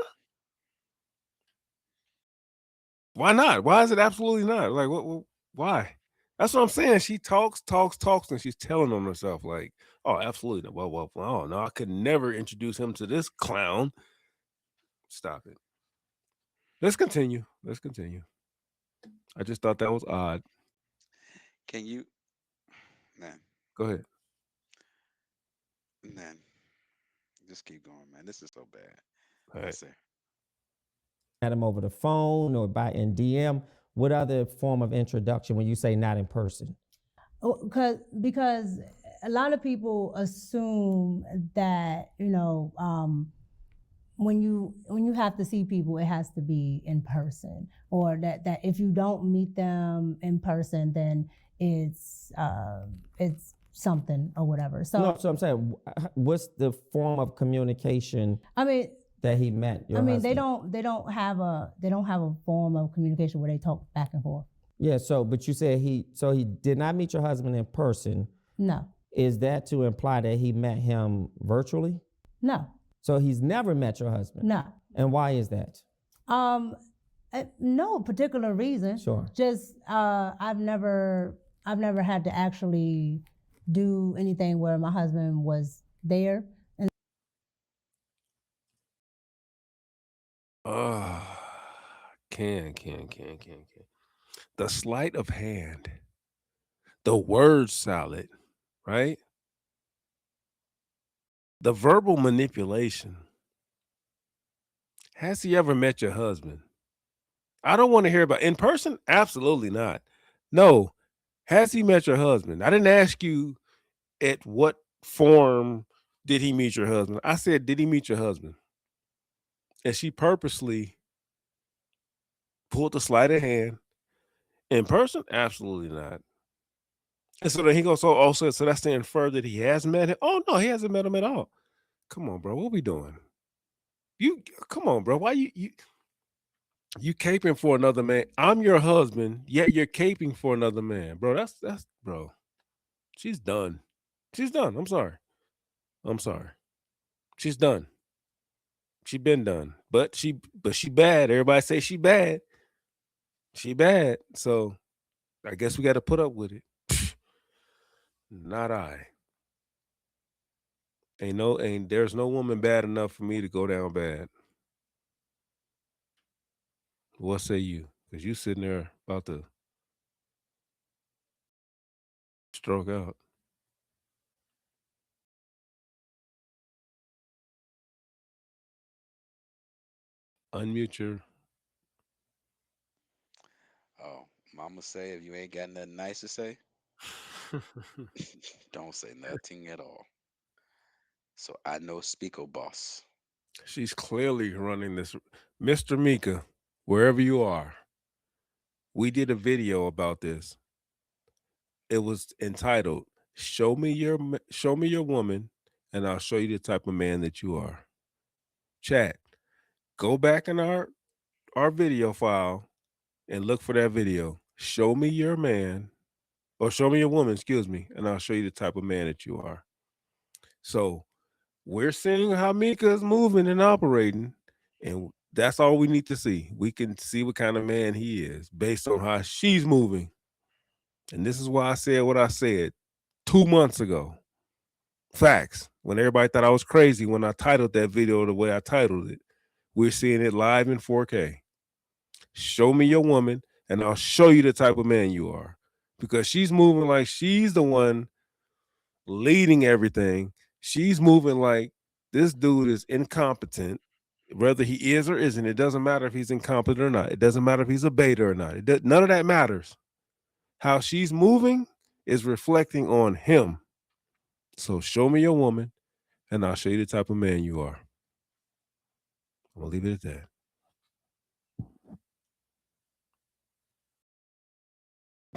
Why not? Why is it absolutely not? Like, why? That's what I'm saying. She talks, and she's telling on herself, like, oh, absolutely not. Well, oh no, I could never introduce him to this clown. Stop it. Let's continue. I just thought that was odd. Can you, man, Go ahead. man, just keep going, man. This is so bad. All right. Yes, sir. At him over the phone or by in DM. What other form of introduction when you say not in person? Because a lot of people assume that when you have to see people, it has to be in person, or that if you don't meet them in person, then it's something or whatever. So No, so I'm saying, what's the form of communication I mean, that he met your husband? they don't have a form of communication where they talk back and forth. Yeah, so but you said he did not meet your husband in person. No, Is that to imply that he met him virtually? no, So he's never met your husband. no. And why is that? No particular reason. Sure. Just I've never had to actually do anything where my husband was there. And Can. The sleight of hand, the word salad, right? The verbal manipulation. Has he ever met your husband? I don't want to hear about in person. Absolutely not. No. Has he met your husband? I didn't ask you at what form did he meet your husband. I said, did he meet your husband? And she purposely pulled the sleight of hand. In person? Absolutely not. And so then he goes, so that's to infer that he has met him. Oh no, he hasn't met him at all. Come on, bro. What we doing? Come on, bro. Why you caping for another man? I'm your husband, yet you're caping for another man, bro. That's bro. She's done. She's done. I'm sorry. She's done. She been done. But she bad. Everybody say she bad. She bad. So I guess we got to put up with it. Not I. There's no woman bad enough for me to go down bad. What say you? Because you sitting there about to stroke out. Unmute your. Oh, mama say if you ain't got nothing nice to say, don't say nothing at all. So I know Speako boss. She's clearly running this. Mr. Mika, wherever you are, we did a video about this. It was entitled Show me your woman, and I'll show you the type of man that you are. Chat, go back in our video file and look for that video. Show me your man, or show me your woman, excuse me, and I'll show you the type of man that you are. So we're seeing how Mika is moving and operating, and that's all we need to see. We can see what kind of man he is based on how she's moving. And this is why I said what I said 2 months ago. Facts. When everybody thought I was crazy when I titled that video the way I titled it. We're seeing it live in 4K. Show me your woman, and I'll show you the type of man you are. Because she's moving like she's the one leading everything. She's moving like this dude is incompetent. Whether he is or isn't, it doesn't matter if he's incompetent or not. It doesn't matter if he's a beta or not. None of that matters. How she's moving is reflecting on him. So show me your woman, and I'll show you the type of man you are. I'm going to leave it at that.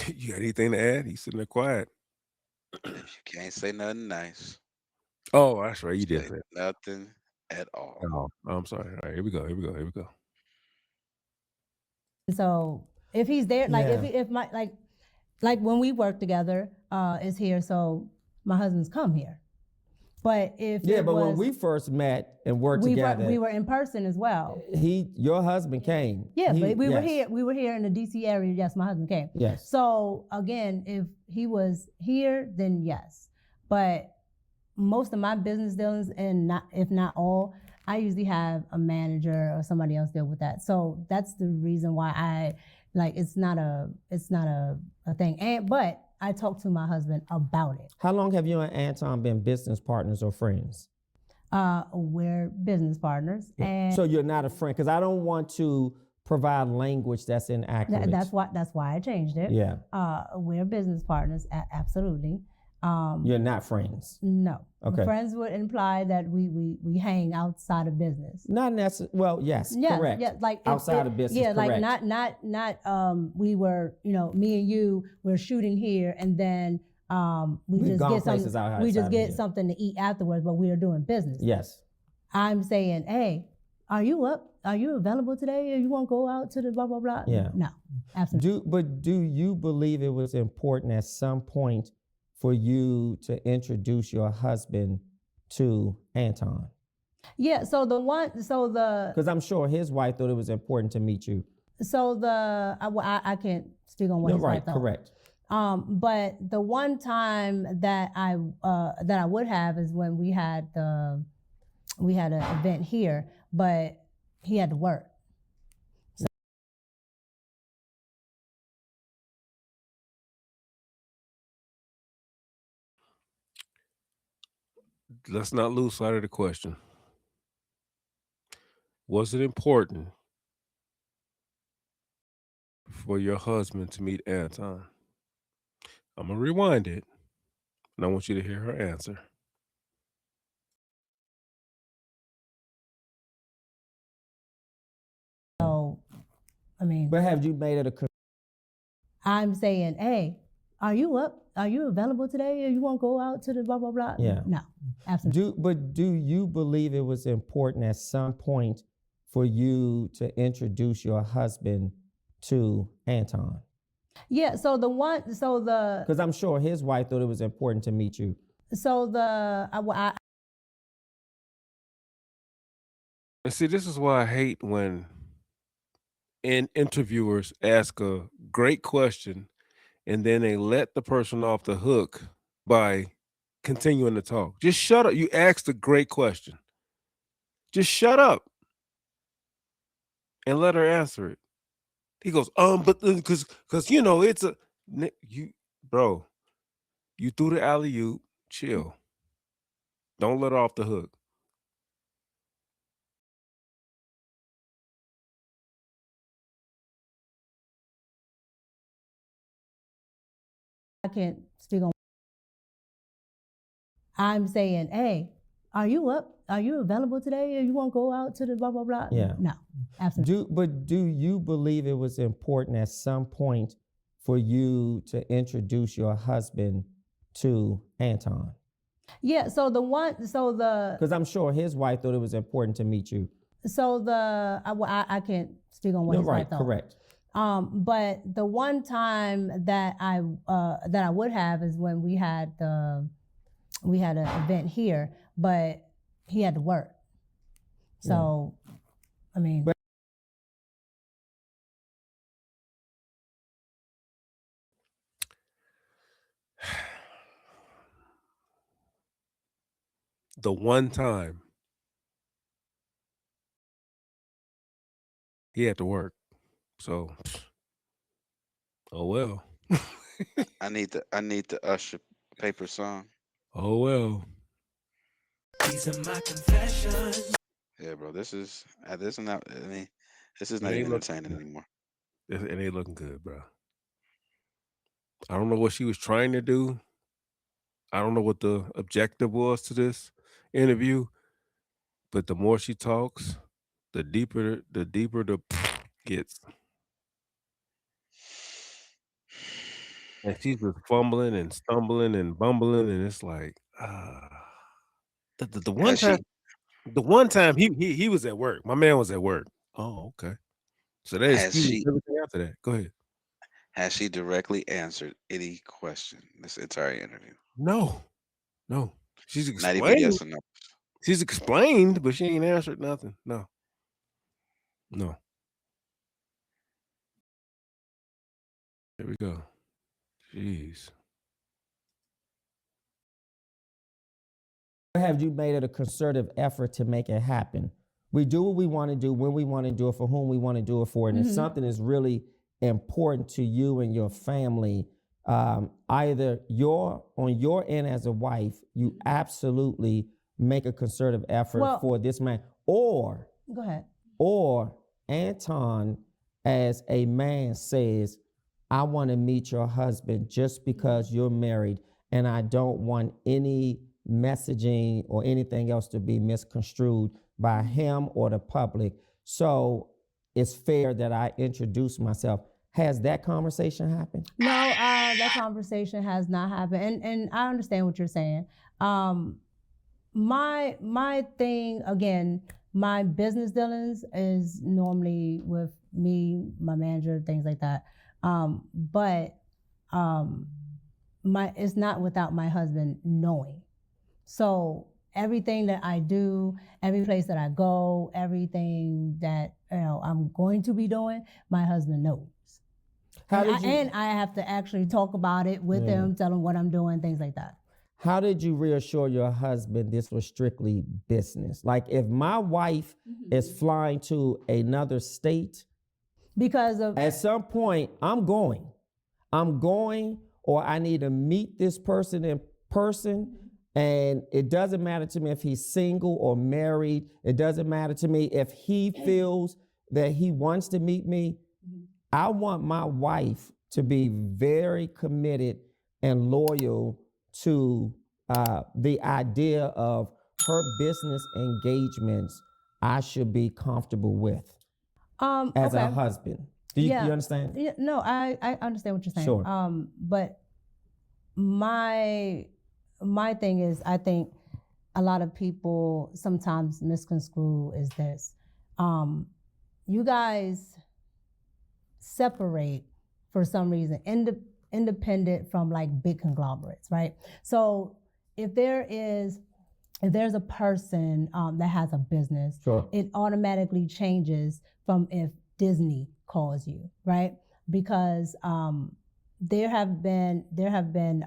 You got anything to add? He's sitting there quiet. If you can't say nothing nice, Oh, that's right. You did say say it. nothing at all. Oh, I'm sorry. All right, here we go. Here we go. Here we go. So if he's there, like Yeah. if my like when we work together, is here, so my husband's come here. But if Yeah, it but when was, we first met and worked together, we were in person as well. your husband came. Yeah, He- but we were yes. here. We were here in the DC area. Yes, my husband came. Yes. So again, if he was here, then yes. But most of my business dealings, and not if not all, I usually have a manager or somebody else deal with that. So that's the reason why I like it's not a thing. And but I talk to my husband about it. How long have you and Anton been business partners or friends? We're business partners, and So you're not a friend, because I don't want to provide language that's inaccurate. that's why I changed it. Yeah. We're business partners, absolutely. You're not friends. No. Okay. Friends would imply that we hang outside of business. Not necessarily. Well, yes, Yeah, correct. yeah, like outside of business. Yeah, correct. like not we were, me and you were shooting here, and then we We've just gone get places something. outside We of just get here. something to eat afterwards, but we are doing business. Yes. I'm saying, hey, are you up? Are you available today? Or you want to go out to the blah blah blah? Yeah. No, absolutely. Do you believe it was important at some point for you to introduce your husband to Anton? Yeah. So Because I'm sure his wife thought it was important to meet you. I can't speak on what his Right. wife thought. Correct. But the one time that I would have is when we had an event here, but he had to work. Let's not lose sight of the question. Was it important for your husband to meet Anton? I'm going to rewind it, and I want you to hear her answer. So, I mean, But have you made it a I'm saying, hey, are you up? Are you available today? Or you want to go out to the blah blah blah? Yeah. No, absolutely. do you believe it was important at some point for you to introduce your husband to Anton? Yeah. Because I'm sure his wife thought it was important to meet you. And see, this is why I hate when interviewers ask a great question and then they let the person off the hook by continuing to talk. Just shut up. You asked a great question. Just shut up and let her answer it. He goes, but because it's a bro, you threw the alley-oop. Chill. Don't let her off the hook. I can't speak on. I'm saying, hey, are you up? Are you available today? Or you want to go out to the blah blah blah? Yeah. No, absolutely. Do you believe it was important at some point for you to introduce your husband to Anton? Yeah. Because I'm sure his wife thought it was important to meet you. I can't speak on what his Right. wife thought. Correct. But the one time that I would have is when we had an event here, but he had to work. So, I mean. The one time he had to work. So, oh well. I need the Usher paper song. Oh well. These are my confessions. Yeah, bro. This is not. I mean, this is It not ain't even looking entertaining good. anymore. It ain't looking good, bro. I don't know what she was trying to do. I don't know what the objective was to this interview, but the more she talks, the deeper the gets. And she's just fumbling and stumbling and bumbling, and it's like, the one Has time she he was at work. My man was at work. Oh, okay. So that has excused she everything after that. Go ahead. has she directly answered any question this entire interview? No, no. She's Not even explained. yes or no. She's explained, but she ain't answered nothing. No, no. Here we go. Jeez. Have you made it a concerted effort to make it happen? We do what we want to do when we want to do it for whom we want to do it for. And if something is really important to you and your family, either on your end as a wife, you absolutely make a concerted effort Well- for this man, or Go ahead. Anton as a man says, I want to meet your husband just because you're married, and I don't want any messaging or anything else to be misconstrued by him or the public. So it's fair that I introduce myself. Has that conversation happened? No, that conversation has not happened, and I understand what you're saying. My thing again, my business dealings is normally with me, my manager, things like that. But it's not without my husband knowing. So everything that I do, every place that I go, everything that I'm going to be doing, my husband knows. And I have to actually talk about it with him, tell him what I'm doing, things like that. How did you reassure your husband this was strictly business? Like if my wife is flying to another state, Because of at some point I'm going, or I need to meet this person in person. And it doesn't matter to me if he's single or married. It doesn't matter to me if he feels that he wants to meet me. I want my wife to be very committed and loyal to the idea of her business engagements I should be comfortable with as a husband. Do you understand? Yeah, no, I understand what you're saying. Sure. But my thing is, I think a lot of people sometimes misconstrue is this. You guys separate for some reason, independent from like big conglomerates, right? So if there's a person that has a business, Sure. it automatically changes from if Disney calls you, right? Because there have been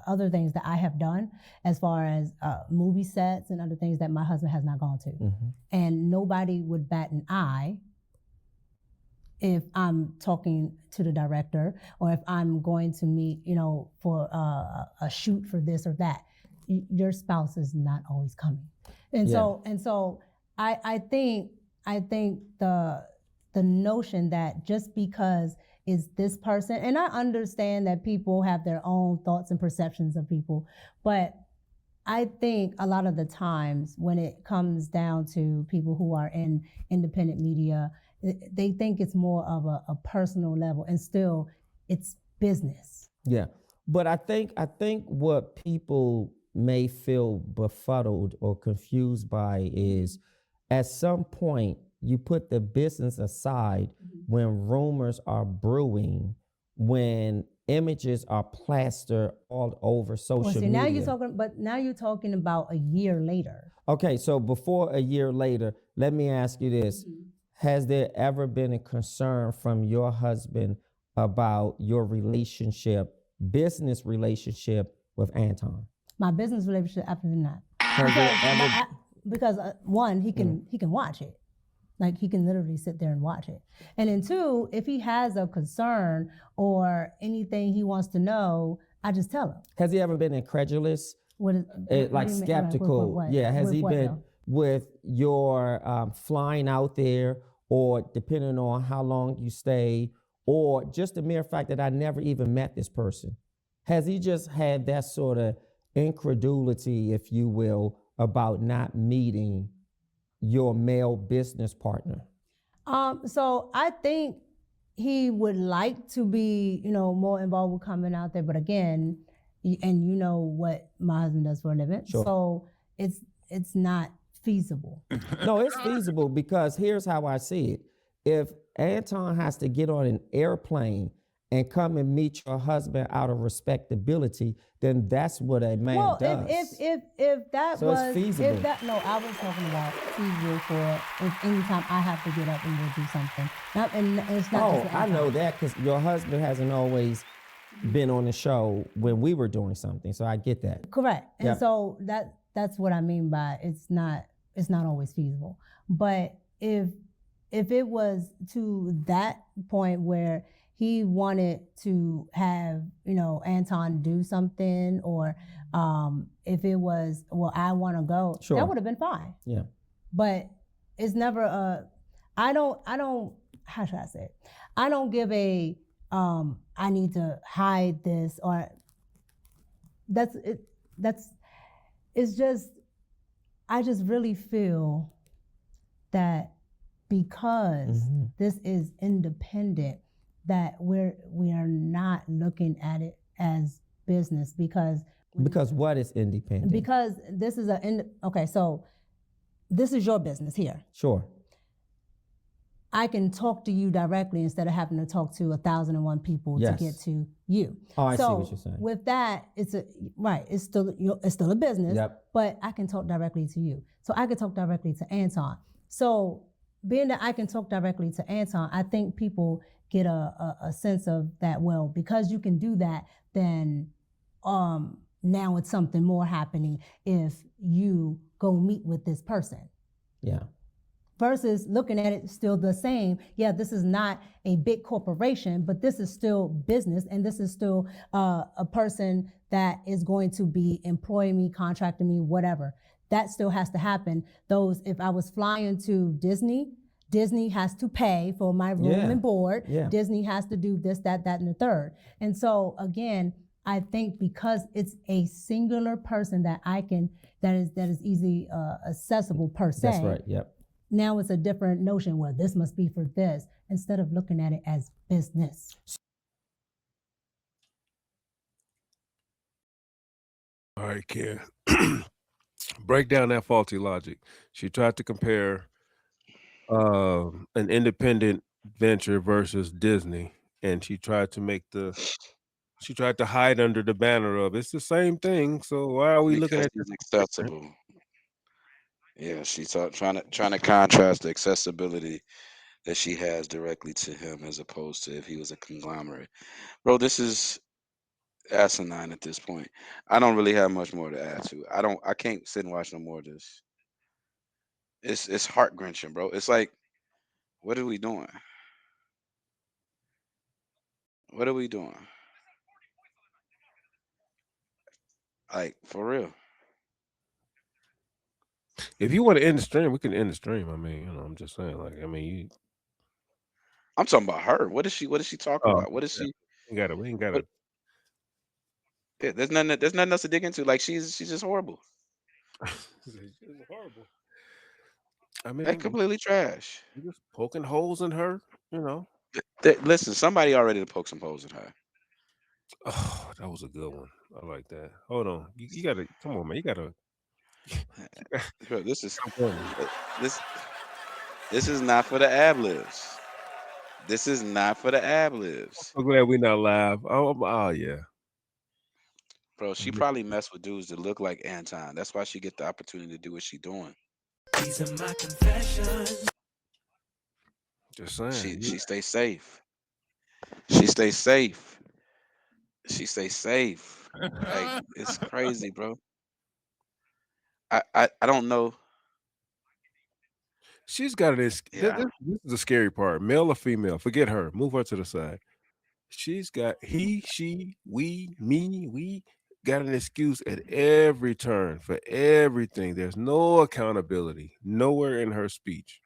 other things that I have done as far as movie sets and other things that my husband has not gone to, and nobody would bat an eye if I'm talking to the director or if I'm going to meet, for a shoot for this or that. Your spouse is not always coming, and so I think the notion that just because is this person, and I understand that people have their own thoughts and perceptions of people, but I think a lot of the times when it comes down to people who are in independent media, they think it's more of a personal level, and still it's business. Yeah, but I think what people may feel befuddled or confused by is at some point you put the business aside when rumors are brewing, when images are plastered all over social media. Now you're talking about a year later. Okay, so before a year later, let me ask you this. Has there ever been a concern from your husband about your business relationship with Anton? My business relationship, absolutely not. Because one, he can watch it. Like he can literally sit there and watch it. And then two, if he has a concern or anything he wants to know, I just tell him. Has he ever been incredulous? Like skeptical? What? Yeah, has With he what, been though? with your flying out there, or depending on how long you stay, or just the mere fact that I never even met this person? Has he just had that sort of incredulity, if you will, about not meeting your male business partner? So I think he would like to be, more involved with coming out there, but again, and you know what my husband does for a living, Sure. so it's not feasible. No, it's feasible because here's how I see it. If Anton has to get on an airplane and come and meet your husband out of respectability, then that's what a man Well, does. if that So it's was feasible. if that no, I was talking about feasible for if anytime I have to get up and go do something. And it's not. Oh, just I know Anton. that because your husband hasn't always been on the show when we were doing something. So I get that. Correct. And Yep. so that's what I mean by it's not always feasible. But if it was to that point where he wanted to have, Anton do something, or if it was, well, I want to go, Sure. that would have been fine. Yeah. But it's never I don't how should I say it? I don't give a I need to hide this, or it's just I just really feel that because this is independent, that we are not looking at it as business, because what is independent? because this is okay, so this is your business here. Sure. I can talk to you directly instead of having to talk to 1,001 people Yes. to get to you. Oh, I see So what you're saying. with that, it's still a business, Yep. but I can talk directly to you. So I can talk directly to Anton. So being that I can talk directly to Anton, I think people get a sense of that, well, because you can do that, then now it's something more happening if you go meet with this person. Yeah. Versus looking at it still the same. Yeah, this is not a big corporation, but this is still business, and this is still a person that is going to be employing me, contracting me, whatever. That still has to happen. If I was flying to Disney has to pay for my room Yeah. and board. Yeah. Disney has to do this, that, and the third. And so again, I think because it's a singular person that is easily accessible per se. That's right. Yep. Now it's a different notion. Well, this must be for this, instead of looking at it as business. All right, Ken. Break down that faulty logic. She tried to compare an independent venture versus Disney, and she tried to hide under the banner of it's the same thing. So why are we looking Because at this? it's accessible. Yeah, she's trying to contrast the accessibility that she has directly to him as opposed to if he was a conglomerate. Bro, this is asinine at this point. I don't really have much more to add to. I can't sit and watch no more of this. It's heart wrenching, bro. It's like, what are we doing? What are we doing? Like, for real. If you want to end the stream, we can end the stream. I mean, I'm just saying, like, I mean, I'm talking about her. What is she talking about? What is yeah, she we ain't gotta. what yeah, there's nothing else to dig into. Like she's just horrible. It's horrible. I Like mean, completely trash. you're just poking holes in her, you know. Listen, somebody already poked some holes in her. Oh, that was a good one. I like that. Hold on, you gotta come on, man. You gotta Bro, this is come on. this this is not for the ab libs. This is not for the ab libs. I'm glad we not live. Oh yeah. Bro, she probably messed with dudes that look like Anton. That's why she get the opportunity to do what she doing. These are my confessions. Just saying. She stays safe. She stays safe. She stays safe. Like it's crazy, bro. I don't know. She's got this. Yeah. This is the scary part. Male or female? Forget her. Move her to the side. She's got he, she, we, me, we got an excuse at every turn for everything. There's no accountability nowhere in her speech.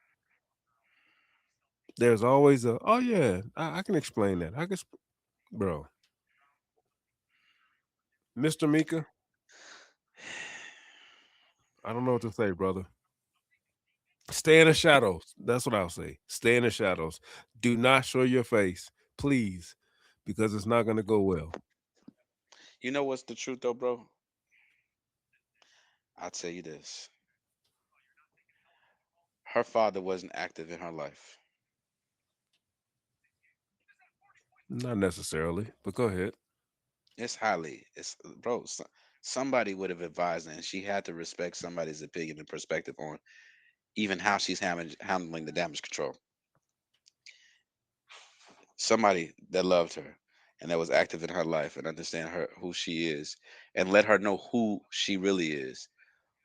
There's always oh yeah, I can explain that. Bro, Mr. Mika, I don't know what to say, brother. Stay in the shadows. That's what I'll say. Stay in the shadows. Do not show your face, please, because it's not going to go well. You know what's the truth though, bro? I'll tell you this. Her father wasn't active in her life. Not necessarily, but go ahead. It's bro. Somebody would have advised her, and she had to respect somebody's opinion and perspective on even how she's handling the damage control. Somebody that loved her and that was active in her life and understand her who she is and let her know who she really is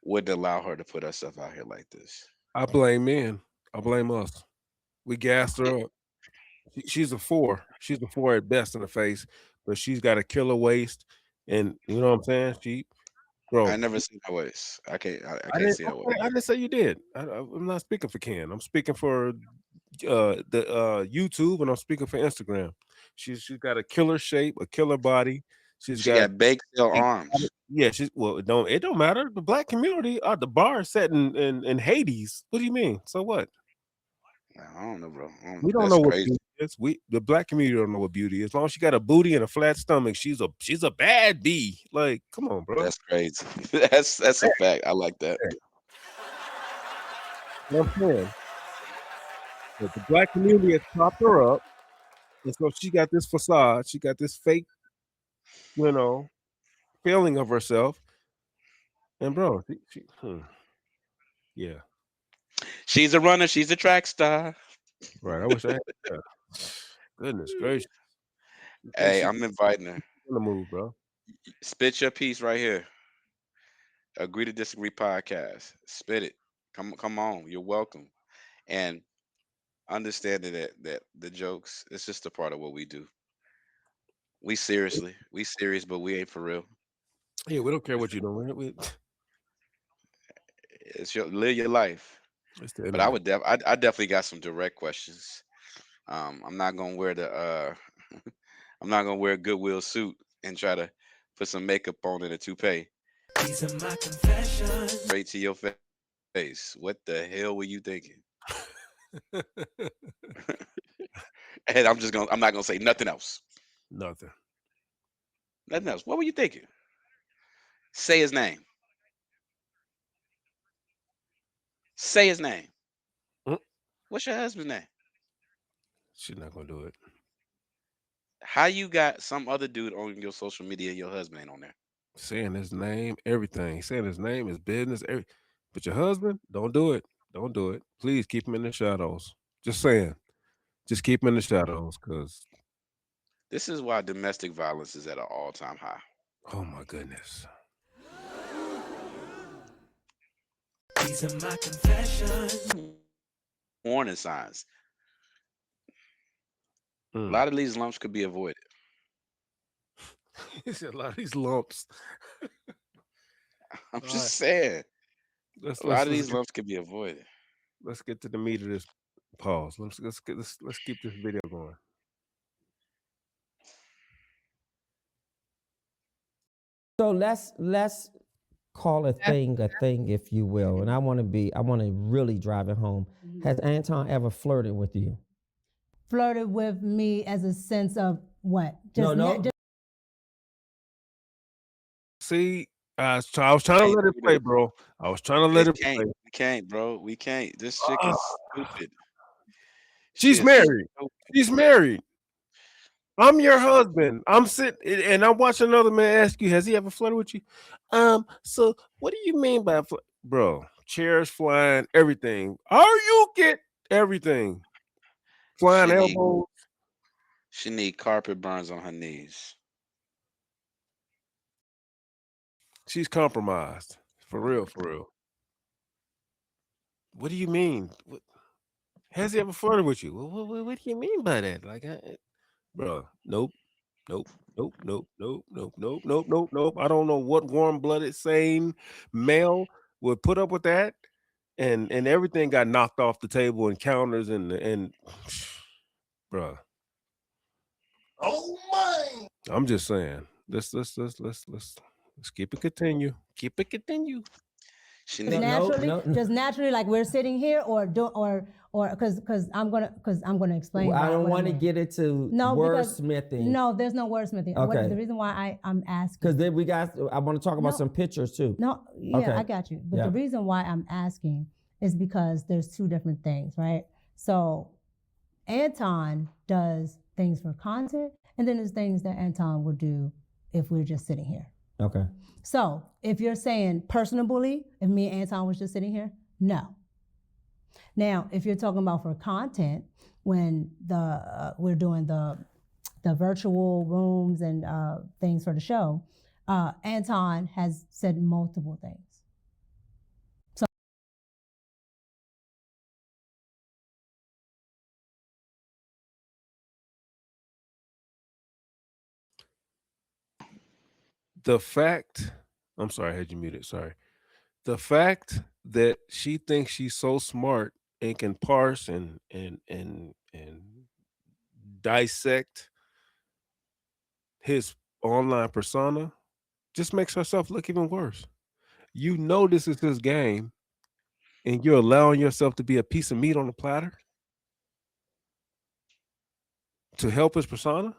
wouldn't allow her to put herself out here like this. I blame men. I blame us. We gassed It, her up. She's a 4. She's a 4 at best in the face, but she's got a killer waist, and you know what I'm saying? I Bro, never seen her waist. I I can't didn't see her waist. okay, I didn't say you did. I'm not speaking for Ken. I'm speaking for the YouTube, and I'm speaking for Instagram. She's got a killer shape, a killer body. She's She got got baked tail arms. yeah, she's well, it don't matter. The black community the bar is set in Hades. What do you mean? So what? I don't know, bro. We don't That's know what crazy. beauty is. The black community don't know what beauty is. As long as she got a booty and a flat stomach, she's a bad bee. Like, come on, bro. That's crazy. That's a fact. I like that. What I'm saying. But the black community has propped her up, and so she got this facade. She got this fake, you know, feeling of herself. And bro, yeah, She's a runner. She's a track star. right. I wish I had. Yeah. Goodness gracious, you think Hey, she's I'm inviting her. on the move, bro? Spit your piece right here. Agree to Disagree podcast. Spit it. Come on. You're welcome. And understanding that the jokes, it's just a part of what we do. We serious, but we ain't for real. Yeah, we don't care what you do. It's your live your life. It's the But I internet. would I definitely got some direct questions. I'm not gonna wear the I'm not gonna wear a Goodwill suit and try to put some makeup on and a toupee These are my confessions. straight to your face. What the hell were you thinking? And I'm not gonna say nothing else. Nothing. Nothing else. What were you thinking? Say his name. Say his name. Mm, What's your husband's name? She's not gonna do it. How you got some other dude on your social media and your husband ain't on there? Saying his name, everything. Saying his name, his business, but your husband, don't do it. Don't do it. Please keep him in the shadows. Just saying. Just keep him in the shadows, cause This is why domestic violence is at an all-time high. oh my goodness. These are my confessions. Warning signs. A Mm. lot of these lumps could be avoided. He said a lot of these lumps. I'm All just right, saying. let's A lot of let's these get lumps could be avoided. let's get to the meat of this pause. Let's keep this video going. So let's call a thing, if you will. And I want to really drive it home. Has Anton ever flirted with you? Flirted with me as a sense of what? No. Just See, I was trying to Can't let it do play, this. bro. I was trying to let It it can't. play. We can't, bro. We can't. This chick Ah, is stupid. She she's is married. stupid. She's married. I'm your She husband. I'm sitting and I'm watching another man ask you, has he ever flirted with you? So what do you mean by bro? Chairs flying, everything. Are you get everything? Flying she need elbows. she need carpet burns on her knees. She's compromised. For real, for real. What do you mean? Has he ever flirted with you? What do you mean by that? Like, bro, nope, nope, nope, nope, nope, nope, nope, nope, nope, nope. I don't know what warm-blooded, sane male would put up with that, and everything got knocked off the table and counters and, bro. Oh my! I'm just saying. Let's keep it continue. Keep it continue. She Just need naturally, just naturally, like we're sitting here, or because I'm gonna explain. I don't what want to mean. get into wordsmithing. No, there's no wordsmithing. Okay. The reason why I'm asking, Because then I want to talk about some pictures too. No, yeah, Okay. I got you. But Yeah. the reason why I'm asking is because there's two different things, right? So Anton does things for content, and then there's things that Anton would do if we're just sitting here. Okay. So if you're saying personal bully, if me and Anton was just sitting here, no. Now, if you're talking about for content, when we're doing the virtual rooms and things for the show, Anton has said multiple things. The fact, I'm sorry, I had you muted. Sorry. The fact that she thinks she's so smart and can parse and dissect his online persona just makes herself look even worse. You know this is his game, and you're allowing yourself to be a piece of meat on the platter to help his persona.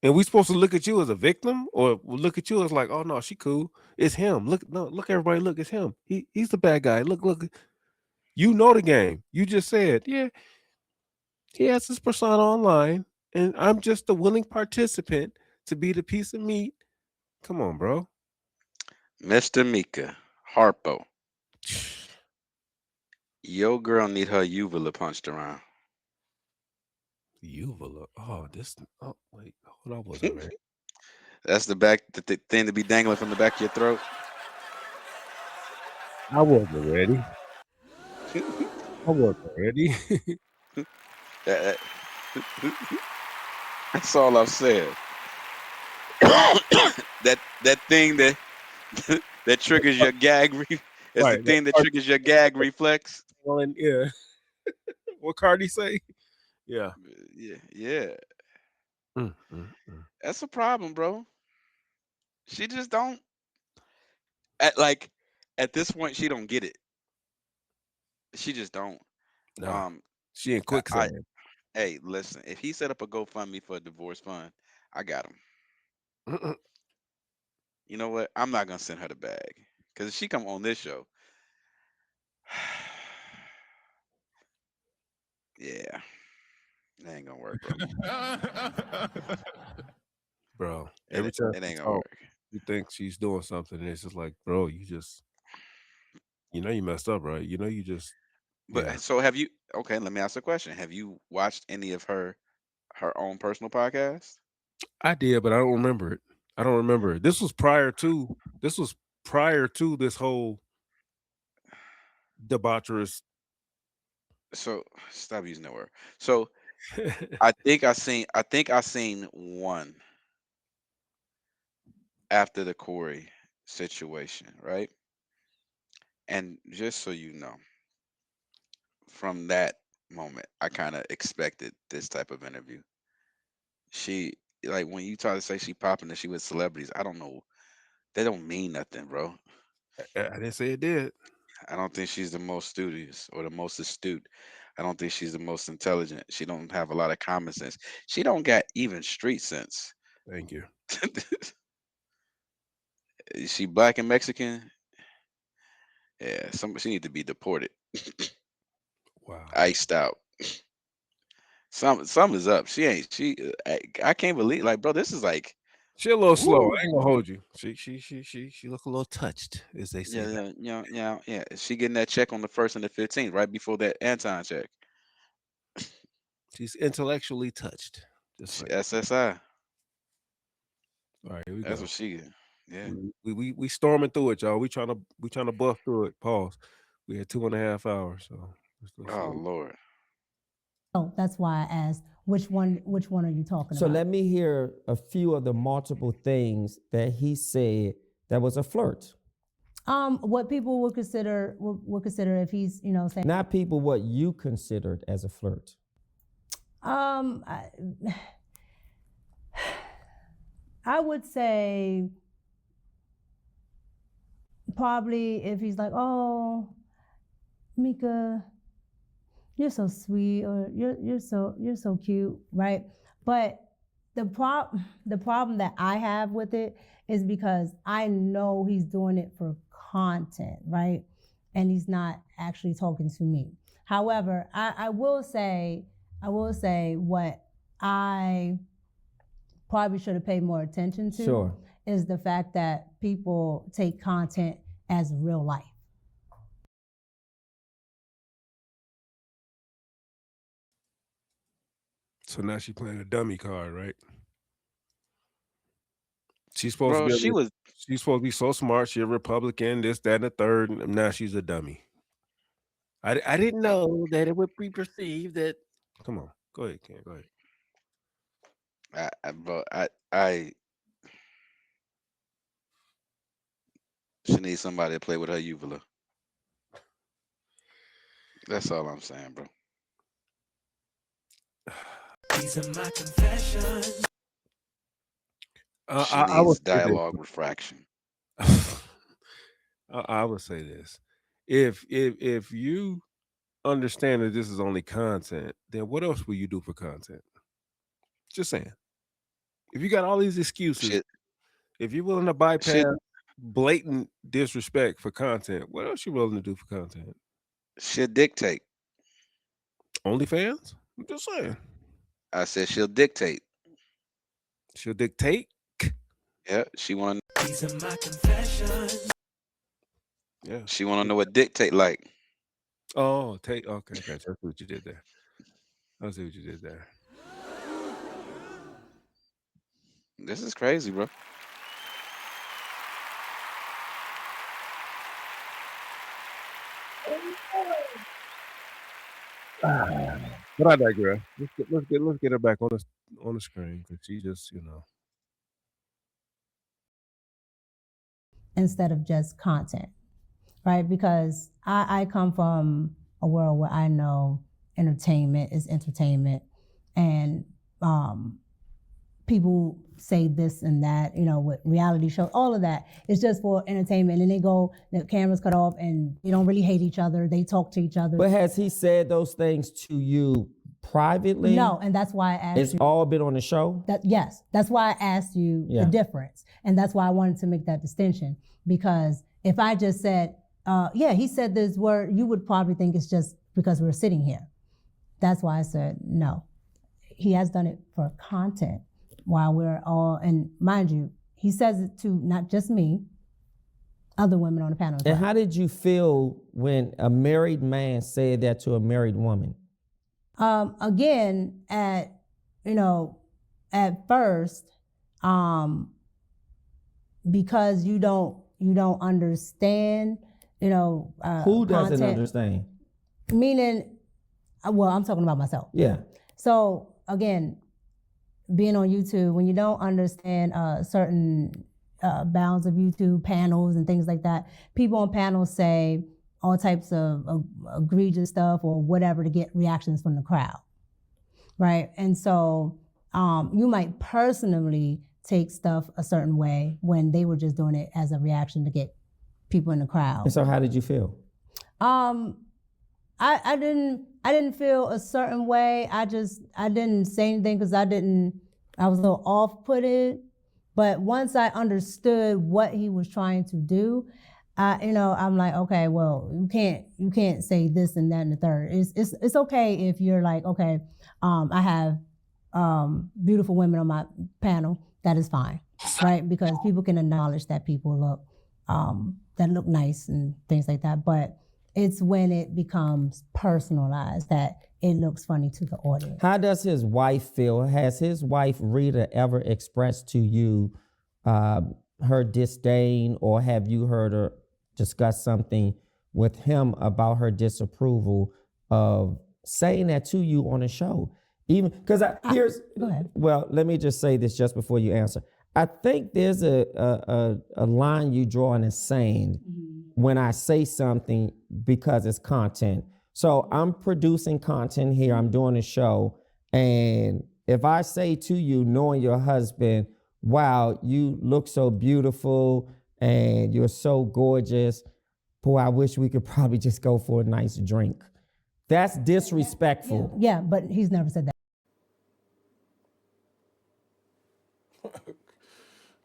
And we supposed to look at you as a victim, or look at you as like, oh no, she cool. It's him. Look, no, look, everybody, look, it's him. He's the bad guy. Look. You know the game. You just said, yeah, he has his persona online, and I'm just a willing participant to be the piece of meat. Come on, bro. Mr. Mika Harpo. Your girl need her uvula punched around. Uvula. Oh, this. Oh, wait. Hold on. I wasn't ready. That's the thing to be dangling from the back of your throat. I wasn't ready. I wasn't ready. That's all I've said. that thing that that triggers your gag. It's Right, the thing that triggers your gag reflex. Well, and yeah. What Cardi say? Yeah. Yeah. That's a problem, bro. She just don't at this point. She don't get it. She just don't. No. She in quicksand. Hey, listen. If he set up a GoFundMe for a divorce fund, I got him. You know what? I'm not gonna send her the bag because if she come on this show, yeah, that ain't gonna work, bro. Bro, every time it she ain't gonna talk, work. you think she's doing something, and it's just like, bro, you know you messed up, right? You know you just, But yeah. so have you? Okay, let me ask a question. Have you watched any of her own personal podcast? I did, but I don't remember it. I don't remember it. This was prior to this whole debaucherous. So stop using that word. So I think I seen one after the Corey situation, right? And just so you know, from that moment, I kind of expected this type of interview. She like when you try to say she popping and she with celebrities, I don't know. They don't mean nothing, bro. I didn't say it did. I don't think she's the most studious or the most astute. I don't think she's the most intelligent. She don't have a lot of common sense. She don't got even street sense. Thank you. Is she black and Mexican? Yeah, she need to be deported, Wow. iced out. Some is up. She ain't. I can't believe. Like, bro, this is like. She a little slow. Woo. I ain't gonna hold you. She look a little touched, as they say. Yeah. She getting that check on the 1st and the 15th, right before that Anton check. She's intellectually touched. Just like SSI. all right, here we That's go. what she get. Yeah. We storming through it, y'all. We trying to buff through it. Pause. We had 2.5 hours, so let's Oh Lord. Oh, that's why I asked which one are you talking So about? let me hear a few of the multiple things that he said that was a flirt. What people would consider if he's saying Not people, what you considered as a flirt. I would say probably if he's like, oh, Mika, you're so sweet, or you're so cute, right? But the problem that I have with it is because I know he's doing it for content, right? And he's not actually talking to me. However, I will say what I probably should have paid more attention to Sure. is the fact that people take content as real life. So now she's playing a dummy card, right? She's supposed Bro, to be she was she's supposed to be so smart. She's a Republican, this, that, and the third. And now she's a dummy. I didn't know that it would be perceived that. Come on, go ahead, Ken. Go ahead. bro, she needs somebody to play with her uvula. That's all I'm saying, bro. These are my confessions. She I would needs say this. dialogue refraction. I would say this: if you understand that this is only content, then what else will you do for content? Just saying. If you got all these excuses, Shit, if you're willing to bypass shit, blatant disrespect for content, what else you willing to do for content? she'll dictate. OnlyFans? I'm just saying. I said she'll dictate. She'll dictate. Yeah, she want These are my confessions. Yeah. to know what dictate like. Oh, okay, gotcha. That's what you did there. I see what you did there. This is crazy, bro. But I digress. Let's get her back on the screen because she just, Instead of just content, right? Because I come from a world where I know entertainment is entertainment, and people say this and that, with reality shows, all of that is just for entertainment. And they go, the cameras cut off, and they don't really hate each other. They talk to each other. But has he said those things to you privately? No, and that's why I asked It's you. all been on the show? Yes, that's why I asked you Yeah. the difference. And that's why I wanted to make that distinction. Because if I just said, yeah, he said this word, you would probably think it's just because we're sitting here. That's why I said, no. He has done it for content while we're all, and mind you, he says it to not just me, other women on the panel as And well. how did you feel when a married man said that to a married woman? Again, at first, because you don't understand, Who doesn't content, understand? meaning, well, I'm talking about myself. Yeah. So again, being on YouTube, when you don't understand certain bounds of YouTube panels and things like that, people on panels say all types of egregious stuff or whatever to get reactions from the crowd, right? And so you might personally take stuff a certain way when they were just doing it as a reaction to get people in the crowd. And so how did you feel? I didn't feel a certain way. I didn't say anything because I was a little off-putted. But once I understood what he was trying to do, I'm like, okay, well, you can't say this and that and the third. It's okay if you're like, okay, I have beautiful women on my panel. That is fine, right? Because people can acknowledge that people look nice and things like that. But it's when it becomes personalized that it looks funny to the audience. How does his wife feel? Has his wife, Rita, ever expressed to you her disdain, or have you heard her discuss something with him about her disapproval of saying that to you on a show? Even because Go ahead. Well, let me just say this just before you answer. I think there's a line you draw in the sand when I say something because it's content. So I'm producing content here, I'm doing a show, and if I say to you, knowing your husband, wow, you look so beautiful, and you're so gorgeous. Boy, I wish we could probably just go for a nice drink. That's disrespectful. Yeah, but he's never said that.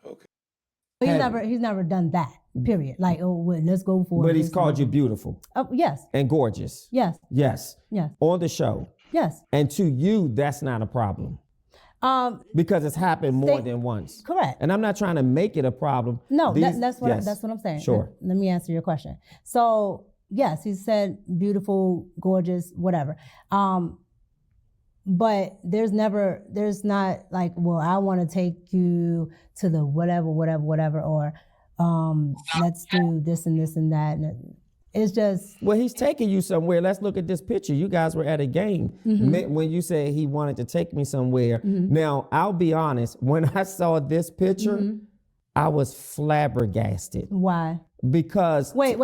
Okay. He's never done that. Period. Like, oh, well, let's go for. But he's called you beautiful. Oh, yes, And gorgeous. yes, Yes. yes, On the show. yes. And to you, that's not a problem because it's happened more than once. Correct. And I'm not trying to make it a problem. No, These- that's what yes. that's what I'm saying. Sure. Let me answer your question. So yes, he said beautiful, gorgeous, whatever. But there's not like, well, I want to take you to the whatever, or let's do this and this and that. And it's just Well, he's taking you somewhere. Let's look at this picture. You guys were at a game when you said he wanted to take me somewhere. Now, I'll be honest. When I saw this picture, I was flabbergasted why. because Wait.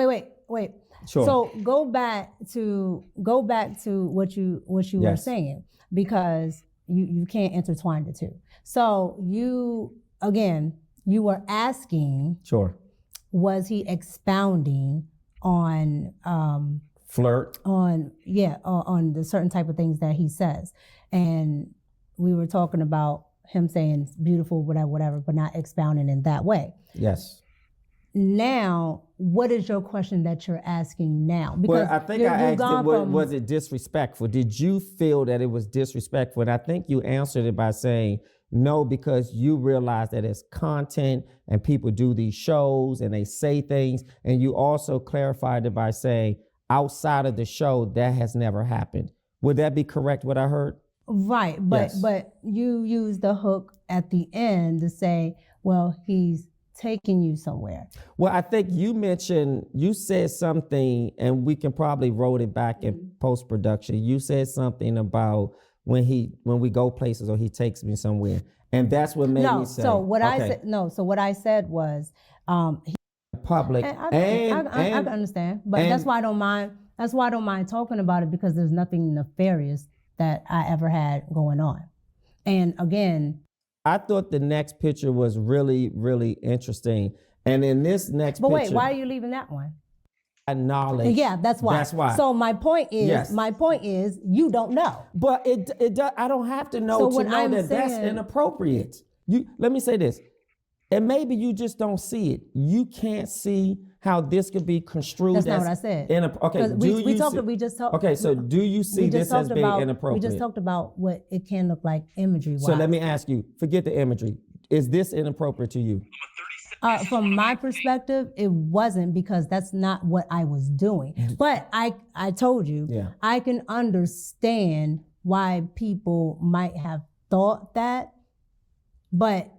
Sure. So go back to what you were Yes. saying, because you can't intertwine the two. So you were asking, sure, was he expounding on flirt. on the certain type of things that he says, and we were talking about him saying beautiful, whatever, but not expounding in that way. Yes. Now, what is your question that you're asking now? Well, I think I asked gone it, from- was it disrespectful? Did you feel that it was disrespectful? And I think you answered it by saying no, because you realize that it's content and people do these shows and they say things. And you also clarified it by saying outside of the show, that has never happened. Would that be correct, what I heard? Right, but Yes. but you use the hook at the end to say, well, he's taking you somewhere. Well, I think you said something, and we can probably roll it back in post-production. You said something about when we go places or he takes me somewhere. And that's what made No, me say. so what I okay, said, no, so what I said was, public and I and can understand, but that's why I don't mind. That's why I don't mind talking about it, because there's nothing nefarious that I ever had going on. And again, I thought the next picture was really, really interesting. And in this next but picture, wait, why are you leaving that one? knowledge. Yeah, that's why. That's why. So my point is, Yes. you don't know. But it does, I don't have to know So to what know I'm that that's saying- inappropriate. Let me say this, and maybe you just don't see it. You can't see how this could be construed. That's not as what I said. Okay, 'Cause do you see? we just talked. Okay, so do you see this as being inappropriate? We just talked about what it can look like imagery-wise. So let me ask you, forget the imagery. Is this inappropriate to you? From my perspective, it wasn't, because that's not what I was doing. But I told you, Yeah. I can understand why people might have thought that, but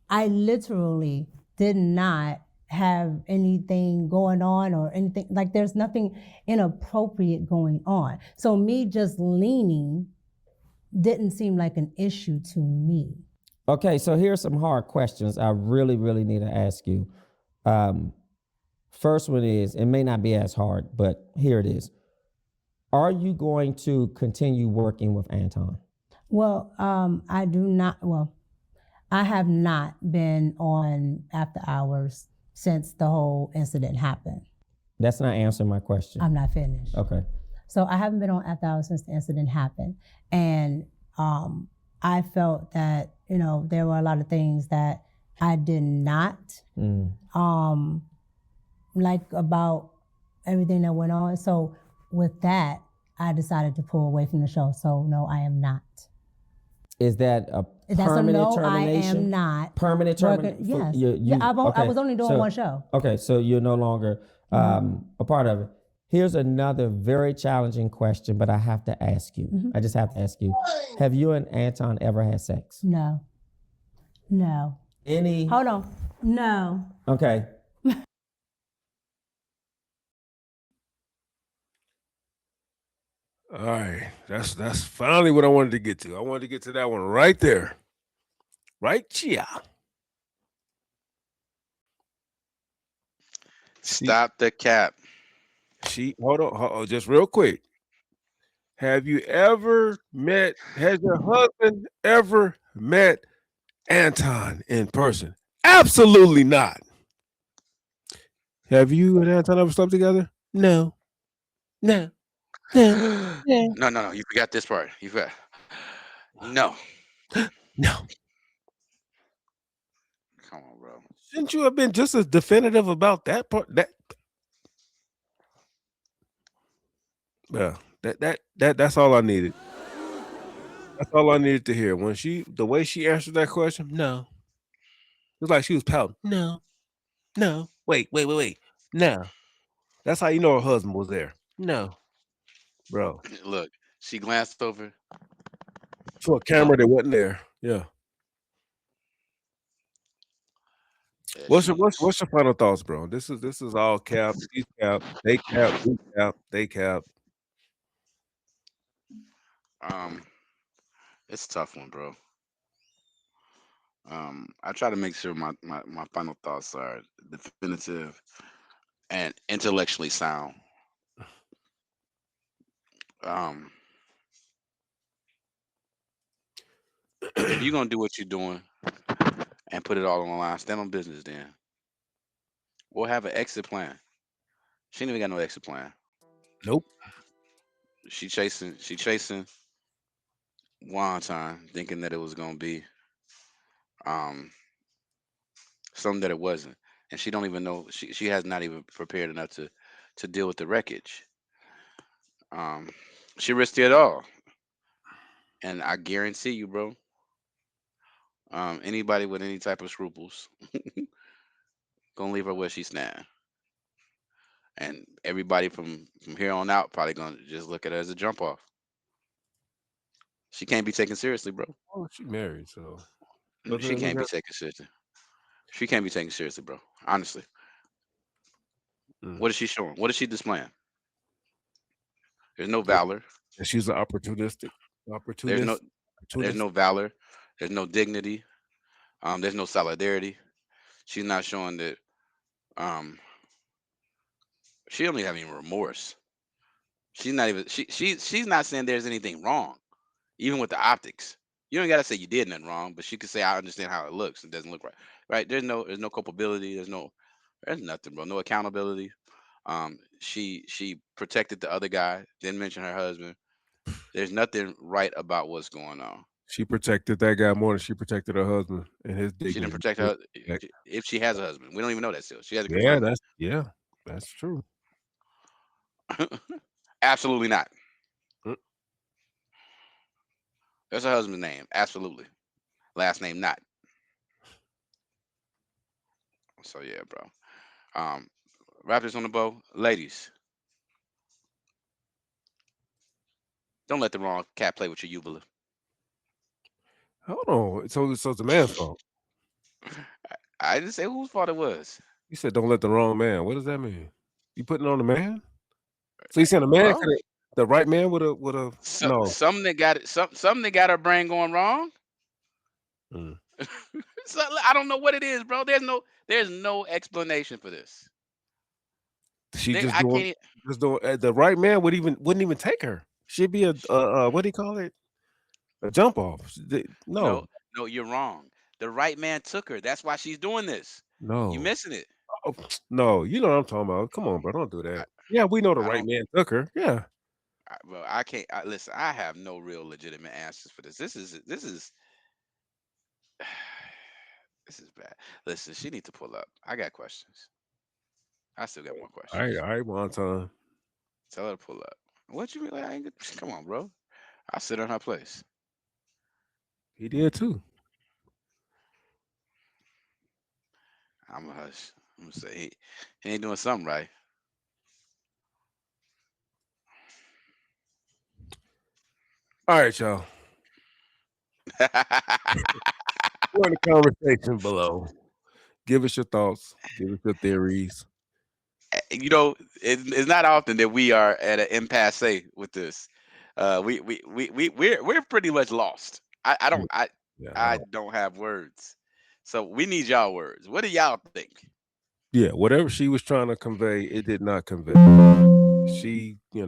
I literally did not have anything going on or anything, like there's nothing inappropriate going on. So me just leaning didn't seem like an issue to me. Okay, so here's some hard questions I really, really need to ask you. First one is, it may not be as hard, but here it is. Are you going to continue working with Anton? Well, I do not. Well, I have not been on after hours since the whole incident happened. That's not answering my question. I'm not finished. Okay. So I haven't been on after hours since the incident happened. And I felt that, there were a lot of things that I did not like about everything that went on. So with that, I decided to pull away from the show. So no, I am not. Is that a That's a permanent no, termination? I am not. Permanent termination? Yes. I was only doing one show. Okay, so you're no longer a part of it. Here's another very challenging question, but I have to ask you. I just have to ask you. Have you and Anton ever had sex? No. Any? Hold on. No. Okay. All right, that's finally what I wanted to get to. I wanted to get to that one right there, right here. Stop the cap. Hold on, just real quick. Has your husband ever met Anton in person? Absolutely not. Have you and Anton ever slept together? No. No. No. No. No. You forgot this part. You forgot. No. No. Come on, bro. Shouldn't you have been just as definitive about that part? Yeah, that's all I needed. That's all I needed to hear. When the way she answered that question, no. It was like she was pouting. No, no. Wait. No. That's how you know her husband was there. No, bro. Look, she glanced over. To a No. camera that wasn't there. Yeah. Yeah, What's your final thoughts, bro? This is all cap. He's cap. They cap. We cap. They cap. um, it's a tough one, bro. I try to make sure my final thoughts are definitive and intellectually sound. Um, if you're gonna do what you're doing and put it all on the line, stand on business. Then we'll have an exit plan. She ain't even got no exit plan. Nope. She chasing wonton, thinking that it was gonna be um something that it wasn't, and she don't even know. She has not even prepared enough to deal with the wreckage. Um, she risked it all, and I guarantee you, bro. Anybody with any type of scruples gonna leave her where she's stand, and everybody from here on out probably gonna just look at her as a jump off. She can't be taken seriously, bro. Oh, she married, so other She than can't be that, taken seriously. She can't be taken seriously, bro. Honestly, mm. what is she showing? What is she displaying? There's no Yeah, valor. she's an opportunistic, There's no opportunist, there's opportunist. no valor. There's no dignity. There's no solidarity. She's not showing that. Um, she don't even have any remorse. She's not even. She's not saying there's anything wrong, even with the optics. You don't gotta say you did nothing wrong, but she could say I understand how it looks. It doesn't look right. Right? There's no culpability. There's nothing, bro. No accountability. She protected the other guy. Didn't mention her husband. There's nothing right about what's going on. She protected that guy more than she protected her husband and his She didn't dignity. protect her if she has a husband. We don't even know that still. She hasn't Yeah, confirmed that's true. that. Absolutely not. Mm. That's her husband's name. Absolutely. Last name not. So yeah, bro. Um, wrap this on the bow, ladies. Don't let the wrong cat play with your uvula. Hold on. So it's a man's fault. I didn't say whose fault it was. You said don't let the wrong man. What does that mean? You putting it on the man? So you saying a man Well, could have the right man would have no. something that got it. Something that got her brain going wrong. Mm. So, I don't know what it is, bro. There's no explanation for this. She just I doing can't. the right man wouldn't even take her. She'd be a what do you call it? A jump off. No, No, no, you're wrong. The right man took her. That's why she's doing this. You no. missing it. Oh, no, you know what I'm talking about. Come on, bro. Don't do I, that. Yeah, we know the I right don't. man took her. Yeah. Bro, I can't. Listen, I have no real legitimate answers for this. This is this is bad. Listen, she need to pull up. I got questions. I still got more questions. All right, one time. Tell her to pull up. What you mean? Like, I ain't come on, bro. I'll sit on her place. He did too. I'm a hush. I'm gonna say he ain't doing something right. All right, y'all. Join the conversation below. Give us your thoughts. Give us your theories. You know, it's not often that we are at an impasse with this. We're pretty much lost. I Yeah, don't I yeah, I don't have words. So we need y'all words. What do y'all think? yeah. Whatever she was trying to convey, it did not convey. She, she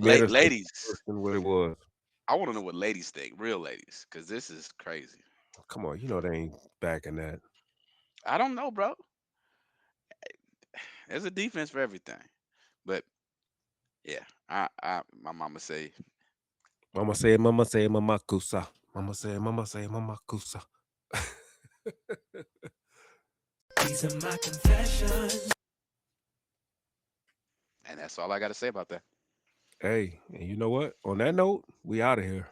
made us think Ladies, worse than what it was. I want to know what ladies think, real ladies, because this is crazy. Come on, they ain't backing that. I don't know, bro. there's a defense for everything. But yeah, my mama say, Mama say, mama kusa. Mama say, mama kusa. These are my confessions. and that's all I got to say about that. Hey, and you know what? On that note, we out of here.